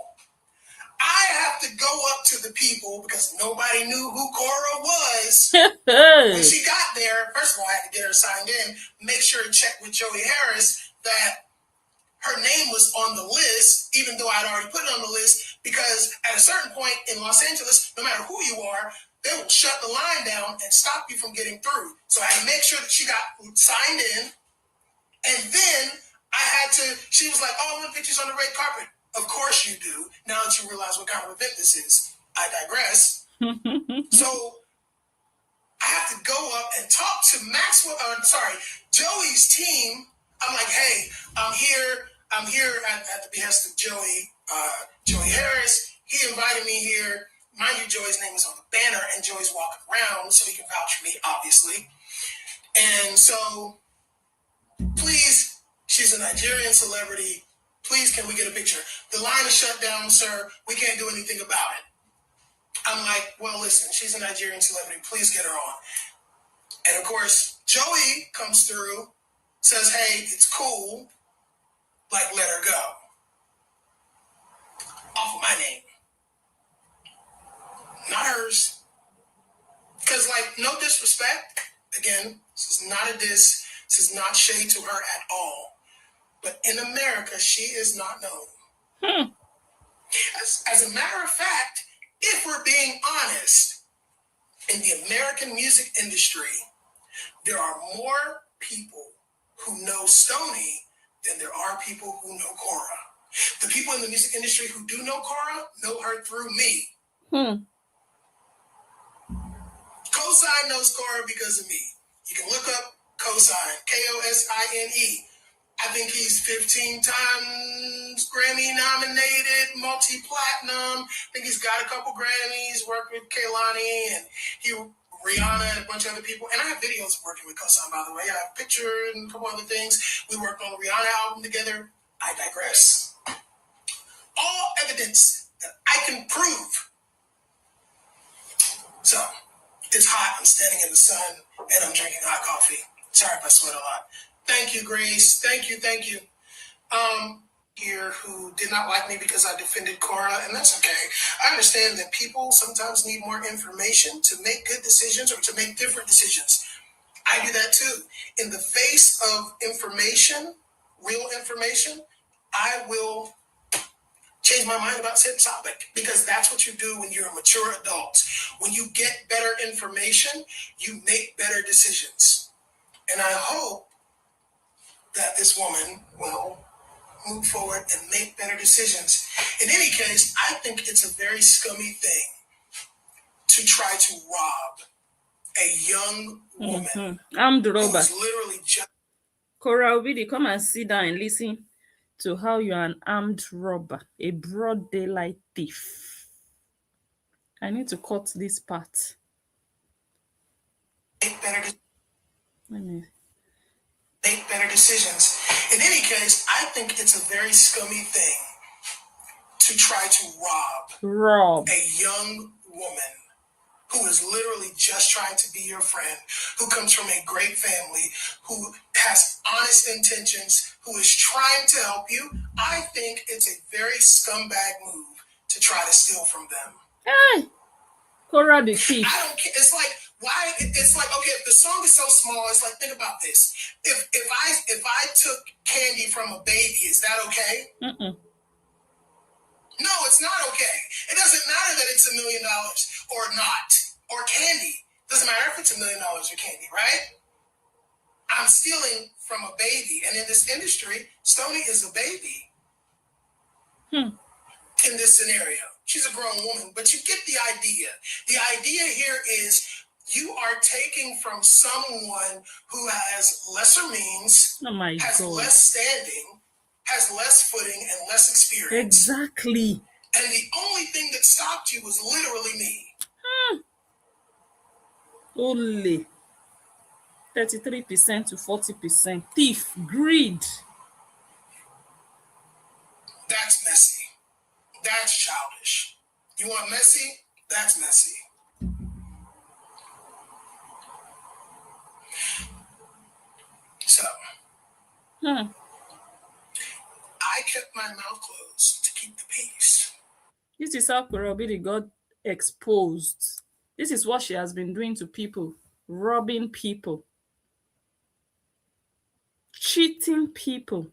I have to go up to the people because nobody knew who Kora was. When she got there, first of all, I had to get her signed in, make sure to check with Joey Harris that her name was on the list, even though I'd already put it on the list, because at a certain point in Los Angeles, no matter who you are, they will shut the line down and stop you from getting through. So I had to make sure that she got signed in. And then she was like, oh, I want pictures on the red carpet. Of course you do, now that you realize what kind of event this is. I digress. So I have to go up and talk to Joey's team. I'm like, hey, I'm here at the behest of Joey Harris. He invited me here. Mind you, Joey's name is on the banner, and Joey's walking around, so he can vouch for me, obviously. And so, please, she's a Nigerian celebrity. Please, can we get a picture? The line is shut down, sir. We can't do anything about it. I'm like, well, listen, she's a Nigerian celebrity. Please get her on. And of course, Joey comes through, says, hey, it's cool. Like, let her go. Off of my name. Not hers. Because, like, no disrespect. Again, this is not a diss. This is not shade to her at all. But in America, she is not known. As a matter of fact, if we're being honest, in the American music industry, there are more people who know Stony than there are people who know Kora. The people in the music industry who do know Kora know her through me. Cosign knows Kora because of me. You can look up Cosign, Kosine. I think he's 15 times Grammy nominated, multi-platinum. I think he's got a couple Grammys, worked with Kehlani and Rihanna and a bunch of other people. And I have videos of working with Cosign, by the way. I have a picture and a couple other things. We worked on the Rihanna album together. I digress. All evidence that I can prove. So, it's hot. I'm standing in the sun and I'm drinking hot coffee. Sorry if I sweat a lot. Thank you, Grace. Thank you. Here who did not like me because I defended Kora, and that's okay. I understand that people sometimes need more information to make good decisions or to make different decisions. I do that too. In the face of information, real information, I will change my mind about said topic because that's what you do when you're a mature adult. When you get better information, you make better decisions. And I hope that this woman will move forward and make better decisions. In any case, I think it's a very scummy thing to try to rob a young woman Armed robber. who's literally just Korra Obidi, come and sit down and listen to how you're an armed robber, a broad daylight thief. I need to cut this part. make better, Let me. make better decisions. In any case, I think it's a very scummy thing to try to rob a young woman who is literally just trying to be your friend, who comes from a great family, who has honest intentions, who is trying to help you. I think it's a very scumbag move to try to steal from them. Hey, Korra the thief. I don't care. It's like, why? It's like, okay, if the song is so small, it's like, think about this. If I took candy from a baby, is that okay? Mm-mm. No, it's not okay. It doesn't matter that it's $1 million or not, or candy. Doesn't matter if it's $1 million or candy, right? I'm stealing from a baby. And in this industry, Stony is a baby. In this scenario. She's a grown woman, but you get the idea. The idea here is you are taking from someone who has lesser means, has less standing, has less footing, and less experience. Exactly. And the only thing that stopped you was literally me. Only 33% to 40%. Thief, greed. That's messy. That's childish. You want messy? That's messy. So, I kept my mouth closed to keep the peace. This is how Korra Obidi got exposed. This is what she has been doing to people, robbing people, cheating people.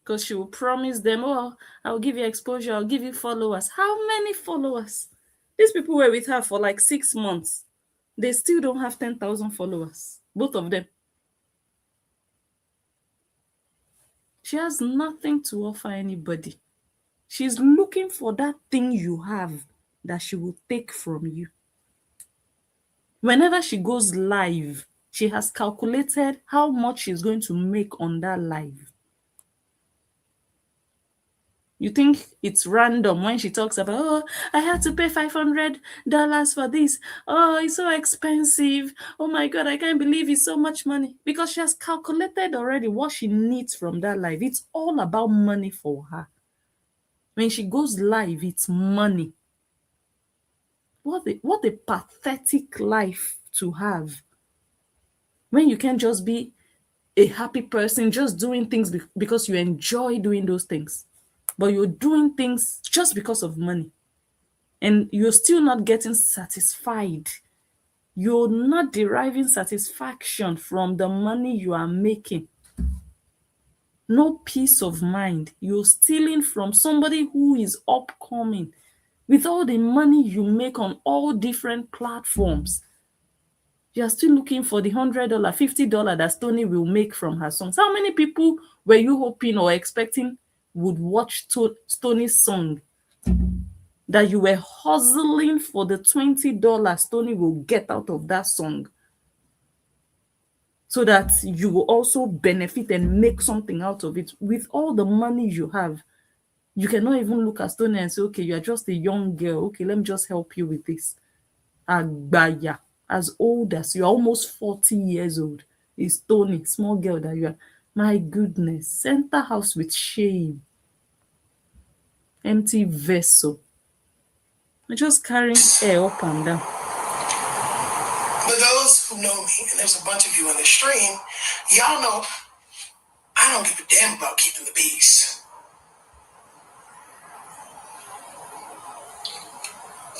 Because she will promise them, oh, I'll give you exposure, I'll give you followers. How many followers? These people were with her for like 6 months. They still don't have 10,000 followers. Both of them. She has nothing to offer anybody. She's looking for that thing you have that she will take from you. Whenever she goes live, she has calculated how much she's going to make on that live. You think it's random when she talks about, oh, I had to pay $500 for this. Oh, it's so expensive. Oh my God, I can't believe it's so much money. Because she has calculated already what she needs from that live. It's all about money for her. When she goes live, it's money. What a pathetic life to have. When you can just be a happy person, just doing things because you enjoy doing those things. But you're doing things just because of money. And you're still not getting satisfied. You're not deriving satisfaction from the money you are making. No peace of mind. You're stealing from somebody who is upcoming with all the money you make on all different platforms. You're still looking for the $100, $50 that Stony will make from her songs. How many people were you hoping or expecting would watch Stony's song that you were hustling for the $20 Stony will get out of that song so that you will also benefit and make something out of it? With all the money you have, you cannot even look at Stony and say, okay, you're just a young girl. Okay, let me just help you with this. Agbaya, as old as you're, almost 40 years old, is Stony, small girl that you are. My goodness, enter house with shame. Empty vessel. I'm just carrying air up and down. But those who know me, and there's a bunch of you on the stream, y'all know I don't give a damn about keeping the peace.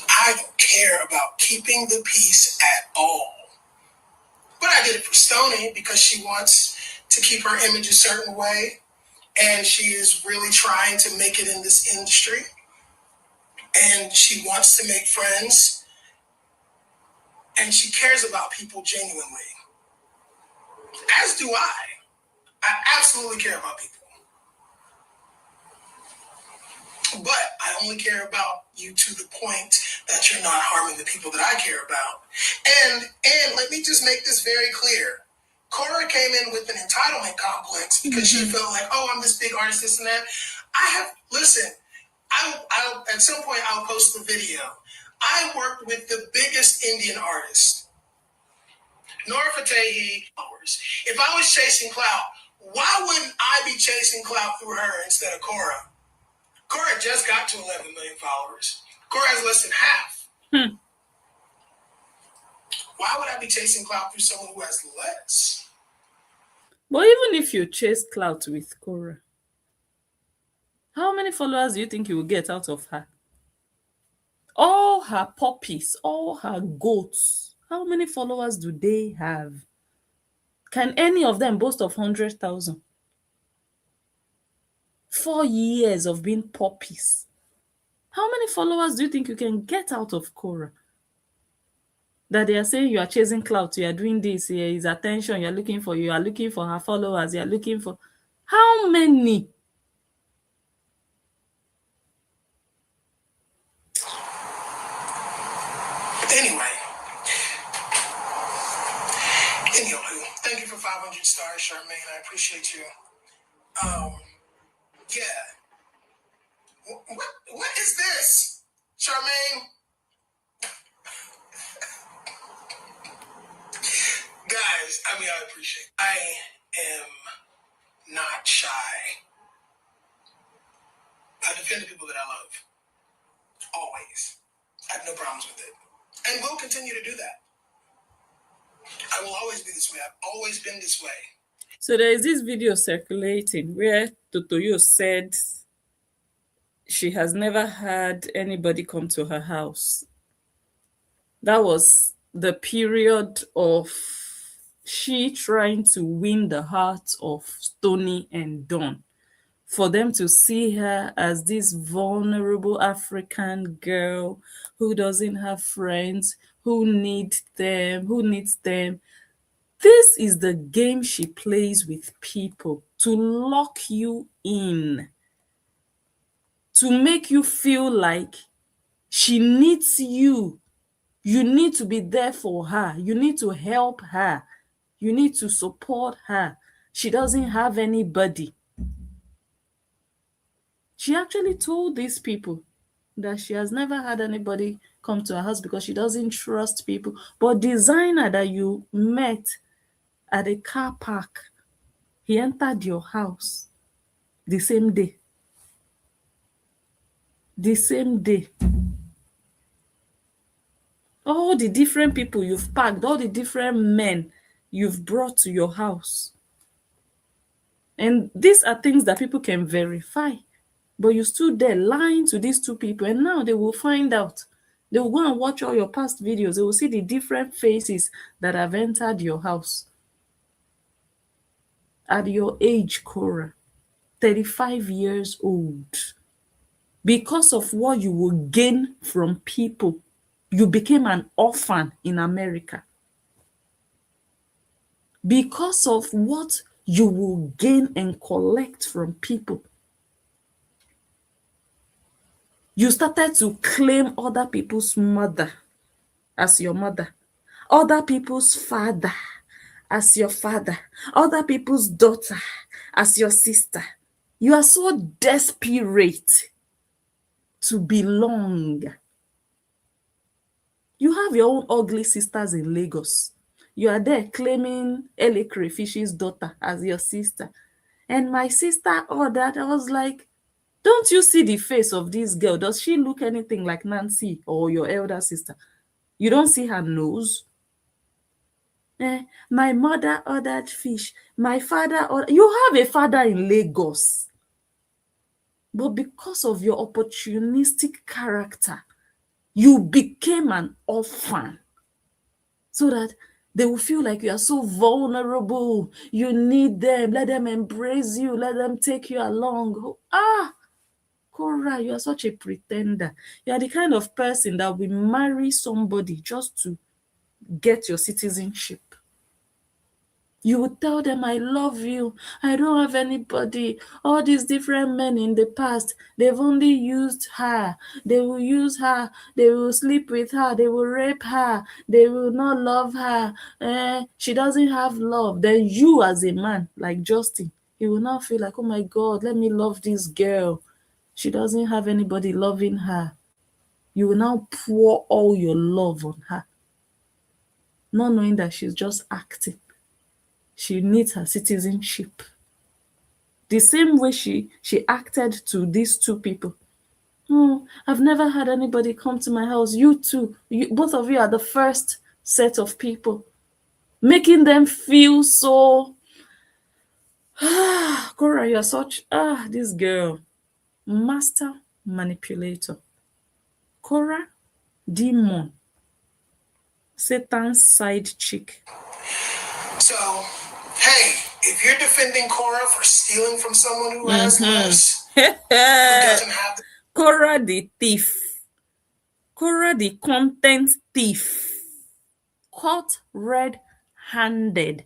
I don't care about keeping the peace at all. But I did it for Stony because she wants to keep her image a certain way. And she is really trying to make it in this industry. And she wants to make friends. And she cares about people genuinely. As do I. I absolutely care about people. But I only care about you to the point that you're not harming the people that I care about. And let me just make this very clear. Kora came in with an entitlement complex because she felt like, oh, I'm this big artist, this and that. Listen, I'll at some point I'll post the video. I worked with the biggest Indian artist, Nora Fatehi. If I was chasing clout, why wouldn't I be chasing clout through her instead of Kora? Kora just got to 11 million followers. Kora has less than half. Why would I be chasing clout through someone who has less? But even if you chase clout with Korra, how many followers do you think you will get out of her? All her puppies, all her goats, how many followers do they have? Can any of them boast of 100,000? 4 years of being puppies. How many followers do you think you can get out of Korra? That they are saying you are chasing clout, you are doing this, here is attention, you are looking for her followers, you are looking for how many? Anyway, thank you for 500 stars, Charmaine. I appreciate you. Yeah. What is this, Charmaine? Guys, I appreciate it. I am not shy. I defend the people that I love. Always. I have no problems with it. And will continue to do that. I will always be this way. I've always been this way. So there is this video circulating where Totoyo said she has never had anybody come to her house. That was the period of she trying to win the hearts of Stony and Dawn, for them to see her as this vulnerable African girl who doesn't have friends, who needs them. This is the game she plays with people, to lock you in, to make you feel like she needs you. You need to be there for her. You need to help her. You need to support her. She doesn't have anybody. She actually told these people that she has never had anybody come to her house because she doesn't trust people. But designer that you met at a car park, he entered your house the same day. The same day. All the different people you've packed, all the different men you've brought to your house. And these are things that people can verify. But you stood there lying to these two people, and now they will find out. They will go and watch all your past videos. They will see the different faces that have entered your house. At your age, Korra, 35 years old, because of what you will gain from people, you became an orphan in America. Because of what you will gain and collect from people, you started to claim other people's mother as your mother, other people's father as your father, other people's daughter as your sister. You are so desperate to belong. You have your own ugly sisters in Lagos. You are there claiming Ele Crayfish's daughter as your sister. And my sister ordered, I was like, don't you see the face of this girl? Does she look anything like Nancy or your elder sister? You don't see her nose? My mother ordered fish. My father ordered. You have a father in Lagos. But because of your opportunistic character, you became an orphan. So that they will feel like you are so vulnerable. You need them. Let them embrace you. Let them take you along. Korra, you are such a pretender. You are the kind of person that will marry somebody just to get your citizenship. You would tell them, I love you. I don't have anybody. All these different men in the past, they've only used her. They will use her. They will sleep with her. They will rape her. They will not love her. She doesn't have love. Then you as a man, like Justin, you will now feel like, oh my God, let me love this girl. She doesn't have anybody loving her. You will now pour all your love on her, not knowing that she's just acting. She needs her citizenship. The same way she acted to these two people. Oh, I've never had anybody come to my house. You two, both of you are the first set of people. Making them feel so, Korra, you're such, this girl. Master manipulator. Korra, demon. Satan's side chick. So, hey, if you're defending Korra for stealing from someone who has less, who doesn't have the Korra the thief. Korra the content thief. Caught red-handed.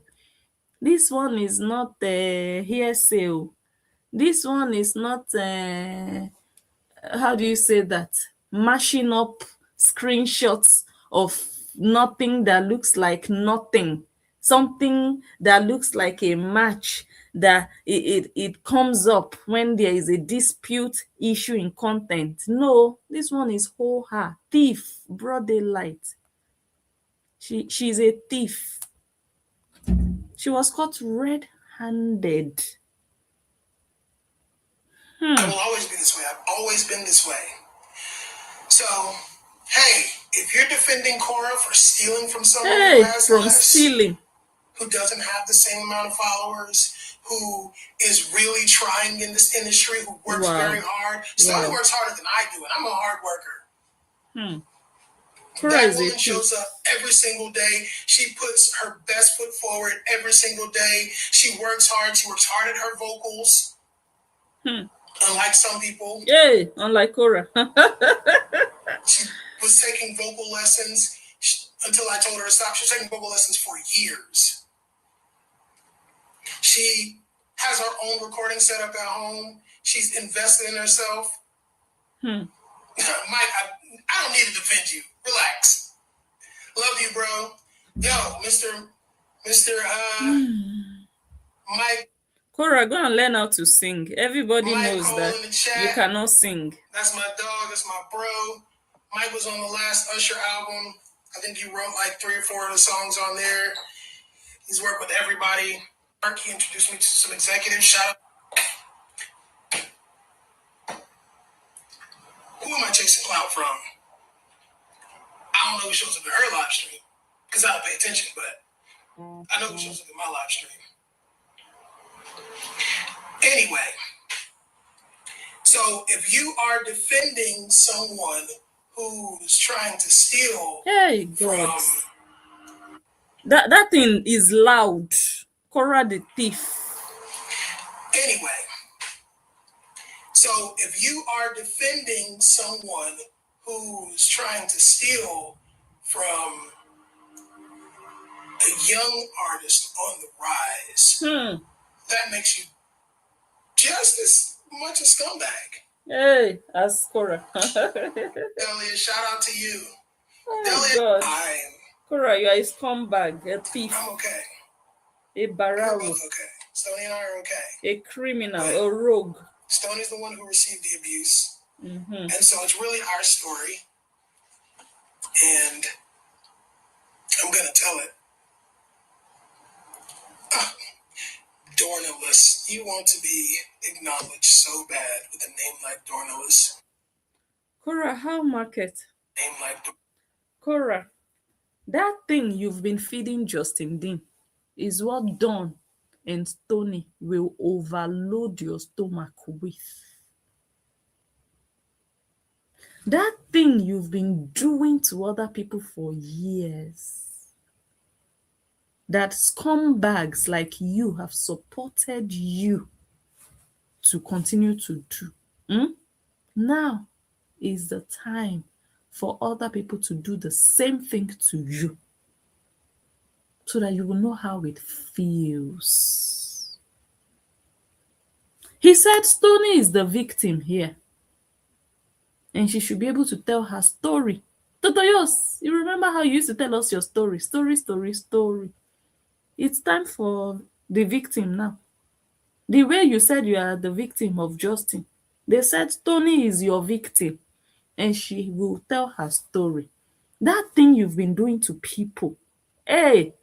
This one is not hearsay. This one is not, how do you say that? Mashing up screenshots of nothing that looks like nothing. Something that looks like a match that it comes up when there is a dispute issue in content. No, this one is whole her thief, broad daylight. She's a thief. She was caught red-handed. I will always be this way. I've always been this way. So, hey, if you're defending Korra for stealing from someone who has From less, stealing. who doesn't have the same amount of followers, who is really trying in this industry, who works very hard. Stony works harder than I do, and I'm a hard worker. That woman shows up every single day. She puts her best foot forward every single day. She works hard. She works hard at her vocals. Unlike some people. Yay, unlike Korra. She was taking vocal lessons until I told her to stop. She was taking vocal lessons for years. She has her own recording set up at home. She's invested in herself. Mike, I don't need to defend you. Relax. Love you, bro. Yo, Mr. Mike. Korra, go and learn how to sing. Everybody knows that you cannot sing. That's my dog. That's my bro. Mike was on the last Usher album. I think he wrote like 3 or 4 of the songs on there. He's worked with everybody. He introduced me to some executives. Shout out. Who am I chasing clout from? I don't know who shows up in her live stream because I don't pay attention, but I know who shows up in my live stream. Anyway, so if you are defending someone who's trying to steal from... That thing is loud. Korra the thief. Anyway, so if you are defending someone who's trying to steal from a young artist on the rise, that makes you just as much a scumbag. Hey, as Korra. Delia, shout out to you. Oh, God. Korra, you are a scumbag, a thief. I'm okay. A barao. We're both okay. Stony and I are okay. A criminal, a rogue. Stony's the one who received the abuse. And so it's really our story. And I'm going to tell it. Dorneless. You want to be acknowledged so bad with a name like Dorneless. Korra, how market? Name like Korra, That thing you've been feeding Justin Dean is what Dawn and Stony will overload your stomach with. That thing you've been doing to other people for years, that scumbags like you have supported you to continue to do. Now is the time for other people to do the same thing to you so that you will know how it feels. He said Stony is the victim here and she should be able to tell her story. Totoyos, you remember how you used to tell us your story? Story, story, story. It's time for the victim now. The way you said you are the victim of Justin, they said Tony is your victim and she will tell her story. That thing you've been doing to people, hey,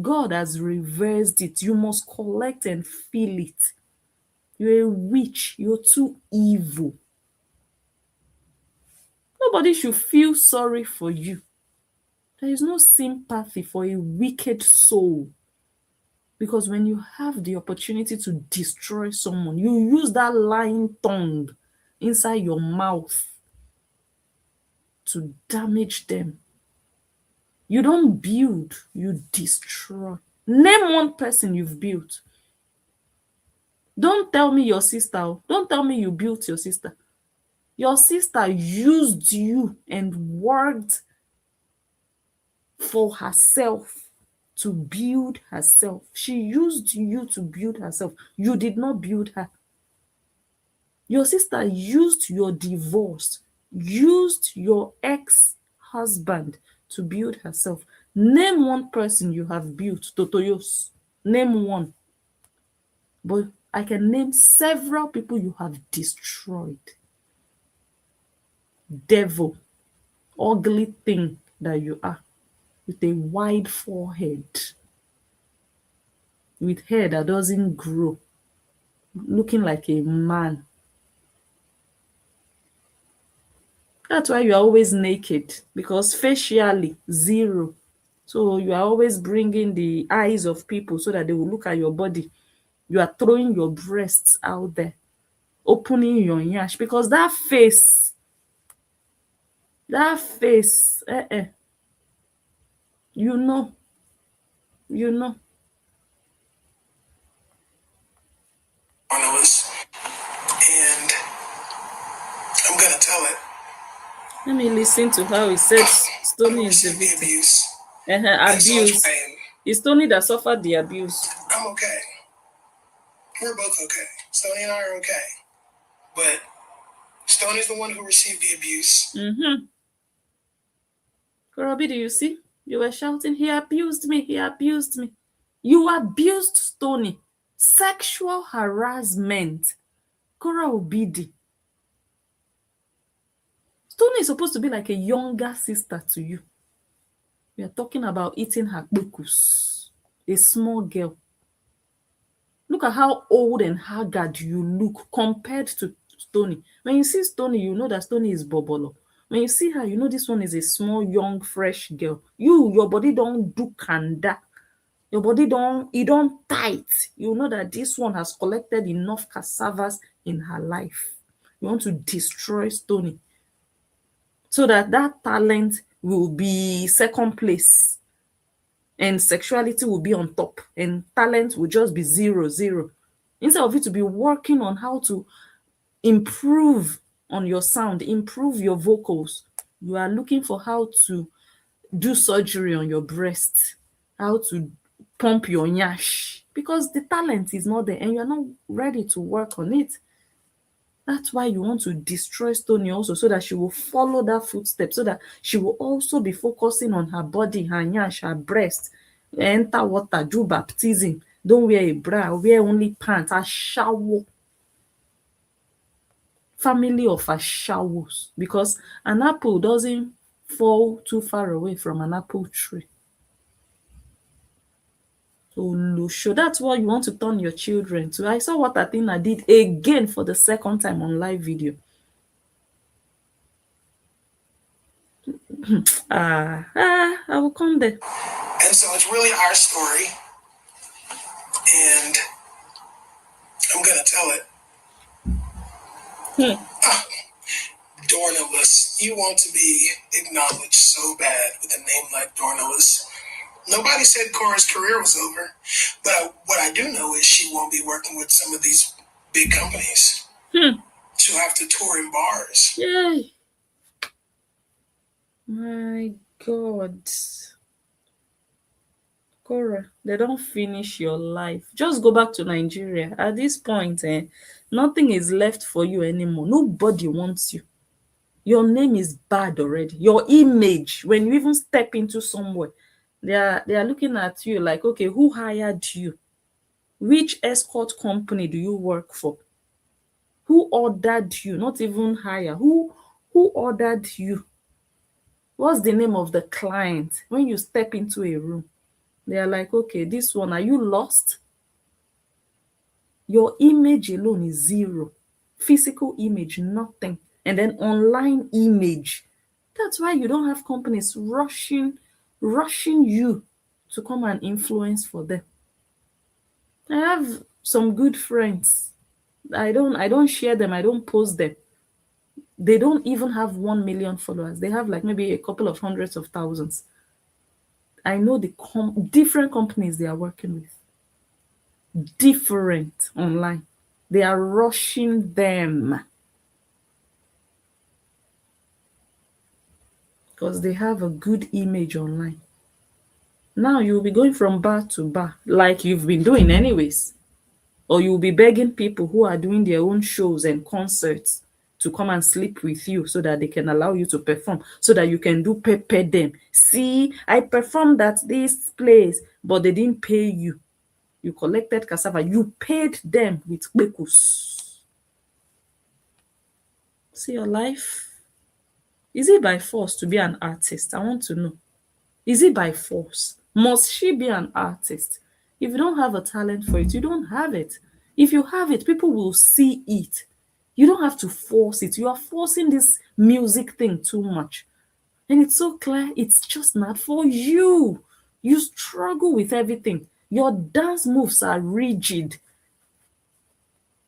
God has reversed it. You must collect and feel it. You're a witch. You're too evil. Nobody should feel sorry for you. There is no sympathy for a wicked soul. Because when you have the opportunity to destroy someone, you use that lying tongue inside your mouth to damage them. You don't build, you destroy. Name one person you've built. Don't tell me your sister. Don't tell me you built your sister. Your sister used you and worked for herself to build herself. She used you to build herself. You did not build her. Your sister used your divorce, used your ex-husband to build herself. Name one person you have built, Totoyos. Name one. But I can name several people you have destroyed. Devil, ugly thing that you are, with a wide forehead, with hair that doesn't grow, looking like a man. That's why you are always naked, because facially, zero. So you are always bringing the eyes of people so that they will look at your body. You are throwing your breasts out there, opening your nyash, because that face, you know, you know. Us, and I'm gonna tell it. Let me listen to how he said Stony is the Received the victim. abuse. And so Abuse. It's Stony that suffered the abuse. I'm okay. We're both okay. Stony and I are okay. But Stony's the one who received the abuse. Kora, do you see? You were shouting, he abused me, he abused me. You abused Stony. Sexual harassment. Kora Obidi. Stony is supposed to be like a younger sister to you. We are talking about eating her bukus. A small girl. Look at how old and haggard you look compared to Stony. When you see Stony, you know that Stony is bobolo. When you see her, you know this one is a small, young, fresh girl. Your body don't do kanda. Your body don't tight. You know that this one has collected enough cassavas in her life. You want to destroy Stony so that talent will be second place and sexuality will be on top and talent will just be 0-0. Instead of you to be working on how to improve on your sound, improve your vocals, you are looking for how to do surgery on your breast, how to pump your nyash, because the talent is not there and you're not ready to work on it. That's why you want to destroy Stony also, so that she will follow that footstep, so that she will also be focusing on her body, her nyash, her breast, enter water, do baptism, don't wear a bra, wear only pants, a shower. Family of ashawos, because an apple doesn't fall too far away from an apple tree. So that's what you want to turn your children to. I saw what Athena did again for the second time on live video. I will come there. And so it's really our story, and I'm gonna tell it. Hmm. Dornalus, you want to be acknowledged so bad with a name like Dornalus. Nobody said Kora's career was over, but what I do know is she won't be working with some of these big companies. Hmm. She'll have to tour in bars. Yay. My God. Korra, they don't finish your life. Just go back to Nigeria. At this point, nothing is left for you anymore. Nobody wants you. Your name is bad already. Your image, when you even step into somewhere, they are looking at you like, okay, who hired you? Which escort company do you work for? Who ordered you? Not even hire. Who ordered you? What's the name of the client? When you step into a room, they are like, okay, this one, are you lost? Your image alone is zero. Physical image, nothing. And then online image. That's why you don't have companies rushing you to come and influence for them. I have some good friends. I don't share them, I don't post them. They don't even have 1 million followers. They have like maybe a couple of hundreds of thousands. I know the different companies they are working with. Different online. They are rushing them because they have a good image online. Now you'll be going from bar to bar like you've been doing anyways. Or you'll be begging people who are doing their own shows and concerts to come and sleep with you so that they can allow you to perform, so that you can do pay them. See, I performed at this place, but they didn't pay you. You collected cassava, you paid them with kpekus. See your life. Is it by force to be an artist? I want to know. Is it by force? Must she be an artist? If you don't have a talent for it, you don't have it. If you have it, people will see it. You don't have to force it. You are forcing this music thing too much. And it's so clear it's just not for you. You struggle with everything. Your dance moves are rigid.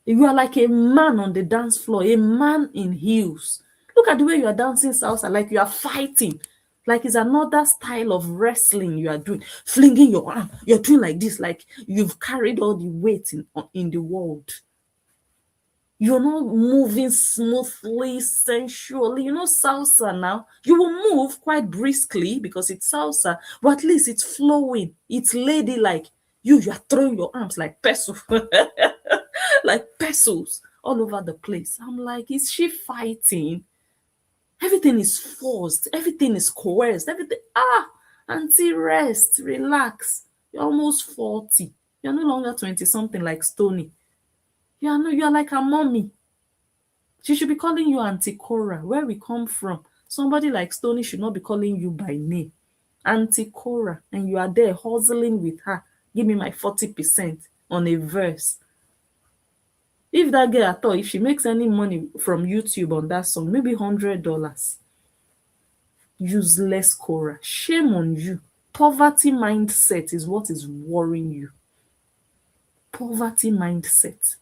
You are like a man on the dance floor, a man in heels. Look at the way you are dancing salsa, like you are fighting. Like it's another style of wrestling you are doing. Flinging your arm. You're doing like this, like you've carried all the weight in the world. You're not moving smoothly, sensually. You know, salsa now, you will move quite briskly because it's salsa, but at least it's flowing. It's ladylike. You are throwing your arms like peso, like pesos all over the place. I'm like, is she fighting? Everything is forced. Everything is coerced. Everything. Auntie, rest, relax. You're almost 40. You're no longer 20 something like Stony. You're like a mommy. She should be calling you Auntie Kora, where we come from. Somebody like Stony should not be calling you by name. Auntie Kora, and you are there hustling with her. Give me my 40% on a verse. If that girl at all, if she makes any money from YouTube on that song, maybe $100. Useless Korra. Shame on you. Poverty mindset is what is worrying you. Poverty mindset.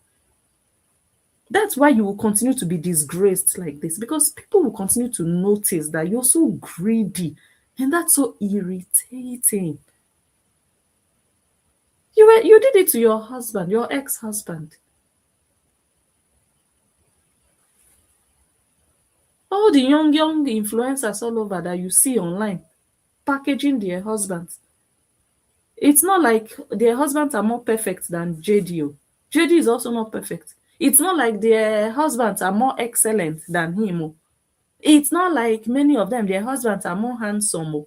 That's why you will continue to be disgraced like this, because people will continue to notice that you're so greedy, and that's so irritating. You did it to your husband, your ex-husband. All the young influencers all over that you see online packaging their husbands. It's not like their husbands are more perfect than JD. JD is also not perfect. It's not like their husbands are more excellent than him. It's not like many of them, their husbands are more handsome.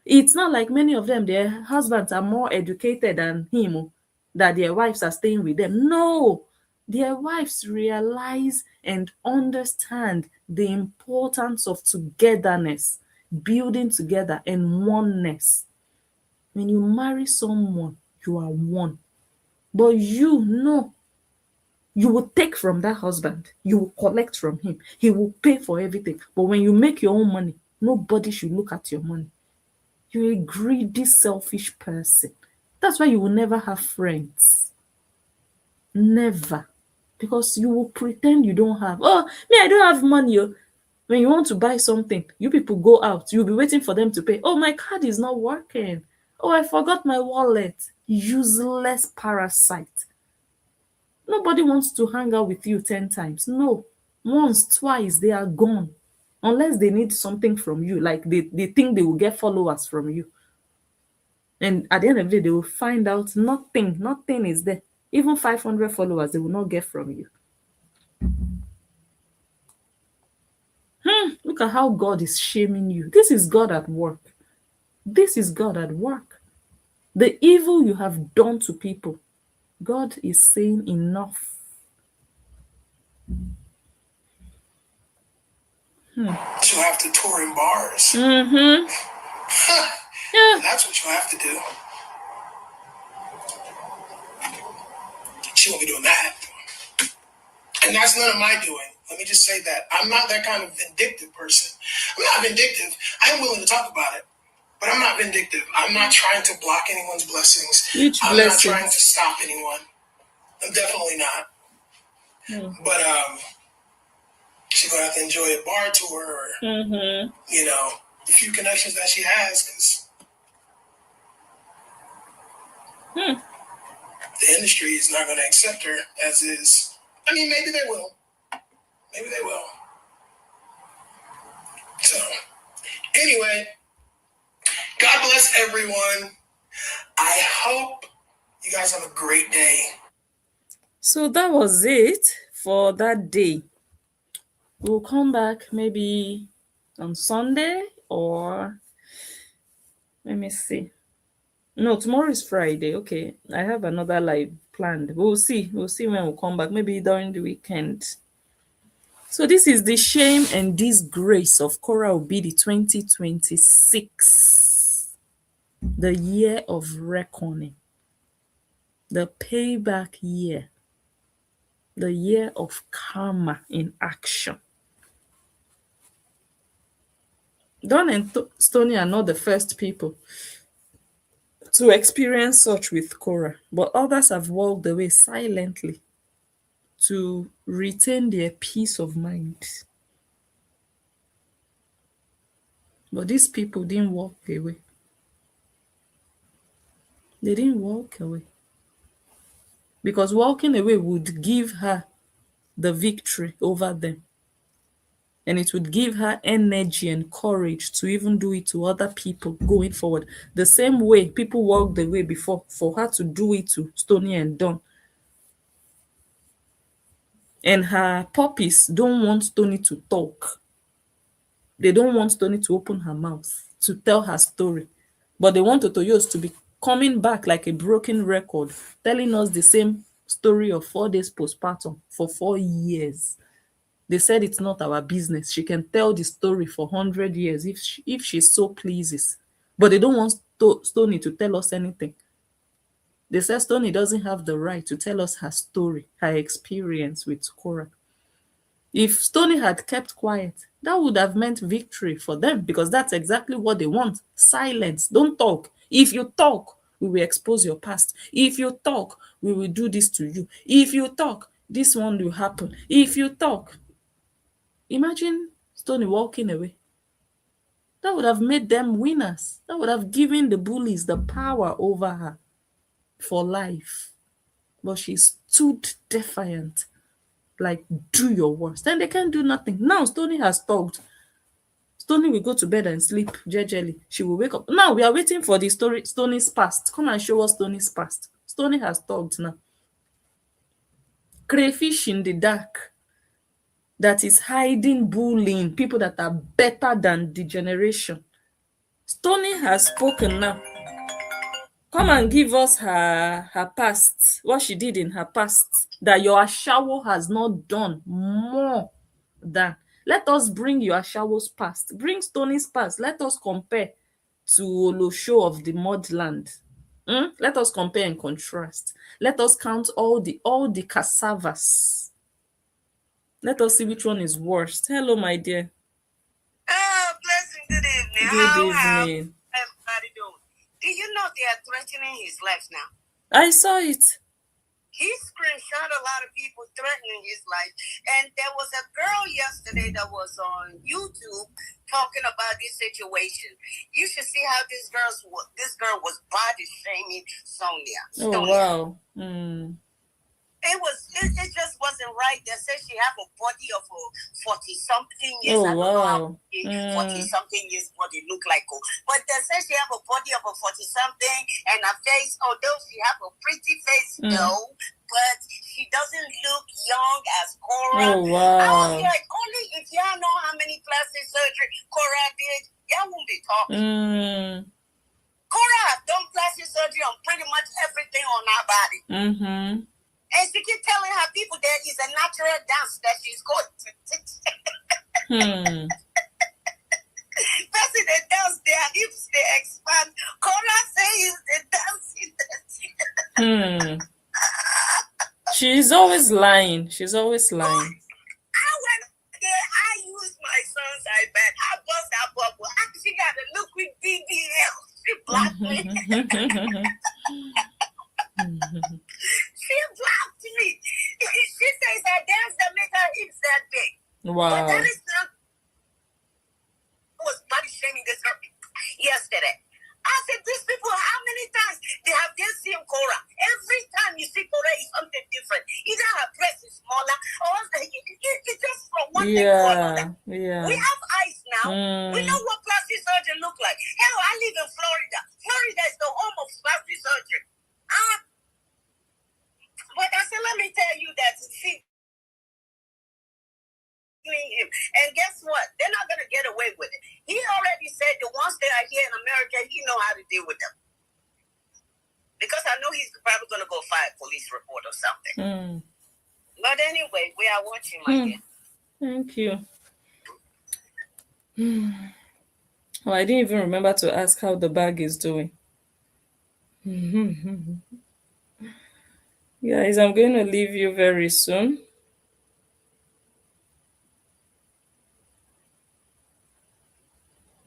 It's not like many of them, their husbands are more educated than him, that their wives are staying with them. No, their wives realize and understand the importance of togetherness, building together, and oneness. When you marry someone, you are one. But you know, you will take from that husband, you will collect from him, he will pay for everything. But when you make your own money, Nobody should look at your money. You're a greedy, selfish person. That's why you will never have friends. Never. Because you will pretend you don't have. Oh, me, I don't have money. Oh. When you want to buy something, you people go out. You'll be waiting for them to pay. Oh, my card is not working. Oh, I forgot my wallet. Useless parasite. Nobody wants to hang out with you 10 times. No. Once, twice, they are gone. Unless they need something from you, like they think they will get followers from you. And at the end of the day, they will find out nothing is there. Even 500 followers, they will not get from you. Look at how God is shaming you. This is God at work. This is God at work. The evil you have done to people, God is saying enough. You'll have to tour in bars. Yeah. That's what you'll have to do. She won't be doing that. And that's none of my doing. Let me just say that. I'm not that kind of vindictive person. I'm not vindictive. I am willing to talk about it. But I'm not vindictive. I'm not trying to block anyone's blessings. I'm not trying to stop anyone. I'm definitely not. But she's going to have to enjoy a bar tour or, you know, the few connections that she has, because the industry is not going to accept her as is. I mean, maybe they will. Maybe they will. So, anyway, God bless everyone. I hope you guys have a great day. So that was it for that day. We'll come back maybe on Sunday, or let me see. No, tomorrow is Friday. Okay, I have another live planned. We'll see. We'll see when we'll come back. Maybe during the weekend. So this is the shame and disgrace of Korra Obidi 2026. The year of reckoning. The payback year. The year of karma in action. Don and Stony are not the first people to experience such with Korra, but others have walked away silently to retain their peace of mind. But these people didn't walk away. They didn't walk away. Because walking away would give her the victory over them. And it would give her energy and courage to even do it to other people going forward. The same way people walked away before for her to do it to Stony and Don. And her puppies don't want Stony to talk. They don't want Stony to open her mouth to tell her story. But they want Otoyos to be coming back like a broken record, telling us the same story of 4 days postpartum for 4 years. They said it's not our business. She can tell the story for 100 years if she so pleases. But they don't want Stony to tell us anything. They said Stony doesn't have the right to tell us her story, her experience with Korra. If Stony had kept quiet, that would have meant victory for them, because that's exactly what they want. Silence. Don't talk. If you talk, we will expose your past. If you talk, we will do this to you. If you talk, this one will happen. If you talk. Imagine Stony walking away. That would have made them winners. That would have given the bullies the power over her for life. But she stood defiant. Like, do your worst. Then they can't do nothing. Now Stony has talked. Stony will go to bed and sleep jejely. She will wake up. Now we are waiting for the story. Stony's past. Come and show us Stony's past. Stony has talked now. Crayfish in the dark that is hiding bullying, people that are better than the generation. Stony has spoken now. Come and give us her past, what she did in her past, that your Ashawo has not done more than. Let us bring your Ashawo's past. Bring Stony's past. Let us compare to Olosho of the mudland. Let us compare and contrast. Let us count all the cassavas. Let us see which one is worst. Hello, my dear. Blessing. Good How evening. everybody doing? Do you know they are threatening his life now? I saw it. He screenshot a lot of people threatening his life. And there was a girl yesterday that was on YouTube talking about this situation. You should see how this girl was body shaming Sonia. Oh, Stony. wow. It just wasn't right. They said she have a body of a 40-something years. Oh, I don't know how wow. 40-something years body look like. But they said she have a body of a 40-something and a face, although she have a pretty face, though, but she doesn't look young as Kora. Oh, I wow. was like, only if y'all know how many plastic surgery Kora did, y'all won't be talking. Kora have done plastic surgery on pretty much everything on our body. And she keep telling her people there is a natural dance that she's going to teach. Person that dance their hips, they expand. Kora says the dancing. She's always lying. She's always lying. I went there, I used my son's iPad. I bust that bubble. She got a liquid BBL. She blocked me. She blocked me. She says that dance that make her hips that big. Wow. But that is not. I was body shaming this girl yesterday. I said, these people, how many times have they seen Kora? Every time you see Kora, is something different. Either her breast is smaller, or it's just from one thing to another. Yeah. We have eyes now. We know what plastic surgery look like. Hell, I live in Florida. Florida is the home of plastic surgery. But I said, let me tell you that. See, him. And guess what? They're not going to get away with it. He already said that once they are here in America, he know how to deal with them. Because I know he's probably going to go file a police report or something. But anyway, we are watching, my dear. Thank you. Oh, I didn't even remember to ask how the bag is doing. Guys, I'm going to leave you very soon.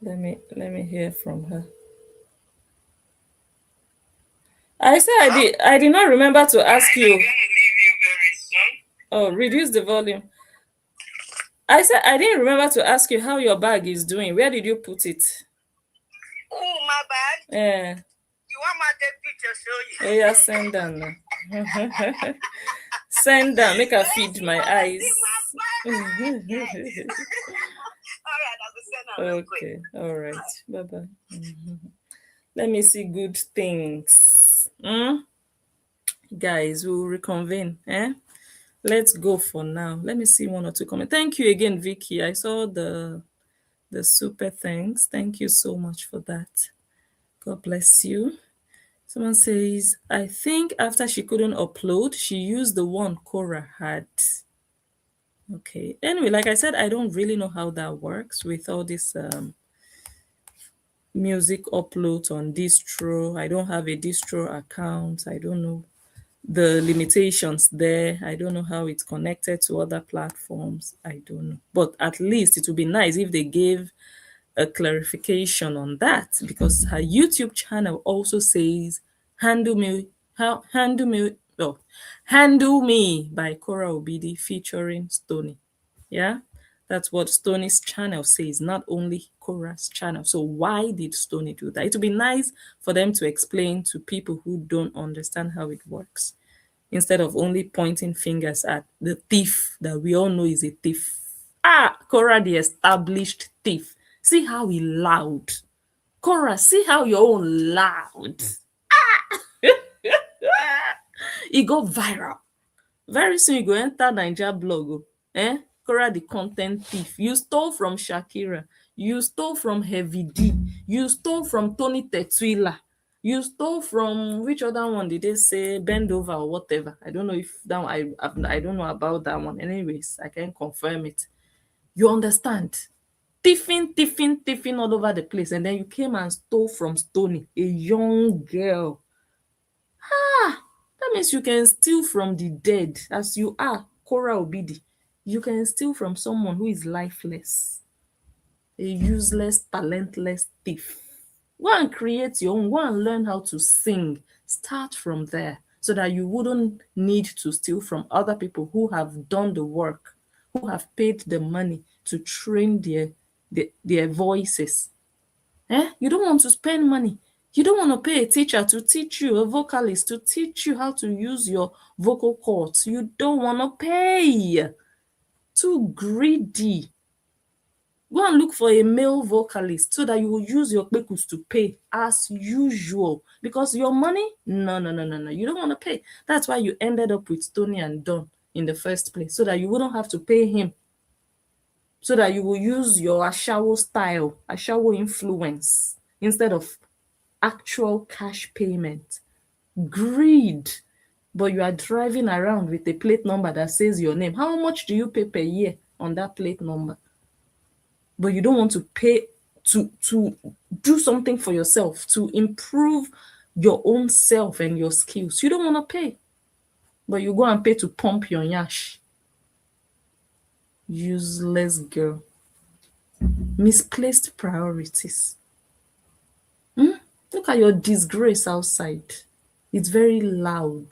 Let me hear from her. I said I did not remember to ask you. I'm going to leave you very soon. Oh, reduce the volume. I said I didn't remember to ask you how your bag is doing. Where did you put it? Oh, my bag. Yeah. You want my dead picture show you? Yeah, send down now. Send down. Make her feed my eyes. All right, I will send her real quick. Okay. All right. Bye-bye. Let me see good things. Guys, we'll reconvene. Let's go for now. Let me see one or two comments. Thank you again, Vicky. I saw the super thanks. Thank you so much for that. God bless you. Someone says, I think after she couldn't upload, she used the one Korra had. Okay. Anyway, like I said, I don't really know how that works with all this music uploads on distro. I don't have a distro account. I don't know the limitations there. I don't know how it's connected to other platforms. I don't know. But at least it would be nice if they gave a clarification on that, because her YouTube channel also says Handle Me by Kora Obidi featuring Stony. Yeah, that's what Stony's channel says, not only Kora's channel. So why did Stony do that? It would be nice for them to explain to people who don't understand how it works, instead of only pointing fingers at the thief that we all know is a thief. Kora, the established thief. See how he loud. Kora, see how your own loud. It go viral. Very soon you go enter Niger blog. Kora, the content thief. You stole from Shakira. You stole from Heavy D. You stole from Tony Tetuila. You stole from which other one did they say? Bend Over or whatever. I don't know if that one, I don't know about that one. Anyways, I can confirm it. You understand? Thieving all over the place. And then you came and stole from Stony, a young girl. That means you can steal from the dead, as you are, Kora Obidi. You can steal from someone who is lifeless. a useless, talentless thief. Go and create your own. Go and learn how to sing. Start from there so that you wouldn't need to steal from other people who have done the work, who have paid the money to train their voices. You don't want to spend money. You don't want to pay a teacher to teach you, a vocalist to teach you how to use your vocal cords. You don't want to pay. Too greedy. Go and look for a male vocalist so that you will use your pekus to pay as usual. Because your money, no. You don't want to pay. That's why you ended up with Stony and Don in the first place, so that you wouldn't have to pay him. So that you will use your Ashawo style, Ashawo influence, instead of actual cash payment. Greed. But you are driving around with a plate number that says your name. How much do you pay per year on that plate number? But you don't want to pay to do something for yourself, to improve your own self and your skills. You don't want to pay. But you go and pay to pump your nyash. Useless girl. Misplaced priorities. Look at your disgrace outside. It's very loud.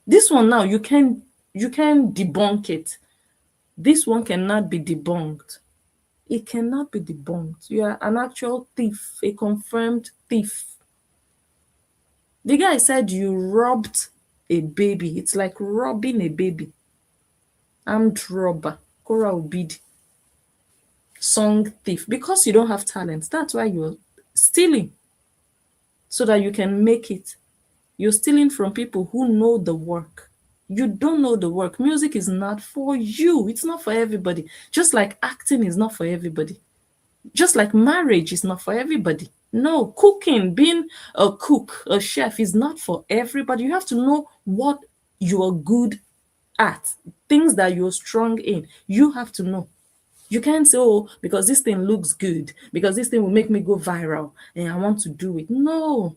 This one now, you can debunk it. This one cannot be debunked. It cannot be debunked. You are an actual thief, a confirmed thief. The guy said you robbed a baby. It's like robbing a baby. Armed robber. Korra Obidi. Song thief. Because you don't have talent. That's why you're stealing. So that you can make it. You're stealing from people who know the work. You don't know the work. Music is not for you. It's not for everybody. Just like acting is not for everybody. Just like marriage is not for everybody. No, cooking, being a cook, a chef is not for everybody. You have to know what you are good at, things that you're strong in. You have to know. You can't say, oh, because this thing looks good, because this thing will make me go viral and I want to do it. No.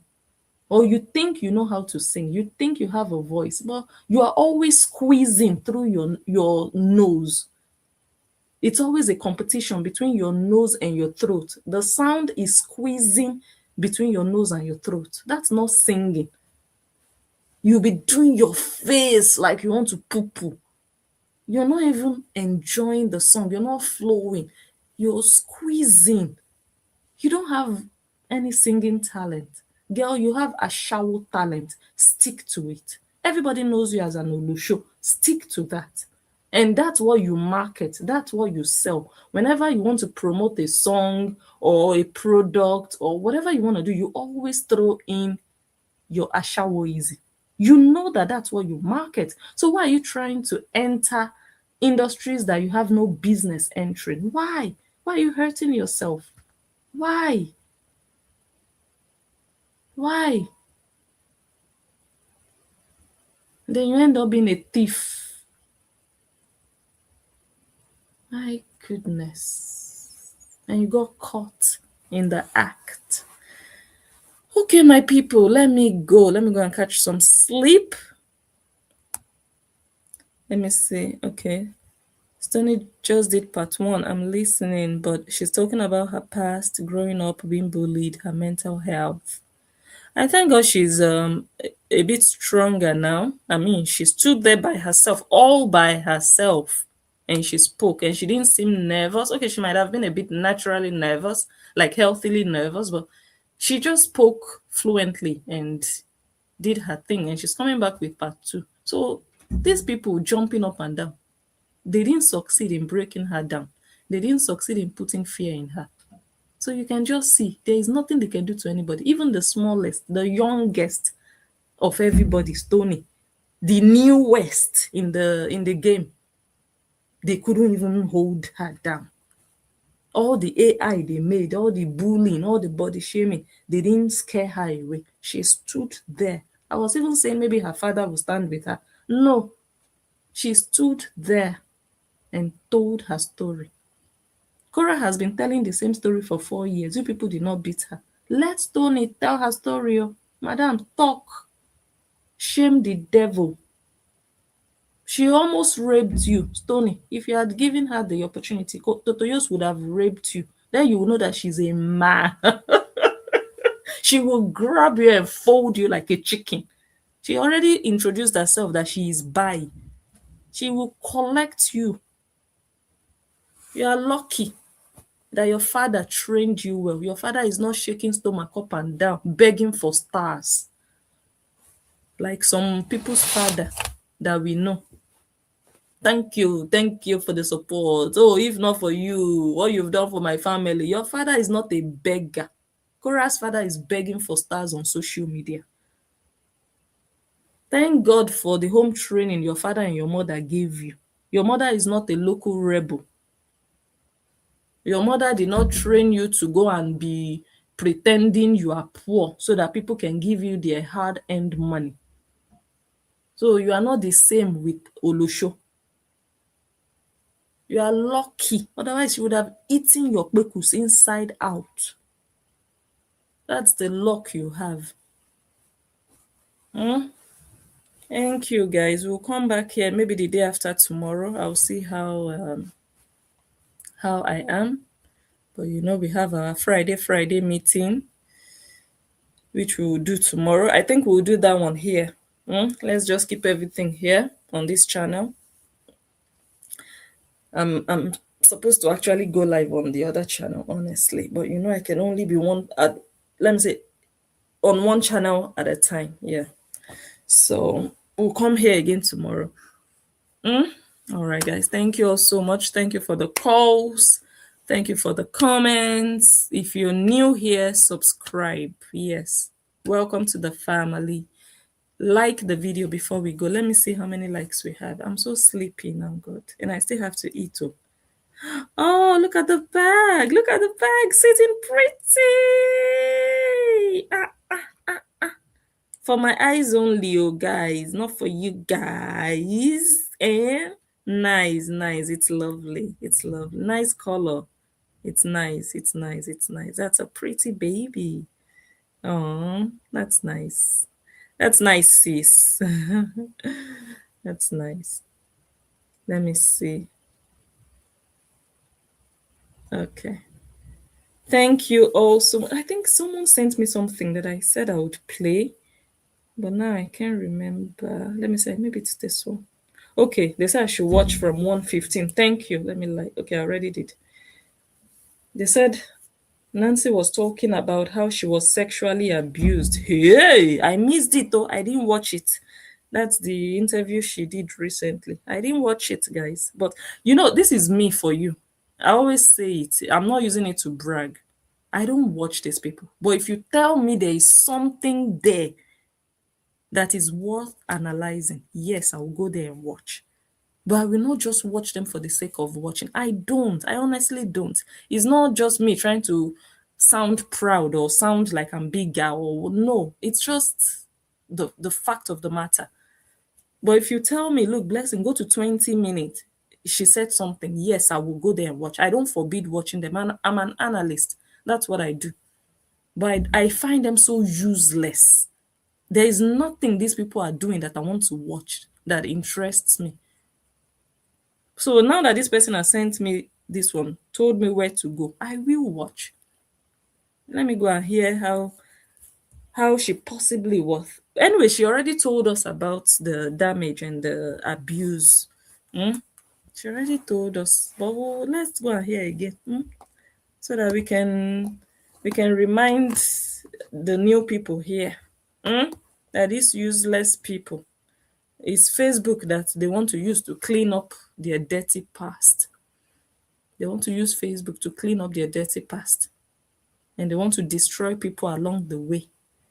Or you think you know how to sing, you think you have a voice, but you are always squeezing through your nose. It's always a competition between your nose and your throat. The sound is squeezing between your nose and your throat. That's not singing. You'll be doing your face like you want to poo-poo. You're not even enjoying the song. You're not flowing. You're squeezing. You don't have any singing talent. Girl, you have a shower talent. Stick to it. Everybody knows you as an Olusho. Stick to that. And that's what you market. That's what you sell. Whenever you want to promote a song or a product or whatever you want to do, you always throw in your Ashawo Easy. You know that that's what you market. So why are you trying to enter industries that you have no business entering? Why? Why are you hurting yourself? Why? Why? Then you end up being a thief. My goodness. And you got caught in the act. Okay, my people, let me go. Let me go and catch some sleep. Let me see. Okay. Stony just did part 1. I'm listening, but she's talking about her past, growing up, being bullied, her mental health. I thank God she's a bit stronger now. I mean, she stood there by herself, all by herself, and she spoke, and she didn't seem nervous. Okay, she might have been a bit naturally nervous, like healthily nervous, but she just spoke fluently and did her thing, and she's coming back with part 2. So these people jumping up and down, they didn't succeed in breaking her down. They didn't succeed in putting fear in her. So you can just see there is nothing they can do to anybody, even the smallest, the youngest of everybody, Stony, the newest in the game. They couldn't even hold her down. All the AI they made, all the bullying, all the body shaming, they didn't scare her away. She stood there. I was even saying maybe her father would stand with her. No, she stood there and told her story. Kora has been telling the same story for 4 years. You people did not beat her. Let Stony tell her story. Oh. Madam, talk. Shame the devil. She almost raped you, Stony. If you had given her the opportunity, Totoyos would have raped you. then you will know that she's a man. She will grab you and fold you like a chicken. She already introduced herself that she is bi. She will collect you. You are lucky that your father trained you well. Your father is not shaking stomach up and down, begging for stars. Like some people's father that we know. Thank you for the support. Oh, if not for you, what you've done for my family. Your father is not a beggar. Kora's father is begging for stars on social media. Thank God for the home training your father and your mother gave you. Your mother is not a local rebel. Your mother did not train you to go and be pretending you are poor so that people can give you their hard-earned money. So you are not the same with Olusho. You are lucky. Otherwise, you would have eaten your kpekus inside out. That's the luck you have. Thank you, guys. We'll come back here maybe the day after tomorrow. I'll see how I am. But we have our Friday meeting, which we will do tomorrow. I think we'll do that one here. Let's just keep everything here on this channel. I'm supposed to actually go live on the other channel, honestly, but I can only be let me say on one channel at a time. Yeah, so we'll come here again tomorrow. All right, guys, thank you all so much. Thank you for the calls. Thank you for the comments. If you're new here, subscribe. Yes, welcome to the family. Like the video before we go. Let me see how many likes we have. I'm so sleepy now, God, and I still have to eat too. Oh, look at the bag. Look at the bag sitting pretty. For my eyes only, oh guys, not for you guys. Nice. It's lovely. It's lovely. Nice color. It's nice. It's nice. It's nice. That's a pretty baby. Oh, that's nice. That's nice, sis. That's nice. Let me see. Okay. Thank you also. I think someone sent me something that I said I would play, but now I can't remember. Let me see. Maybe it's this one. Okay, they said I should watch from 1:15. Thank you. Let me okay, I already did. They said Nancy was talking about how she was sexually abused. Hey, I missed it though. I didn't watch it. That's the interview she did recently. I didn't watch it, guys. But this is me for you. I always say it. I'm not using it to brag. I don't watch these people. But if you tell me there is something there that is worth analyzing, yes, I will go there and watch. But I will not just watch them for the sake of watching. I don't. I honestly don't. It's not just me trying to sound proud or sound like I'm bigger or no. It's just the fact of the matter. But if you tell me, look, Blessing, go to 20 minutes. She said something. Yes, I will go there and watch. I don't forbid watching them. I'm an analyst. That's what I do. But I find them so useless. There is nothing these people are doing that I want to watch that interests me. So now that this person has sent me this one, told me where to go, I will watch. Let me go and hear how she possibly was. Anyway, she already told us about the damage and the abuse. She already told us, but let's go and hear again, so that we can remind the new people here that these useless people, it's Facebook that they want to use to clean up their dirty past. They want to use Facebook to clean up their dirty past. And they want to destroy people along the way.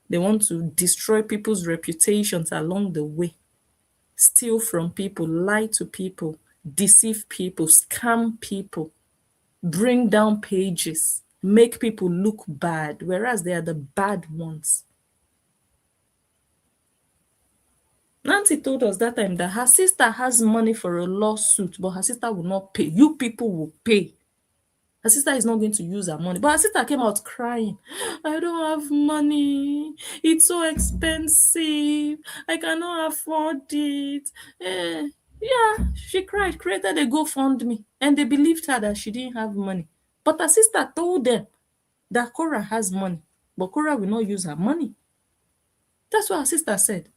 They want to destroy people's reputations along the way. Steal from people, lie to people, deceive people, scam people, bring down pages, make people look bad, whereas they are the bad ones. Nancy told us that time that her sister has money for a lawsuit, but her sister will not pay. You people will pay. Her sister is not going to use her money. But her sister came out crying. I don't have money. It's so expensive. I cannot afford it. Yeah, she cried, created a GoFundMe. And they believed her that she didn't have money. But her sister told them that Kora has money, but Kora will not use her money. That's what her sister said.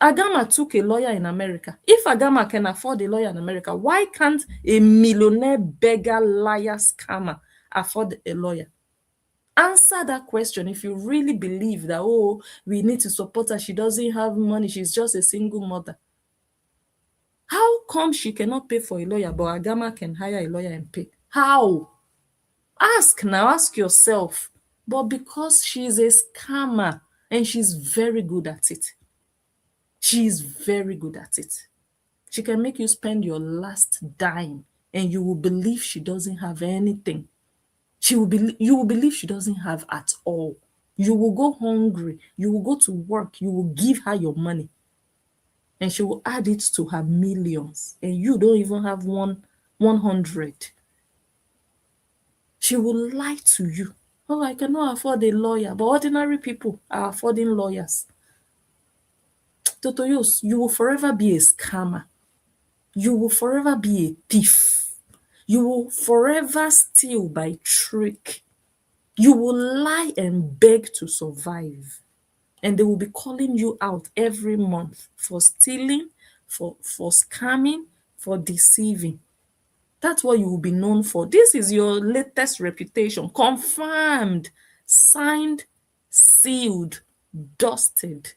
Agama took a lawyer in America. If Agama can afford a lawyer in America, why can't a millionaire beggar liar scammer afford a lawyer? Answer that question if you really believe that, oh, we need to support her. She doesn't have money. She's just a single mother. How come she cannot pay for a lawyer, but Agama can hire a lawyer and pay? How? Ask now, ask yourself. But because she's a scammer and she's very good at it. She's very good at it. She can make you spend your last dime and you will believe she doesn't have anything. You will believe she doesn't have at all. You will go hungry. You will go to work. You will give her your money. And she will add it to her millions. And you don't even have 100. She will lie to you. Oh, I cannot afford a lawyer. But ordinary people are affording lawyers. Totoyos, you will forever be a scammer. You will forever be a thief. You will forever steal by trick. You will lie and beg to survive. And they will be calling you out every month for stealing, for scamming, for deceiving. That's what you will be known for. This is your latest reputation. Confirmed, signed, sealed, dusted.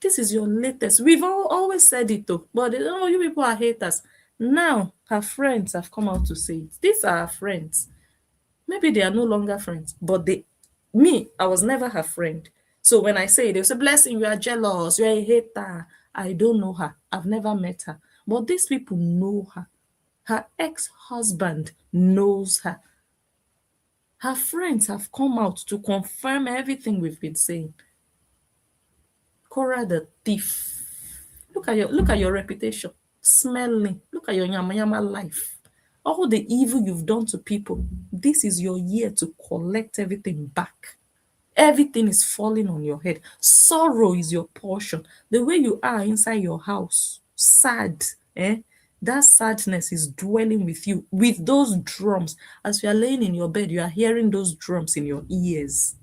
This is your latest. We've always said it though, but oh, you people are haters. Now her friends have come out to say it. These are her friends. Maybe they are no longer friends, but I was never her friend. So when I say it, they'll say, Blessing, you are jealous, you're a hater. I don't know her. I've never met her. But these people know her. Her ex-husband knows her. Her friends have come out to confirm everything we've been saying. Kora the thief. Look at your reputation. Smelling. Look at your yama life. All the evil you've done to people. This is your year to collect everything back. Everything is falling on your head. Sorrow is your portion. The way you are inside your house, sad, that sadness is dwelling with you, with those drums. As you are laying in your bed, you are hearing those drums in your ears.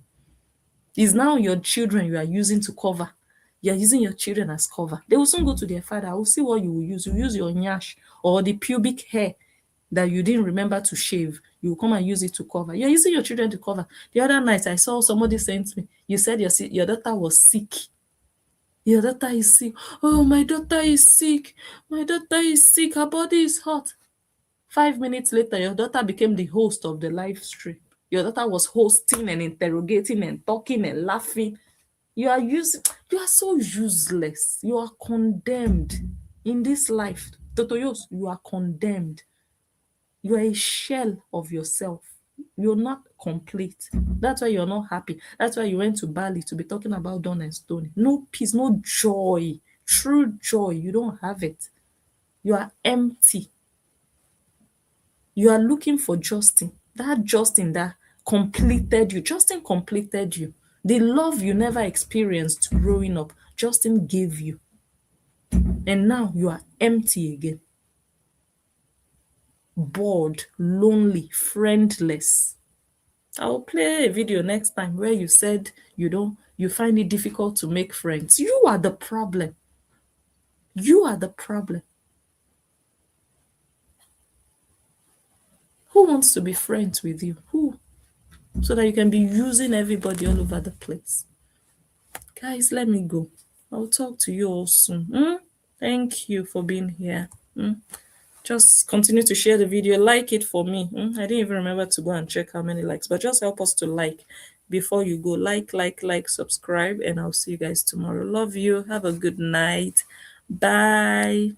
It's now your children you are using to cover. You are using your children as cover. They will soon go to their father. I will see what you will use. You use your nyash or the pubic hair that you didn't remember to shave. You will come and use it to cover. You're using your children to cover. The other night, I saw somebody saying to me, you said your daughter was sick. Your daughter is sick. Oh, my daughter is sick. My daughter is sick. Her body is hot. 5 minutes later, your daughter became the host of the live stream. Your daughter was hosting and interrogating and talking and laughing. You are so useless. You are condemned in this life. Totoyos, you are condemned. You are a shell of yourself. You're not complete. That's why you're not happy. That's why you went to Bali to be talking about Dawn and Stony. No peace, no joy. True joy. You don't have it. You are empty. You are looking for Justin. That Justin that completed you. Justin completed you. The love you never experienced growing up, Justin gave you. And now you are empty again. Bored, lonely, friendless. I'll play a video next time where you said you find it difficult to make friends. You are the problem. You are the problem. Who wants to be friends with you? Who? So that you can be using everybody all over the place. Guys, let me go. I'll talk to you all soon. Thank you for being here. Just continue to share the video. Like it for me. I didn't even remember to go and check how many likes, but just help us to like before you go. Like, subscribe, and I'll see you guys tomorrow. Love you. Have a good night. Bye.